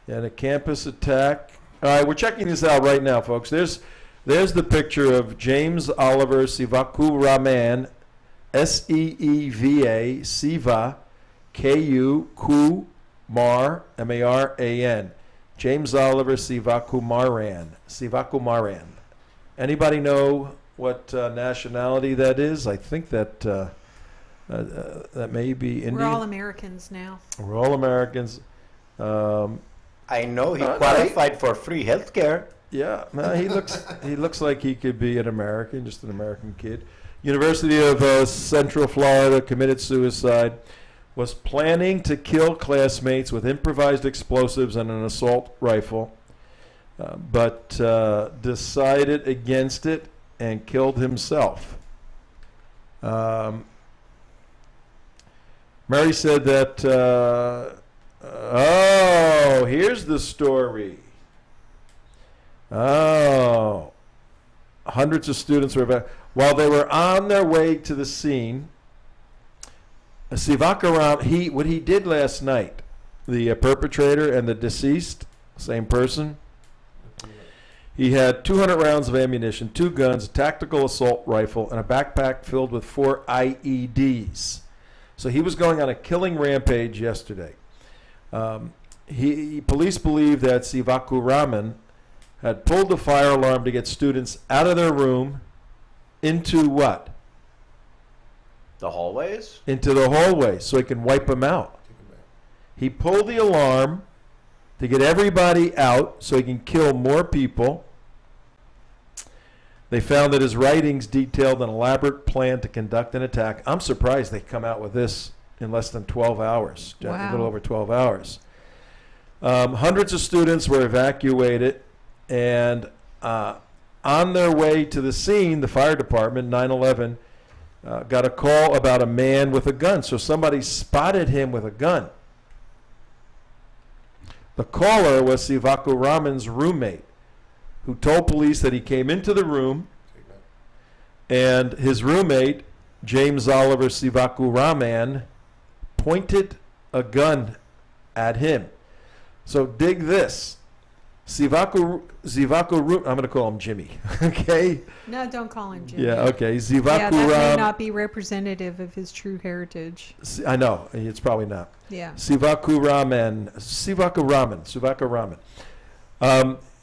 And a campus attack. All right, we're checking this out right now, folks. There's the picture of James Oliver Sivaku Raman, Seeva, Siva, Ku Mar, Maran. James Oliver Sivaku Maran. Anybody know what nationality that is? I think that that may be Indian. We're all Americans now. We're all Americans. I know he qualified for free health care. Yeah, no, he looks like he could be an American, just an American kid. University of Central Florida committed suicide. Was planning to kill classmates with improvised explosives and an assault rifle, but decided against it and killed himself. Mary said that, here's the story. Hundreds of students were, while they were on their way to the scene, Sivakaram, what he did last night, the perpetrator and the deceased, same person, he had 200 rounds of ammunition, 2 guns, a tactical assault rifle, and a backpack filled with 4 IEDs. So he was going on a killing rampage yesterday. Police believe that Sivakuraman had pulled the fire alarm to get students out of their room into what? The hallways? Into the hallway so he can wipe them out. He pulled the alarm to get everybody out so he can kill more people. They found that his writings detailed an elaborate plan to conduct an attack. I'm surprised they come out with this in less than 12 hours, Wow. a little over 12 hours. Hundreds of students were evacuated, and on their way to the scene, the fire department, 911, got a call about a man with a gun. So somebody spotted him with a gun. The caller was Sivaku Raman's roommate, who told police that he came into the room and his roommate, James Oliver Sivaku Raman, pointed a gun at him. So dig this. Sivaku I'm going to call him Jimmy, okay? No, don't call him Jimmy. Yeah, okay. Sivaku yeah, that may not be representative of his true heritage. I know, it's probably not. Yeah. Sivaku Raman.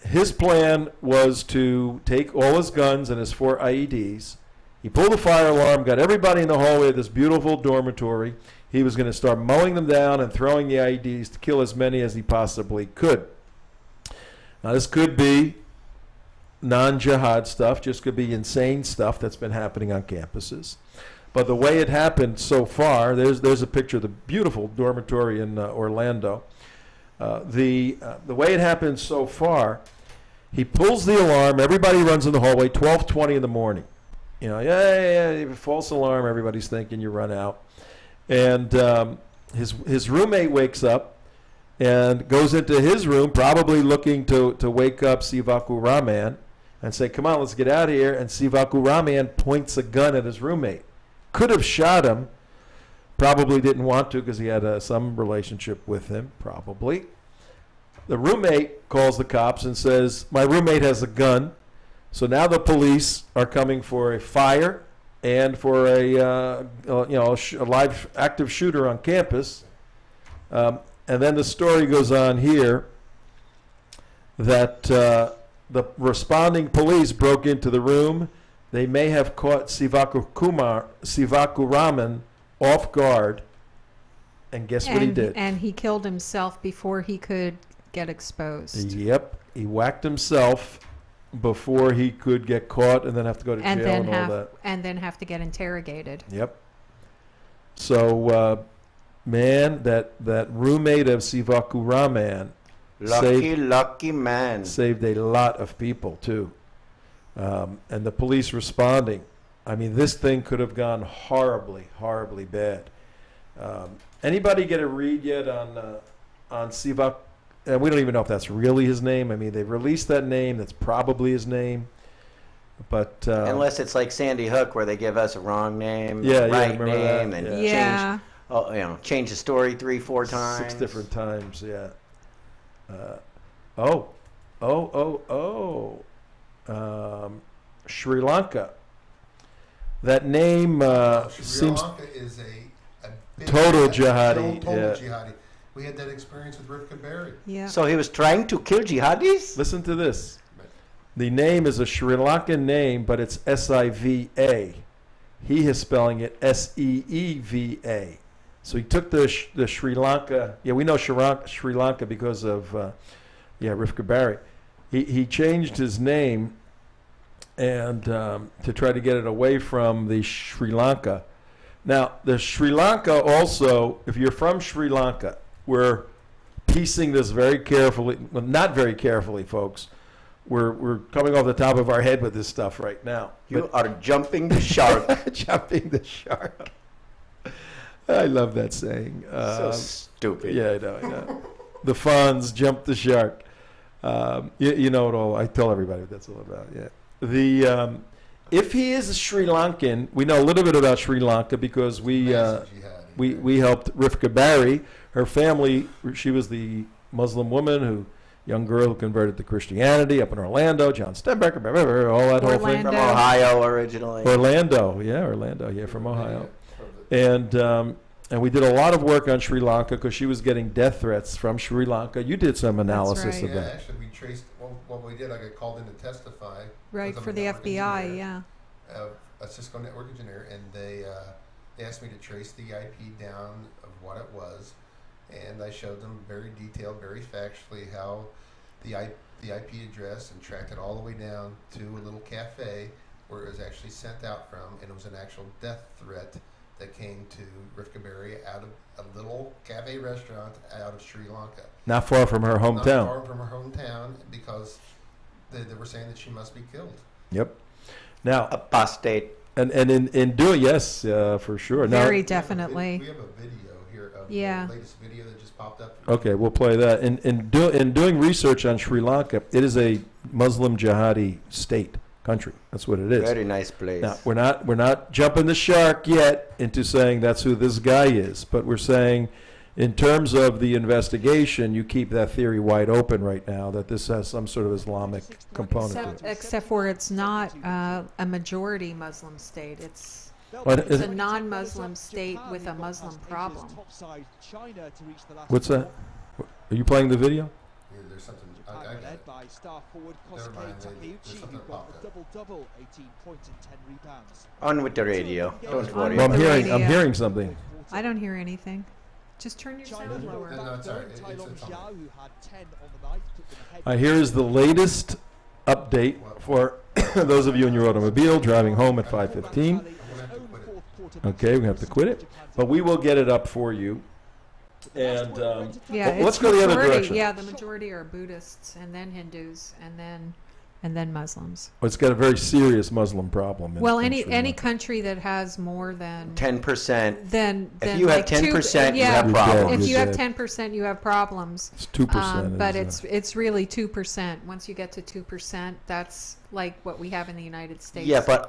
His plan was to take all his guns and his 4 IEDs. He pulled the fire alarm, got everybody in the hallway of this beautiful dormitory. He was going to start mowing them down and throwing the IEDs to kill as many as he possibly could. Now, this could be non-jihad stuff, just could be insane stuff that's been happening on campuses. But the way it happened so far, there's a picture of the beautiful dormitory in Orlando. The way it happened so far, he pulls the alarm, everybody runs in the hallway, 12:20 in the morning. You know, yeah, false alarm, everybody's thinking, you run out. And his roommate wakes up and goes into his room, probably looking to wake up Sivaku Raman and say, come on, let's get out of here. And Sivaku Raman points a gun at his roommate. Could have shot him, probably didn't want to because he had some relationship with him, probably. The roommate calls the cops and says, my roommate has a gun. So now the police are coming for a fire and for a live active shooter on campus. And then the story goes on here that the responding police broke into the room. They may have caught Sivaku Raman off guard. And guess what he did? And he killed himself before he could get exposed. Yep. He whacked himself before he could get caught and then have to go to jail and all that. And then have to get interrogated. Yep. So, man, that roommate of Sivaku Raman lucky man saved a lot of people too. And the police responding. I mean, this thing could have gone horribly, horribly bad. Anybody get a read yet on Sivaku? We don't even know if that's really his name. I mean, they released that name. That's probably his name. But unless it's like Sandy Hook, where they give us a wrong name, right name, and yeah. change the story 3-4 times. 6 different times, yeah. Sri Lanka. That name seems Sri Lanka is a big total jihadi. Total jihadi. We had that experience with Rivka Berry. Yeah. So he was trying to kill jihadis? Listen to this. The name is a Sri Lankan name, but it's S-I-V-A. He is spelling it S-E-E-V-A. So he took the Sri Lanka. Yeah, we know Sri Lanka because of Rivka Berry. He changed his name and to try to get it away from the Sri Lanka. Now, the Sri Lanka also, if you're from Sri Lanka, we're piecing this very carefully. Well, not very carefully, folks. We're coming off the top of our head with this stuff right now. You are jumping the shark. Jumping the shark. I love that saying. So stupid. Yeah, I know. The Fonz jumped the shark. You know it all. I tell everybody what that's all about. Yeah. If he is a Sri Lankan, we know a little bit about Sri Lanka because we helped Rivka Berry. Her family, she was the Muslim woman young girl who converted to Christianity up in Orlando, John Stenbecker, all that whole thing. From Ohio originally. Orlando, from Ohio. And we did a lot of work on Sri Lanka because she was getting death threats from Sri Lanka. You did some analysis of that. Yeah, actually, we traced what we did. I got called in to testify. Right, for the FBI, yeah. A Cisco network engineer, and they asked me to trace the IP down of what it was, and I showed them very detailed, very factually how the IP address and tracked it all the way down to a little cafe where it was actually sent out from, and it was an actual death threat that came to Rivka Berry out of a little cafe restaurant out of Sri Lanka. Not far from her hometown. Not far from her hometown, because they were saying that she must be killed. Yep. Now, apostate. And in doing, yes, for sure. Very definitely. We have a video here. here of Yeah. the latest video that just popped up. Okay, we'll play that. In doing research on Sri Lanka, it is a Muslim jihadi state, country. That's what it is. Very nice place. Now, we're not jumping the shark yet into saying that's who this guy is, but we're saying in terms of the investigation, you keep that theory wide open right now that this has some sort of Islamic component to it. Except for it's not a majority Muslim state. It's a non-Muslim state with a Muslim problem. What's that? Are you playing the video? Yeah, there's something. I got it. Never mind. There's something that popped up. On with the radio. Don't worry. Well, radio. I'm hearing something. I don't hear anything. Just turn your sound lower. No, it's all right. It's on. Here is the latest update for those of you in your automobile driving home at 5:15. Okay, we're going to have to quit it. But we will get it up for you. And let's go the other direction. Yeah, the majority are Buddhists, and then Hindus, and then Muslims. Well, it's got a very serious Muslim problem. Well, any country that has more than 10%. Then if you have 10%, you have problems. If you have 10%, you have problems. It's 2%. But it's really 2%. Once you get to 2%, that's like what we have in the United States. Yeah, but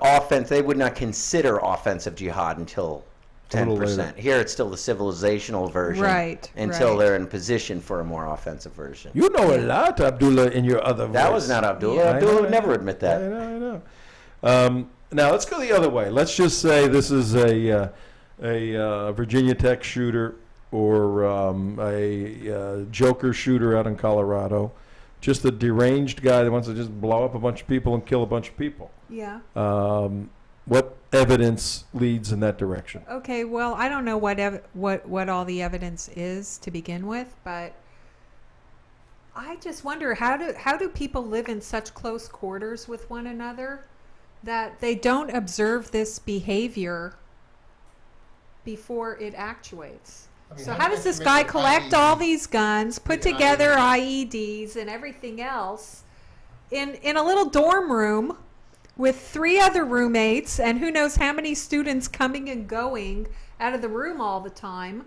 they would not consider offensive jihad until 10%. Here it's still the civilizational version. Right. Until they're in position for a more offensive version. You know a lot, Abdullah, in your other voice. That was not Abdullah. Yeah, Abdullah would never admit that. I know. Now, let's go the other way. Let's just say this is a Virginia Tech shooter or a Joker shooter out in Colorado. Just a deranged guy that wants to just blow up a bunch of people and kill a bunch of people. Yeah. What evidence leads in that direction? Okay, well, I don't know what all the evidence is to begin with, but I just wonder how do people live in such close quarters with one another that they don't observe this behavior before it actuates? So how does this guy collect all these guns, put together IEDs and everything else in a little dorm room with 3 other roommates and who knows how many students coming and going out of the room all the time?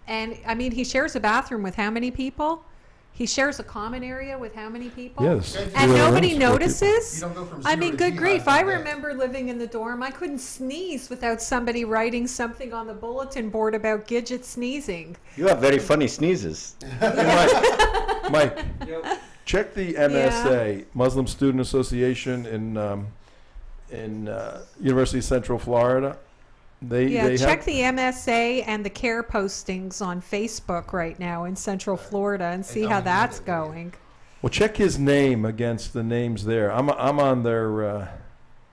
And I mean, he shares a bathroom with how many people? He shares a common area with how many people? Yes. And nobody notices? You don't go from I zero mean, to good jihad grief. I like that. remember living in the dorm. I couldn't sneeze without somebody writing something on the bulletin board about Gidget sneezing. You have very funny sneezes. Mike, check the MSA, Muslim Student Association in University of Central Florida. They check the MSA and the CARE postings on Facebook right now in Central Florida and see how that's going. Well, check his name against the names there. I'm on their.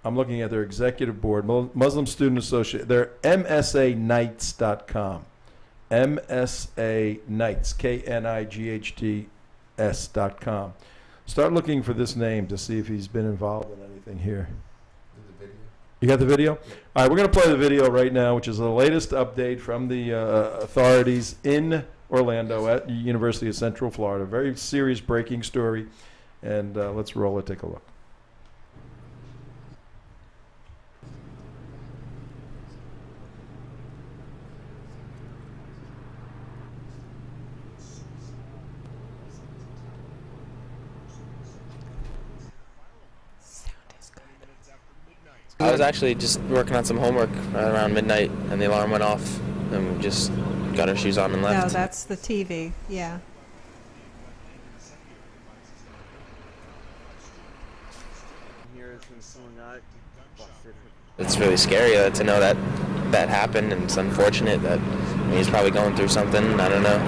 I'm looking at their executive board, Muslim Student Association. They're MSAKnights.com. MSA Knights, KNIGHTS.com. Start looking for this name to see if he's been involved in anything here. You got the video? All right, we're going to play the video right now, which is the latest update from the authorities in Orlando at the University of Central Florida. Very serious breaking story, and let's roll it, take a look. I was actually just working on some homework around midnight, and the alarm went off, and we just got our shoes on and left. No, that's the TV, yeah. It's really scary to know that that happened, and it's unfortunate that he's probably going through something. I don't know.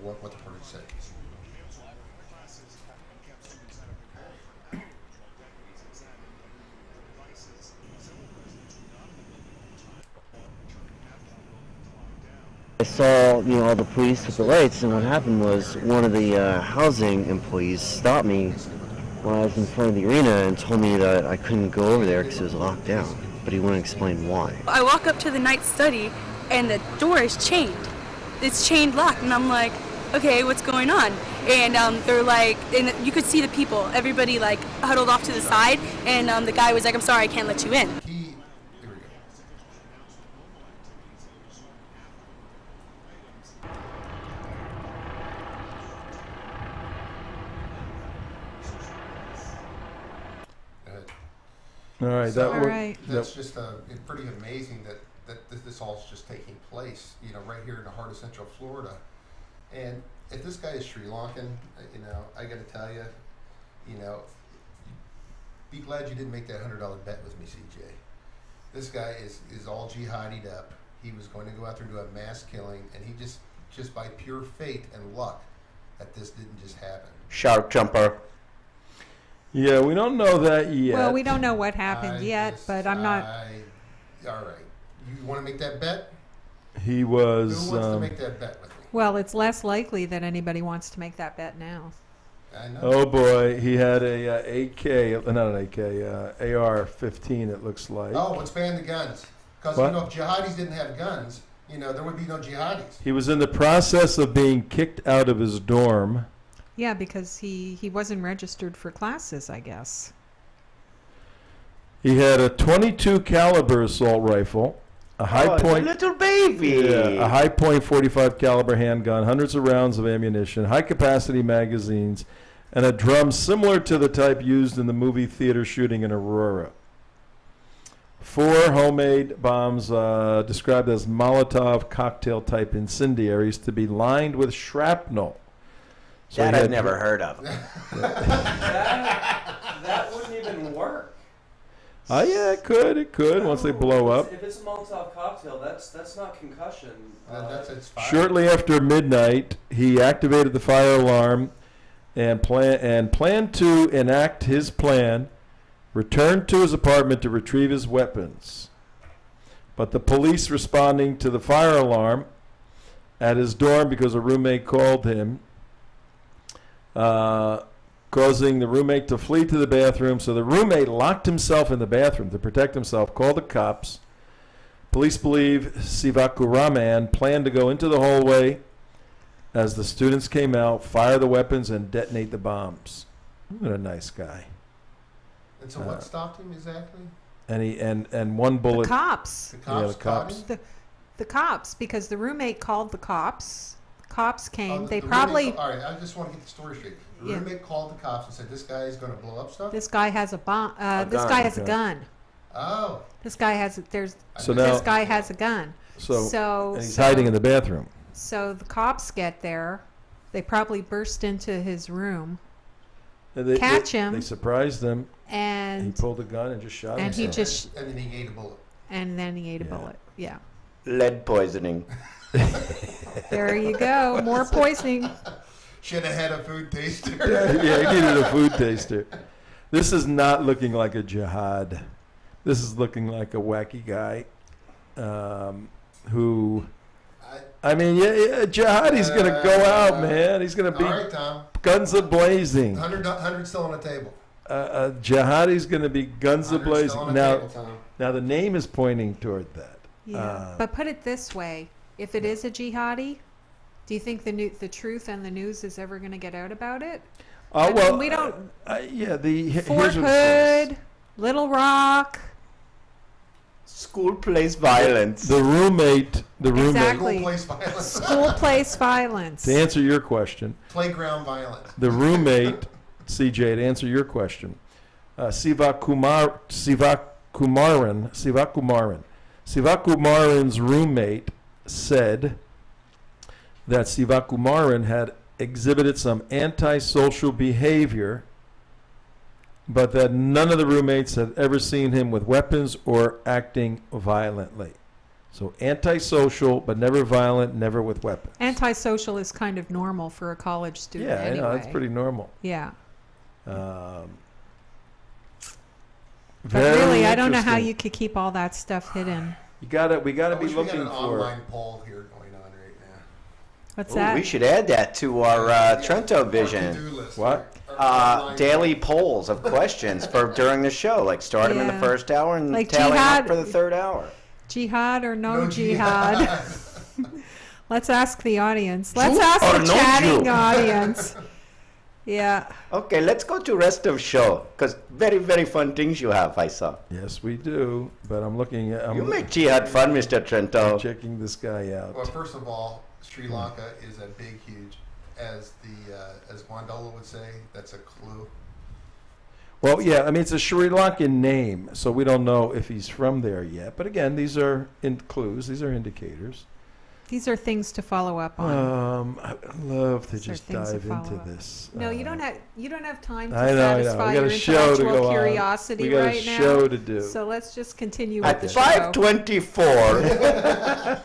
What the person said. I saw, all the police with the lights, and what happened was one of the housing employees stopped me while I was in front of the arena and told me that I couldn't go over there because it was locked down, but he wouldn't explain why. I walk up to the night study, and the door is chained. It's chained locked, and I'm like, okay, what's going on? And they're like, and you could see the people, everybody like huddled off to the side, and the guy was like, I'm sorry, I can't let you in. All right, So that would. right. that's just it's pretty amazing that this all's just taking place, right here in the heart of Central Florida. And if this guy is Sri Lankan, I got to tell you, be glad you didn't make that $100 bet with me, CJ. This guy is all jihadied up. He was going to go out there and do a mass killing, and he just by pure fate and luck that this didn't just happen. Shark jumper. Yeah, we don't know that yet. Well, we don't know what happened yet, but I'm not. All right. You want to make that bet? He was. Who wants to make that bet with me? Well, it's less likely that anybody wants to make that bet now. I know. Oh boy, he had a AK, not an AK, AR-15. It looks like. Oh, let's ban the guns. Because What? if jihadis didn't have guns, there would be no jihadis. He was in the process of being kicked out of his dorm. Yeah, because he wasn't registered for classes, I guess. He had a .22 caliber assault rifle, a high Oh, it's a point little baby. Yeah, a high point .45 caliber handgun, hundreds of rounds of ammunition, high capacity magazines, and a drum similar to the type used in the movie theater shooting in Aurora. 4 homemade bombs described as Molotov cocktail type incendiaries to be lined with shrapnel. So That he I've had- never heard of. That wouldn't even work. Oh yeah, it could once they blow up. If it's a Molotov cocktail, that's not concussion. It's fire. Shortly after midnight, he activated the fire alarm and planned to enact his plan, returned to his apartment to retrieve his weapons. But the police responding to the fire alarm at his dorm because a roommate called him, causing the roommate to flee to the bathroom. So the roommate locked himself in the bathroom to protect himself, called the cops. Police believe Sivakuraman planned to go into the hallway as the students came out, fire the weapons, and detonate the bombs. What a nice guy. And so what stopped him exactly? And one bullet. The cops. The Yeah, cops the caught cops. him? The cops, because the roommate called the cops. The cops came. Oh, They the probably. roommate, all right, I just want to get the story straight. The Yeah. roommate called the cops and said, this guy is going to blow up stuff? This guy has a bomb. This gun. guy has a Okay. gun. Oh. This guy has. There's. So this now- guy has a gun. And he's hiding in the bathroom. So the cops get there. They probably burst into his room, And catch him, They surprised him. He and pulled a gun and just shot and he himself. just And then he ate a bullet. and then he ate a bullet. Yeah. Lead poisoning. There you go. More poisoning. Should have had a food taster. Yeah, he needed a food taster. This is not looking like a jihad. This is looking like a wacky guy who. I mean, yeah, jihadi's going to go out, man. He's going to be All right, Tom. guns a-blazing. 100 still on the table. Jihadi's going to be guns 100 a-blazing. still on the Now, table, Tom. now, the name is pointing toward that. Yeah. But put it this way: if it is a jihadi, do you think the truth and the news is ever going to get out about it? I mean, Well, we don't. yeah, Fort here's what it says. Hood, Little Rock. School place violence. The roommate. Exactly. School place violence. School place violence. To answer your question, Playground violence. the roommate, CJ, to answer your question, Sivakumaran's roommate said that Sivakumaran had exhibited some antisocial behavior, but that none of the roommates had ever seen him with weapons or acting violently. So antisocial, but never violent, never with weapons. Antisocial is kind of normal for a college student. Yeah, anyway. I know, that's pretty normal. Yeah. Very But really, I don't know how interesting. you could keep all that stuff hidden. We gotta be I wish looking we had an for. online poll here going on right now. What's Ooh, that? we should add that to our TrentoVision. What? Daily polls of questions for during the show, like start them in the Yeah. first hour and Like tally them jihad- up for the third hour. Jihad or no, No jihad? jihad. Let's ask the audience. Let's Jew ask or the no chatting Jew? audience. Yeah. Okay, let's go to rest of show because very very fun things you have. I saw. Yes, we do. But I'm looking at. You make jihad fun, Mr. Trento. Checking this guy out. Well, first of all, Sri Lanka is a big, huge, as Guandola would say, that's a clue. Well, yeah, I mean, it's a Sri Lankan name, so we don't know if he's from there yet. But again, these are clues. These are indicators. These are things to follow up on. I'd love to These are just things to dive into follow up. this. No, you don't have time to I know. satisfy We got your a show to intellectual go on. curiosity We got a right now. show to do. So let's just continue At with the show. 5:24.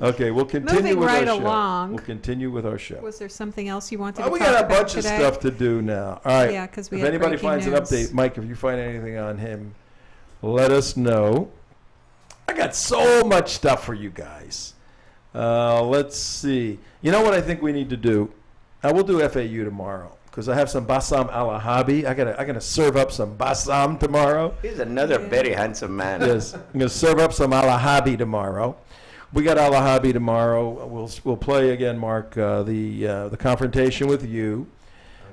Okay, we'll continue Moving with right our show. along. We'll continue with our show. Was there something else you wanted to We talk got a about bunch today? of stuff to do now. All right. Yeah, 'cause we if had anybody breaking finds an news. update, Mike, if you find anything on him, let us know. I got so much stuff for you guys. Let's see. You know what I think we need to do? We'll do FAU tomorrow because I have some Bassam Al-Ahabi. I gotta serve up some Bassam tomorrow. He's another very handsome man. Yes, I'm gonna serve up some Al-Ahabi tomorrow. We got Al-Ahabi tomorrow. We'll play again, Mark, the confrontation with you.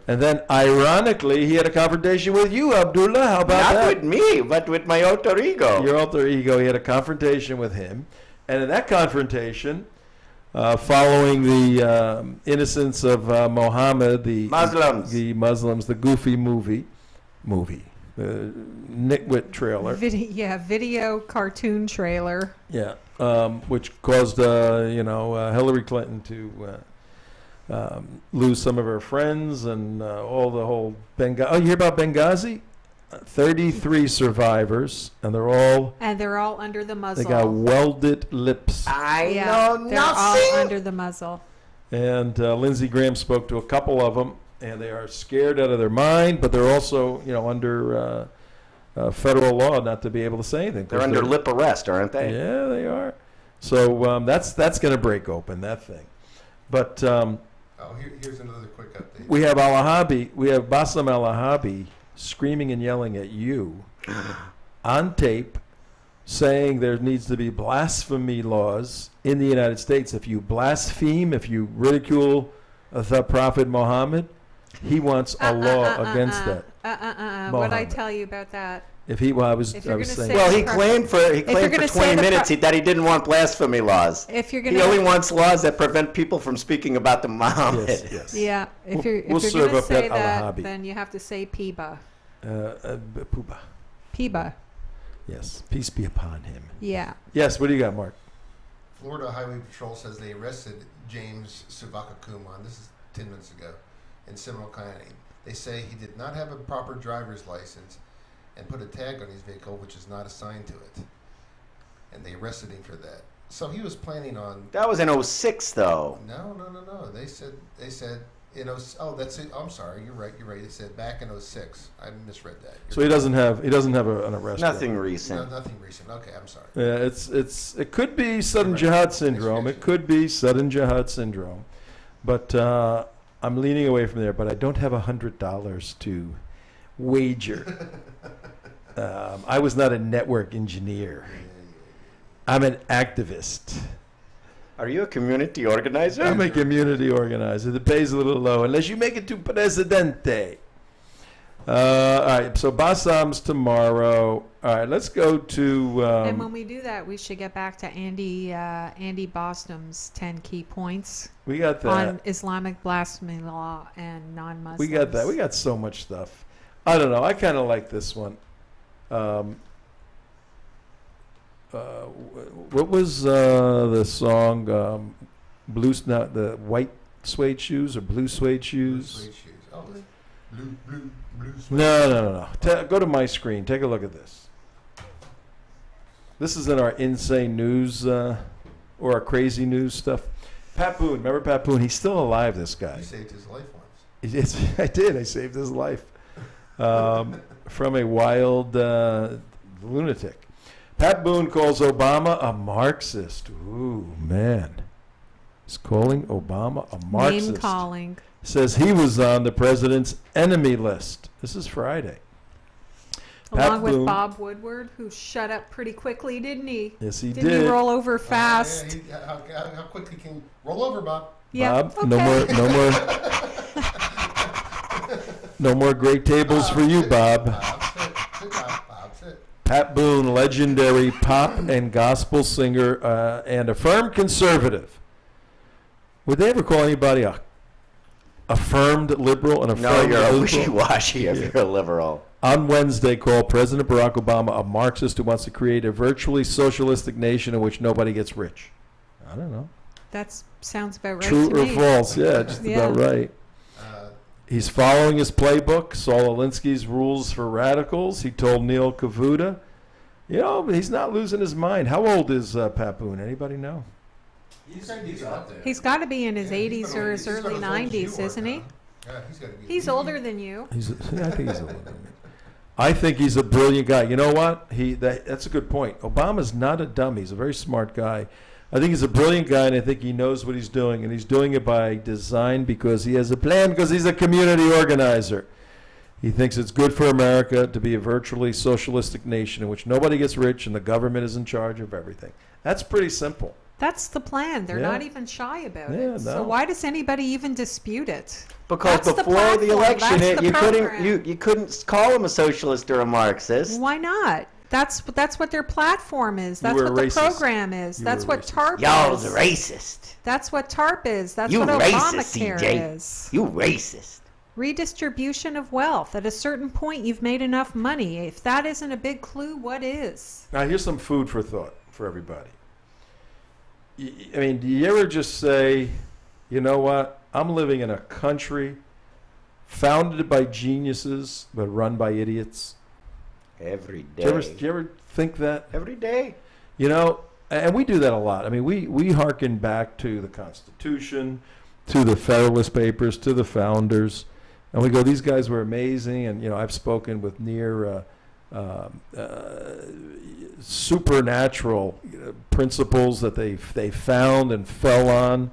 And then, ironically, he had a confrontation with you, Abdullah. How about Not that? with me, but with my alter ego. Your alter ego. He had a confrontation with him. And in that confrontation, following the innocence of Mohammed, the Muslims, the Goofy movie, the nitwit trailer. Video cartoon trailer. Yeah, which caused Hillary Clinton to lose some of her friends and all the whole Benghazi. Oh, you hear about Benghazi? 33 survivors, and they're all under the muzzle. They got welded lips. I know they're nothing. all under the muzzle. And Lindsey Graham spoke to a couple of them, and they are scared out of their mind, but they're also, under federal law not to be able to say anything. They're under lip arrest, aren't they? Yeah, they are. So that's going to break open, that thing. But here's another quick update. we have Al-Ahabi, we have Bassam Al-Ahabi screaming and yelling at you on tape, saying there needs to be blasphemy laws in the United States. If you blaspheme, if you ridicule the Prophet Muhammad, he wants a law against that. What'd I tell you about that? If he, well, I was saying. Well, he claimed for 20 minutes that he didn't want blasphemy laws. If you're he only wants laws that prevent people from speaking about the Muhammad. Yes. Yeah, if you're We'll going serve to up say that that, Al-Ahabi. then you have to say Piba. Puba. Piba. Yes. Peace be upon him. Yeah. Yes. What do you got, Mark? Florida Highway Patrol says they arrested James Suvakakuman, this is 10 minutes ago, in Seminole County. They say he did not have a proper driver's license and put a tag on his vehicle which is not assigned to it. And they arrested him for that. So he was planning on... That was in 06, though. No. They said in that's it. I'm sorry. You're right. They said back in 06. I misread that. So he doesn't have an arrest. Nothing warrant. recent. No, nothing recent. Okay, I'm sorry. Yeah, it could be sudden jihad syndrome. It could be sudden jihad syndrome, but I'm leaning away from there. But I don't have $100 to wager. I was not a network engineer. I'm an activist. Are you a community organizer? I'm a community organizer. The pay's a little low unless you make it to Presidente. All right, so Bassam's tomorrow. All right, let's go to... and when we do that, we should get back to Andy Boston's 10 key points. We got that. On Islamic blasphemy law and non-Muslims. We got that. We got so much stuff. I don't know. I kind of like this one. What was the song? The white suede shoes or blue suede shoes? Blue suede shoes. Oh, blue suede. No. Go to my screen. Take a look at this. This is in our insane news or our crazy news stuff. Pat Boone. Remember Pat Boone? He's still alive, this guy. You saved his life once. I did. I saved his life from a wild lunatic. Pat Boone calls Obama a Marxist. Ooh, man. He's calling Obama a Marxist. Name calling. Says he was on the president's enemy list. This is Friday. Along with Bob Woodward, who shut up pretty quickly, didn't he? Yes, he did. Didn't he roll over fast? How quickly can you roll over, Bob? Yeah. Bob, okay. no more great tables for you, Bob. Pat Boone, legendary pop and gospel singer and a firm conservative. Would they ever call anybody a affirmed liberal? No, you're a wishy-washy if you're a liberal. on Wednesday called President Barack Obama a Marxist who wants to create a virtually socialistic nation in which nobody gets rich. I don't know. That sounds about right True to or me. false? Yeah, just about right. He's following his playbook, Saul Alinsky's rules for radicals. He told Neil Kavuta, you know, he's not losing his mind. How old is Papoon? Anybody know? He's out there. He's got to be in his 80s or his early 90s, isn't he? Yeah, he's got to be. He's older than you. I think he's older than me. I think he's a brilliant guy. You know what? That's a good point. Obama's not a dummy. He's a very smart guy. I think he's a brilliant guy, and I think he knows what he's doing, and he's doing it by design because he has a plan, because he's a community organizer. He thinks it's good for America to be a virtually socialistic nation in which nobody gets rich and the government is in charge of everything. That's pretty simple. That's the plan. They're Yeah. not even shy about Yeah, it. So no. why does anybody even dispute it? Because That's the before the platform. election, That's the you program. couldn't call him a socialist or a Marxist. Why not? That's what their platform is. That's were what the racist. program is. You That's were what racist. TARP Y'all's is. racist. That's what TARP is. That's You what racist, Obamacare CJ. is. You racist. Redistribution of wealth. At a certain point, you've made enough money. If that isn't a big clue, what is? Now, here's some food for thought for everybody. I mean, do you ever just say, you know what? I'm living in a country founded by geniuses but run by idiots. Every day. Do you ever think that? Every day. You know, and we do that a lot. I mean, we hearken back to the Constitution, to the Federalist Papers, to the founders, and we go, these guys were amazing. And, you know, I've spoken with near supernatural principles that they found and fell on.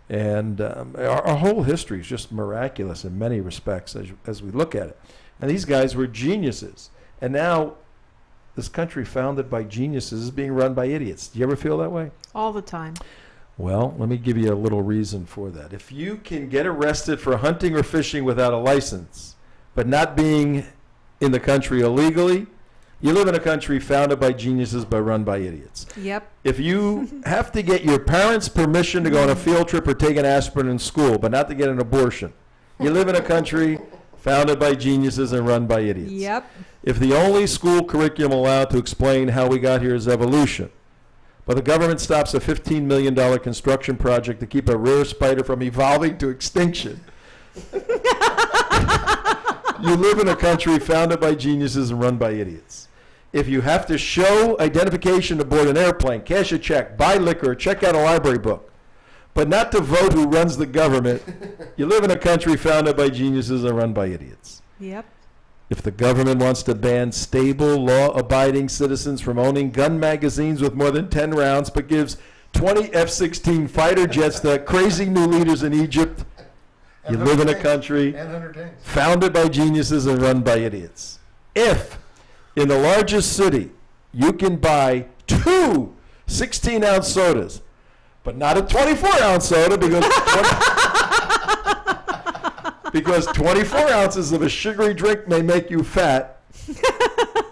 And our whole history is just miraculous in many respects as we look at it. And these guys were geniuses. And now this country founded by geniuses is being run by idiots. Do you ever feel that way? All the time. Well, let me give you a little reason for that. If you can get arrested for hunting or fishing without a license, but not being in the country illegally, you live in a country founded by geniuses but run by idiots. Yep. If you have to get your parents' permission to go on a field trip or take an aspirin in school, but not to get an abortion, you live in a country founded by geniuses and run by idiots. Yep. If the only school curriculum allowed to explain how we got here is evolution, but the government stops a $15 million construction project to keep a rare spider from evolving to extinction, you live in a country founded by geniuses and run by idiots. If you have to show identification to board an airplane, cash a check, buy liquor, check out a library book, but not to vote who runs the government, you live in a country founded by geniuses and run by idiots. Yep. If the government wants to ban stable, law-abiding citizens from owning gun magazines with more than 10 rounds, but gives 20 F-16 fighter jets to crazy new leaders in Egypt, you live in a country founded by geniuses and run by idiots. If, in the largest city, you can buy 2 16-ounce sodas, but not a 24-ounce soda because 24 ounces of a sugary drink may make you fat,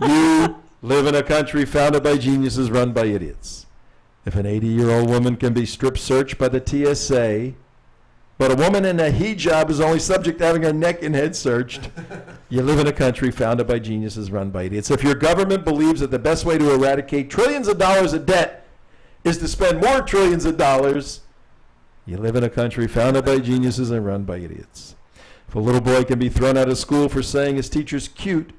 you live in a country founded by geniuses run by idiots. If an 80-year-old woman can be strip searched by the TSA, but a woman in a hijab is only subject to having her neck and head searched, you live in a country founded by geniuses run by idiots. If your government believes that the best way to eradicate trillions of dollars of debt is to spend more trillions of dollars, you live in a country founded by geniuses and run by idiots. If a little boy can be thrown out of school for saying his teacher's cute,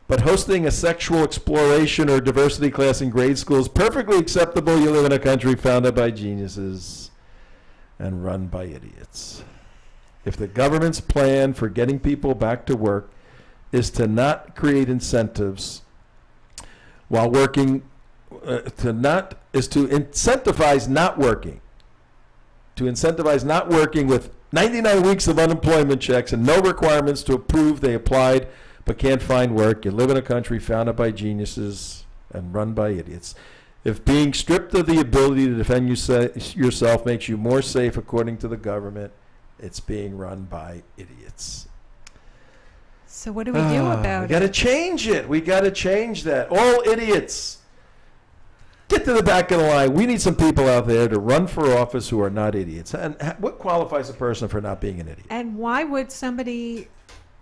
but hosting a sexual exploration or diversity class in grade school is perfectly acceptable, you live in a country founded by geniuses and run by idiots. If the government's plan for getting people back to work is to not create incentives while working, is to incentivize not working, with 99 weeks of unemployment checks and no requirements to prove they applied but can't find work, you live in a country founded by geniuses and run by idiots. If being stripped of the ability to defend yourself makes you more safe according to the government, it's being run by idiots. So what do we do about We it? got to change it. We got to change that. All idiots, get to the back of the line. We need some people out there to run for office who are not idiots. And what qualifies a person for not being an idiot? And why would somebody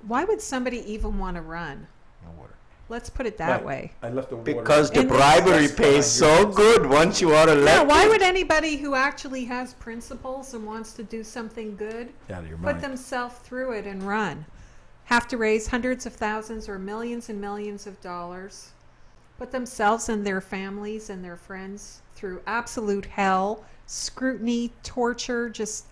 even want to run? Let's put it that Right. way. I left the water. Because the And this- bribery pays so good once you are Yeah, elected. why would anybody who actually has principles and wants to do something good Out of your put mind. themselves through it and run? Have to raise hundreds of thousands or millions and millions of dollars, put themselves and their families and their friends through absolute hell, scrutiny, torture, just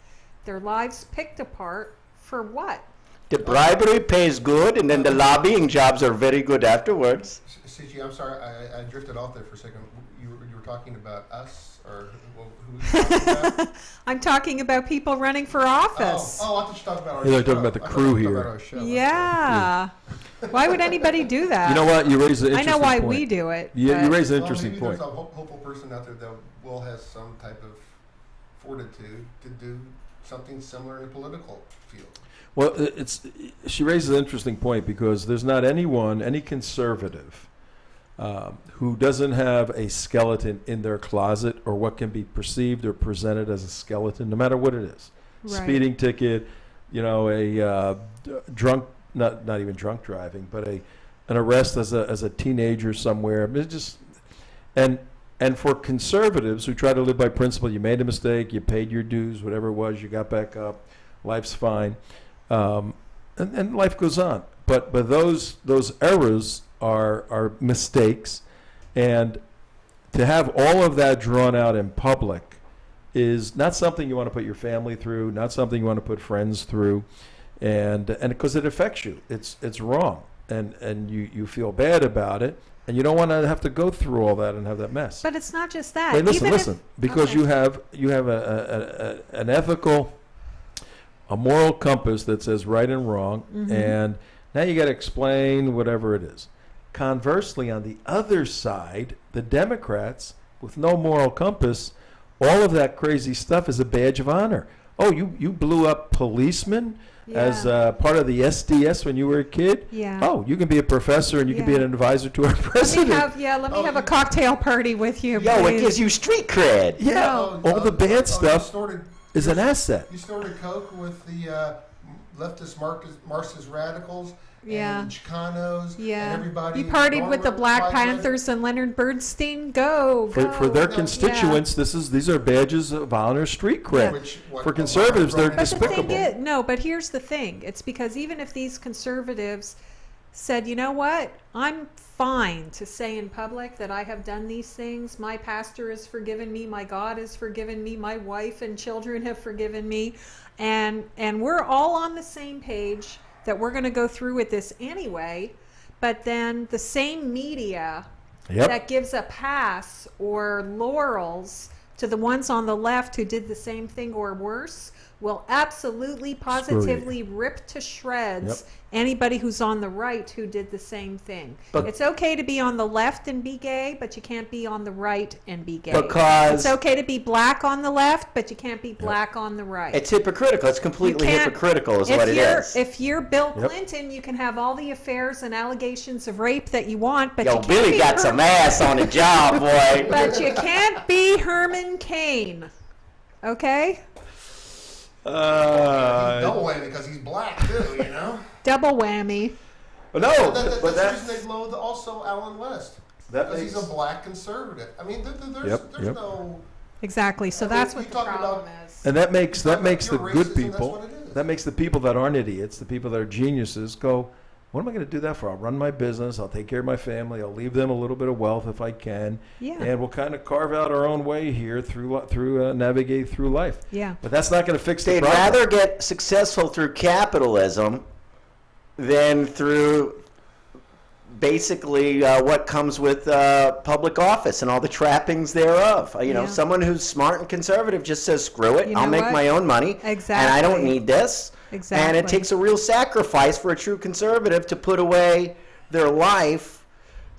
their lives picked apart for what? The bribery pays good, and then the lobbying jobs are very good afterwards. CG, I'm sorry, I drifted off there for a second. You were talking about us, or who were you talking about? I'm talking about people running for office. Oh, I thought you were talking about our You're show. talking about the I thought crew you were talking here. about our show. Yeah. Why would anybody do that? You know what? You raise an I interesting know why point. we do it. Yeah, you but- raise an Well, interesting maybe point. there's a hopeful person out there that will have some type of fortitude to do something similar in the political field. Well, she raises an interesting point because there's not anyone, any conservative, who doesn't have a skeleton in their closet or what can be perceived or presented as a skeleton, no matter what it is. Right. Speeding ticket, you know, a drunk, not even drunk driving, but an arrest as a teenager somewhere. I mean, and for conservatives who try to live by principle, you made a mistake, you paid your dues, whatever it was, you got back up, life's fine. And life goes on, but those errors are mistakes, and to have all of that drawn out in public is not something you want to put your family through, not something you want to put friends through, and because it affects you, it's wrong, and you feel bad about it, and you don't want to have to go through all that and have that mess. But it's not just that. Wait, listen, Even if- listen, because okay. you have an ethical, a moral compass that says right and wrong, Mhm. and now you got to explain whatever it is. Conversely, on the other side, the Democrats with no moral compass, all of that crazy stuff is a badge of honor. Oh, you blew up policemen as part of the SDS when you were a kid? Yeah. Oh, you can be a professor and you can be an advisor to our president. Let me have a cocktail party with you. Yo, it please. gives you street cred. Yeah, all the bad stuff snorted- is an asset. You snorted coke with the leftist Marxist radicals Yeah. and Chicanos Yeah. and everybody. You partied with the Norman, Black Clyde, Panthers and Leonard Bernstein. Go. For their go. constituents, these are badges of honor, street cred. Yeah. For conservatives, they're But the despicable. thing is, no, but here's the thing. It's because even if these conservatives said, you know what, I'm fine to say in public that I have done these things. My pastor has forgiven me. My God has forgiven me. My wife and children have forgiven me. And we're all on the same page that we're going to go through with this anyway. But then the same media that gives a pass or laurels to the ones on the left who did the same thing or worse will absolutely, positively rip to shreds anybody who's on the right who did the same thing. But- It's okay to be on the left and be gay, but you can't be on the right and be gay. Because- it's okay to be black on the left, but you can't be black on the right. It's hypocritical. It's completely You can't- hypocritical is if what it you're- is. If you're Bill Yep. Clinton, you can have all the affairs and allegations of rape that you want, but Yo, you can't Billy be got some ass on the job, boy. But you can't be Herman Cain. Okay? double whammy because he's black too, you know. Double whammy. But no, that's but the reason they loathe also Alan West That because he's makes- a black conservative. I mean, there's Yep. no. Exactly. So I mean, that's we what the talk problem about- is. And that makes the pure good racism, that's people, what it is. that makes the people that aren't idiots, the people that are geniuses, go, what am I going to do that for? I'll run my business, I'll take care of my family, I'll leave them a little bit of wealth if I can, Yeah. and we'll kind of carve out our own way here through navigate through life. Yeah. But that's not going to fix the They'd problem. rather get successful through capitalism than through basically what comes with public office and all the trappings thereof. You know, Yeah. someone who's smart and conservative just says, screw it, You I'll know make what? my own money, Exactly. and I don't need this. Exactly. And it takes a real sacrifice for a true conservative to put away their life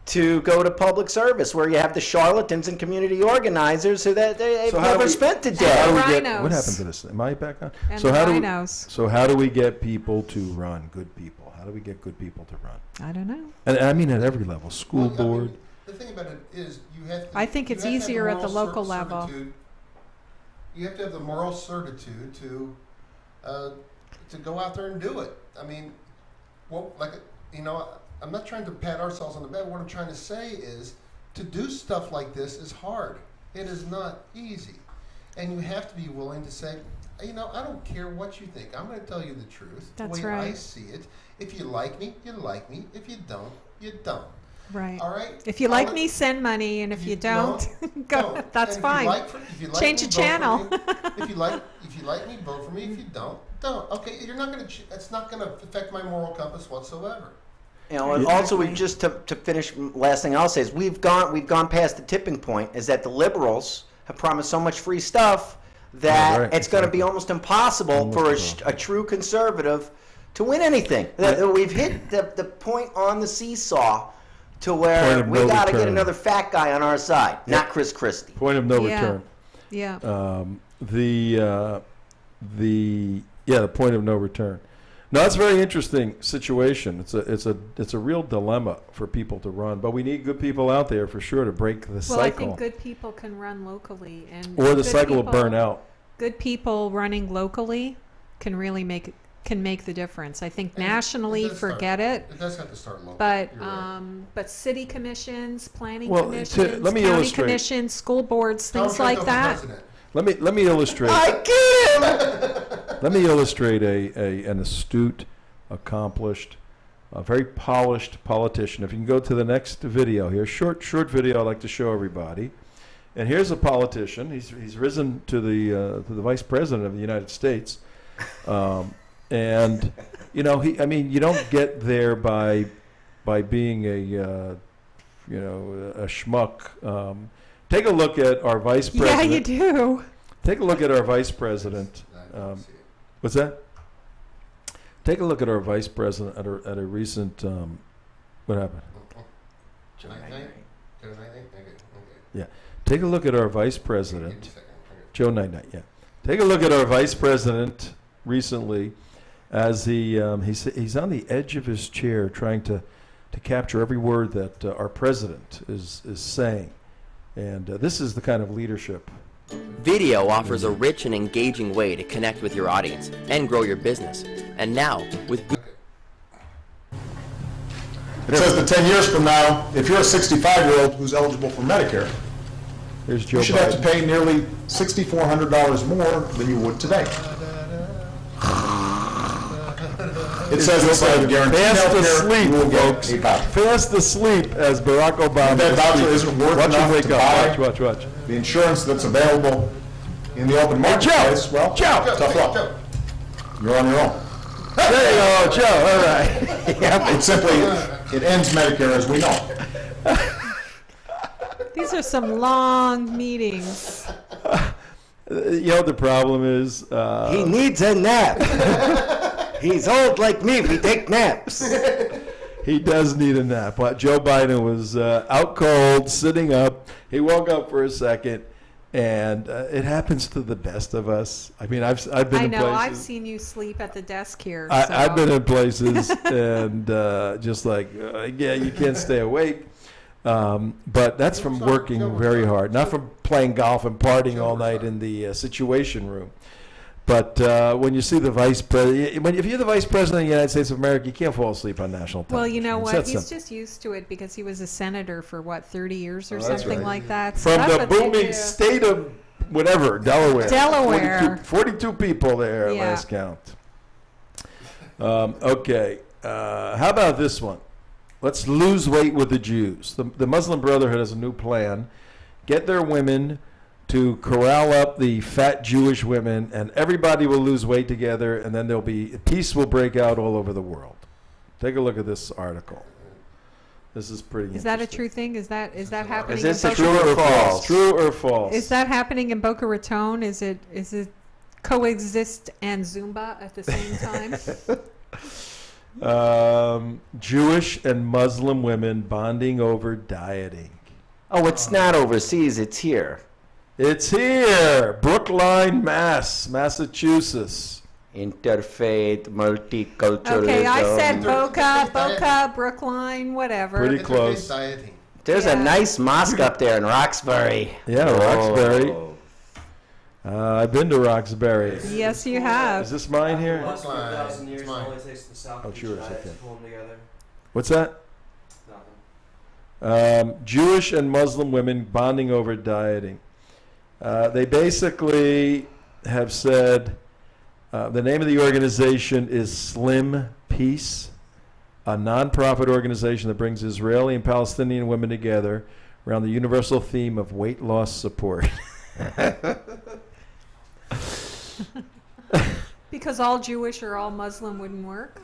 to go to public service, where you have the charlatans and community organizers who they've So how do never we- spent a so how day. do we get- rhinos. what happened to this? Am I back on? And so the how do rhinos. we? So how do we get people to run? Good people. How do we get good people to run? I don't know. And I mean at every level, school Well, I mean, board. the thing about it is you have to. I think you it's have to have easier at the moral local level. certitude. You have to have the moral certitude to go out there and do it. I mean, well, like you know, I'm not trying to pat ourselves on the back. What I'm trying to say is, to do stuff like this is hard. It is not easy. And you have to be willing to say, you know, I don't care what you think. I'm going to tell you the truth, That's the way right. I see it. If you like me, you like me. If you don't, you don't. Right. All right? If you like me, send money, and if you don't, go. That's fine. Change the channel. If you like me, vote for me. If you don't, don't. Okay, you're not going to. It's not going to affect my moral compass whatsoever. You know, and also we just to finish. Last thing I'll say is we've gone past the tipping point. Is that the liberals have promised so much free stuff that it's going to be almost impossible for a true conservative to win anything. We've hit the point on the seesaw to where we got to get another fat guy on our side, not Chris Christie. Point of no return. Yeah. The point of no return. No, it's a very interesting situation. It's a real dilemma for people to run, but we need good people out there for sure to break the cycle. Well, I think good people can run locally, and or the cycle will burn out. Good people running locally can really make the difference. I think nationally, forget it. It does have to start local. But city commissions, planning commissions, county commissions, school boards, things like that. Let me illustrate. I get him. Let me illustrate an astute, accomplished, very polished politician. If you can go to the next video here, short video I'd like to show everybody. And here's a politician. He's risen to the vice president of the United States, and you know you don't get there by being a schmuck. Take a look at our vice president. Yeah, you do. Take a look at our vice president. What's that? Take a look at our vice president at a recent. What happened? Yeah. Take a look at our vice president, Joe Night. Yeah. Take a look at our vice president recently, as he's on the edge of his chair trying to capture every word that our president is saying. And this is the kind of leadership. Video offers a rich and engaging way to connect with your audience and grow your business. And now, with... It says that 10 years from now, if you're a 65-year-old who's eligible for Medicare, Here's Joe you should Biden. have to pay nearly $6,400 more than you would today. It says it's like guaranteed fast healthcare, you will asleep, get folks. a voucher. Fast asleep, as Barack Obama. If that voucher isn't worth watch him enough wake to up. buy Watch. the insurance that's available in the open marketplace, well, tough luck. You're on your own. There you go, Joe. All right. Yeah, it simply it ends Medicare as we know. These are some long meetings. You know what the problem is? He needs a nap. He's old like me. We take naps. He does need a nap. But Joe Biden was out cold, sitting up. He woke up for a second, and it happens to the best of us. I mean, I've been in places. I've seen you sleep at the desk here. I've been in places and just like, yeah, you can't stay awake. But that's from working very hard, not from playing golf and partying all night in the Situation Room. But when you see the vice president, if you're the vice president of the United States of America, you can't fall asleep on national television. Well, you know It's what? that He's simple. just used to it because he was a senator for, 30 years or That's something right. like that. So From that's the what they booming do. state of whatever, Delaware. 42 people there at Yeah. last count. Okay. How about this one? Let's lose weight with the Jews. The Muslim Brotherhood has a new plan. Get their women to corral up the fat Jewish women, and everybody will lose weight together, and then peace will break out all over the world. Take a look at this article. This is pretty Is that a true thing? Is that happening? Is this in true or false? True or false? Is that happening in Boca Raton? Is it coexist and Zumba at the same time? Jewish and Muslim women bonding over dieting. Oh, it's not overseas. It's here. It's here. Brookline, Massachusetts. Interfaith, multiculturalism. Okay, I said Boca, Brookline, whatever. Pretty close. There's a nice mosque up there in Roxbury. Yeah, Roxbury. I've been to Roxbury. Yes, you have. Is this mine here? Last 1,000 years, all it takes the South Oh, and sure, East it's to okay. pull them together. What's that? Jewish and Muslim women bonding over dieting. They basically have said the name of the organization is Slim Peace, a nonprofit organization that brings Israeli and Palestinian women together around the universal theme of weight loss support. Because all Jewish or all Muslim wouldn't work?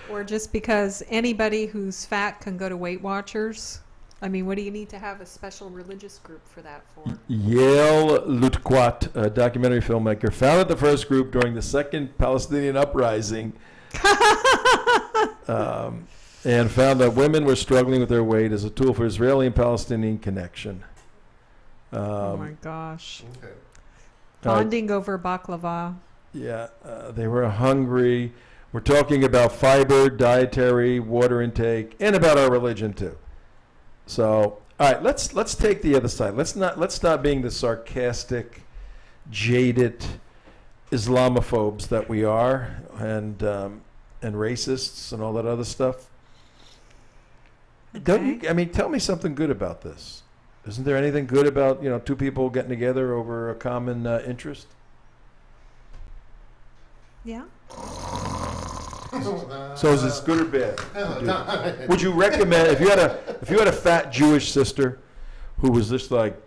Or just because anybody who's fat can go to Weight Watchers? I mean, what do you need to have a special religious group for that for? Yael Lutquat, a documentary filmmaker, founded the first group during the second Palestinian uprising and found that women were struggling with their weight as a tool for Israeli and Palestinian connection. Oh my gosh. Okay. Bonding over baklava. Yeah, they were hungry. We're talking about fiber, dietary, water intake, and about our religion too. So, all right, let's take the other side. Let's stop being the sarcastic, jaded Islamophobes that we are, and racists and all that other stuff. Don't you? I mean, tell me something good about this. Isn't there anything good about two people getting together over a common interest? Yeah. So is this good or bad? Would you recommend if you had a fat Jewish sister who was just like,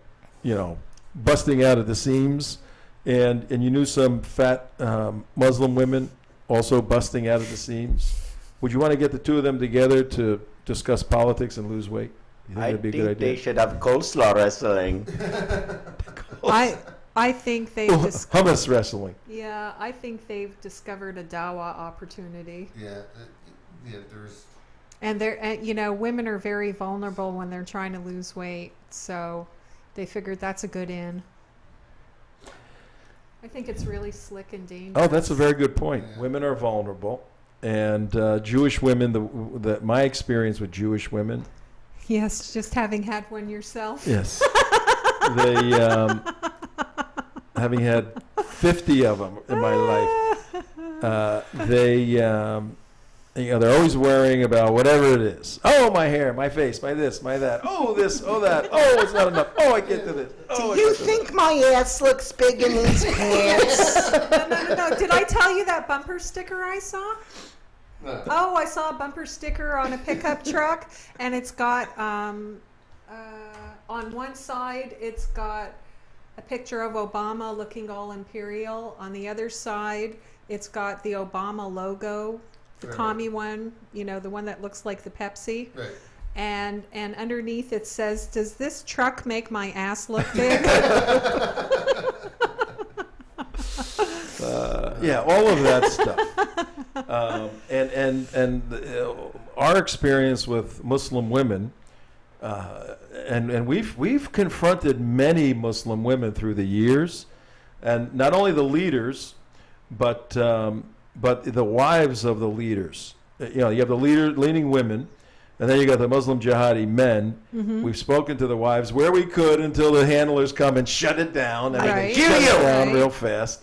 busting out at the seams, and you knew some fat Muslim women also busting out at the seams, would you want to get the two of them together to discuss politics and lose weight? You think that'd be a good idea? They should have coleslaw wrestling. I think they've hummus wrestling. Yeah, I think they've discovered a dawa opportunity. Yeah, there's. And women are very vulnerable when they're trying to lose weight, so they figured that's a good in. I think it's really slick and dangerous. Oh, that's a very good point. Yeah. Women are vulnerable, and Jewish women. My experience with Jewish women. Yes, just having had one yourself. Yes. They, having had 50 of them in my life, they're always worrying about whatever it is. Oh, my hair, my face, my this, my that. Oh, this, oh, that. Oh, it's not enough. Oh, I can't do this. Oh, do you think my ass looks big in these pants? No. Did I tell you that bumper sticker I saw? No. Oh, I saw a bumper sticker on a pickup truck, and it's got, on one side, it's got a picture of Obama looking all imperial. On the other side, it's got the Obama logo, the commie one, the one that looks like the Pepsi. Right. And underneath it says, "Does this truck make my ass look big?" Yeah, all of that stuff. Our experience with Muslim women. And we've confronted many Muslim women through the years, and not only the leaders, but the wives of the leaders. You have the leading women, and then you got the Muslim jihadi men. Mm-hmm. We've spoken to the wives where we could until the handlers come and shut it down. They shut it down real fast.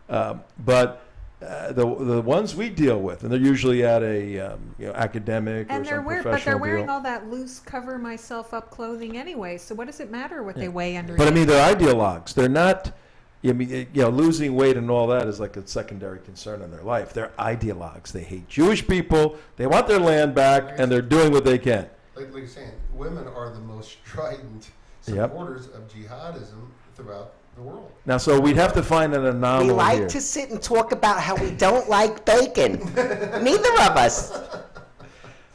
But the ones we deal with, and they're usually at a academic or some professional but they're wearing deal. all that loose cover myself up clothing anyway. So what does it matter what they weigh underneath? But I mean, they're ideologues. They're not. Losing weight and all that is like a secondary concern in their life. They're ideologues. They hate Jewish people. They want their land back, and they're doing what they can. Like you're saying, women are the most strident supporters of jihadism throughout the world. Now, so we'd have to find an anomaly We like here. to sit and talk about how we don't like bacon. Neither of us.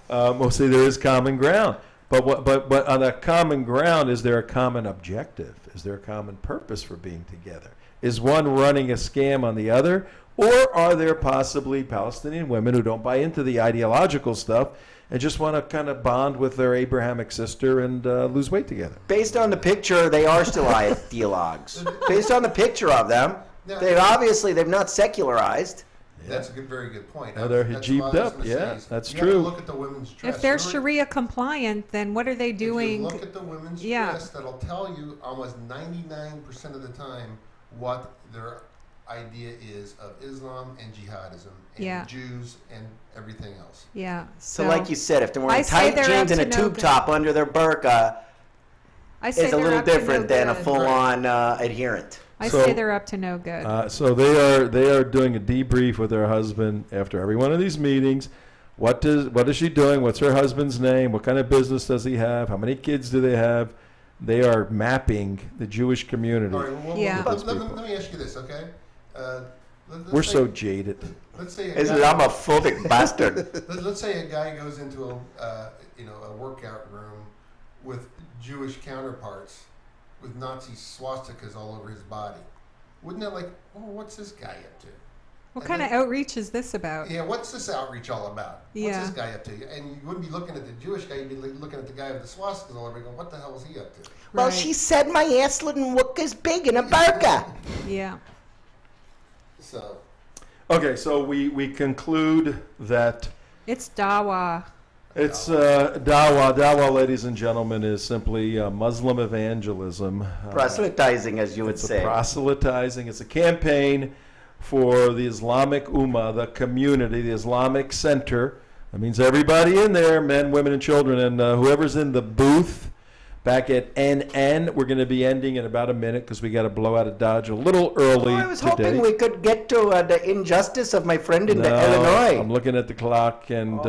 Well, see, there is common ground. But on that common ground, is there a common objective? Is there a common purpose for being together? Is one running a scam on the other? Or are there possibly Palestinian women who don't buy into the ideological stuff and just want to kind of bond with their Abrahamic sister and lose weight together? Based on the picture, they are still ideologues. Based on the picture of them, they've not secularized. That's a very good point. Now they're hijabbed up. Yeah, that's true. Look at the women's dress. If they're Sharia compliant, then what are they doing? If you look at the women's dress, that'll tell you almost 99% of the time what their idea is of Islam and jihadism and Yeah. Jews and everything else. Yeah. So like you said, if they're I wearing say tight they're jeans up and a to no tube good. top under their burqa, I say is a they're little up to no different than a good. full-on adherent. I So- say they're up to no good. So they are doing a debrief with her husband after every one of these meetings. What is she doing? What's her husband's name? What kind of business does he have? How many kids do they have? They are mapping the Jewish community. All right, well, Yeah. let me ask you this, okay? Let's We're say- so jaded. Let's say a Is guy- Islamophobic bastard. Let's say a guy goes into a workout room with Jewish counterparts with Nazi swastikas all over his body. Wouldn't that oh, what's this guy up to? What And kind of then- outreach is this about? Yeah, what's this outreach all about? Yeah. What's this guy up to? And you wouldn't be looking at the Jewish guy, you'd be looking at the guy with the swastikas all over and going, what the hell is he up to? Well, she said my ass didn't look as big in a burqa. Yeah. So. Okay, so we conclude that It's dawa. it's dawa. Dawa, ladies and gentlemen, is simply Muslim evangelism. Proselytizing, as you would It's a say. proselytizing. It's a campaign for the Islamic Ummah, the community, the Islamic center. That means everybody in there, men, women, and children, and whoever's in the booth back at NN. We're going to be ending in about a minute because we got to blow out of Dodge a little early I was today. hoping we could get to the injustice of my friend in No, Illinois. I'm looking at the clock, and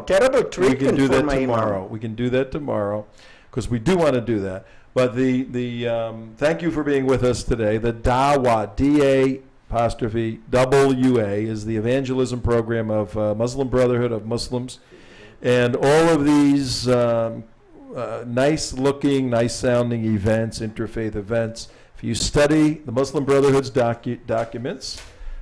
terrible we treatment can do for that my tomorrow. mom. We can do that tomorrow because we do want to do that. But thank you for being with us today. The Dawa, D-A''WA, is the evangelism program of Muslim Brotherhood of Muslims, and all of these nice-looking, nice-sounding events, interfaith events. If you study the Muslim Brotherhood's documents,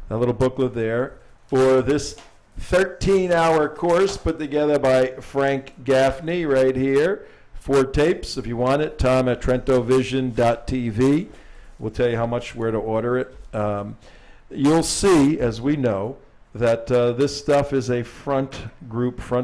a little booklet there, or this 13-hour course put together by Frank Gaffney right here, 4 tapes if you want it. Tom at TrentoVision.tv. We'll tell you how much, where to order it. You'll see, as we know, that this stuff is a front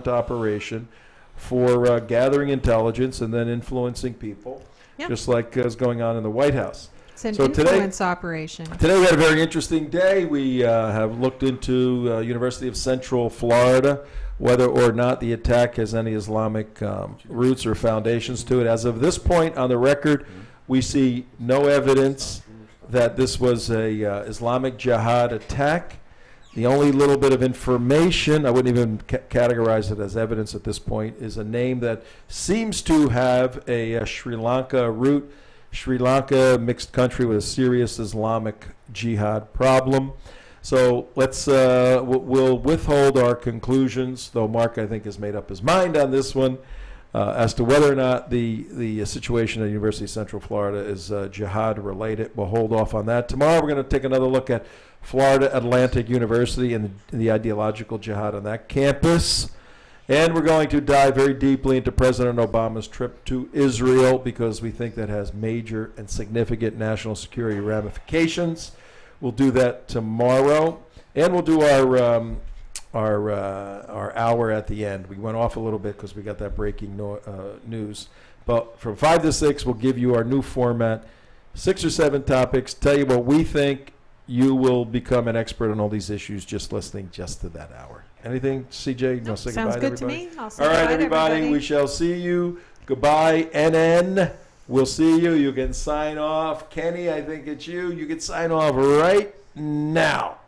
operation for gathering intelligence and then influencing people, Yep. just like is going on in the White House. It's an So influence operation. Today we had a very interesting day. We have looked into University of Central Florida, whether or not the attack has any Islamic roots or foundations to it. As of this point on the record, we see no evidence that this was a Islamic Jihad attack. The only little bit of information, I wouldn't even categorize it as evidence at this point, is a name that seems to have a Sri Lanka root. Sri Lanka, mixed country with a serious Islamic Jihad problem. So we'll withhold our conclusions, though Mark, I think, has made up his mind on this one, as to whether or not the situation at University of Central Florida is Jihad related. We'll hold off on that. Tomorrow we're going to take another look at Florida Atlantic University and the ideological jihad on that campus. And we're going to dive very deeply into President Obama's trip to Israel because we think that has major and significant national security ramifications. We'll do that tomorrow. And we'll do our hour at the end. We went off a little bit because we got that breaking news. But from 5 to 6, we'll give you our new format, 6 or 7 topics, tell you what we think. You will become an expert on all these issues just listening just to that hour. Anything, CJ? You want to say sounds goodbye good to everybody? to me. I'll say all right, goodbye to everybody. everybody. We shall see you. Goodbye, NN. We'll see you. You can sign off. Kenny, I think it's you. You can sign off right now.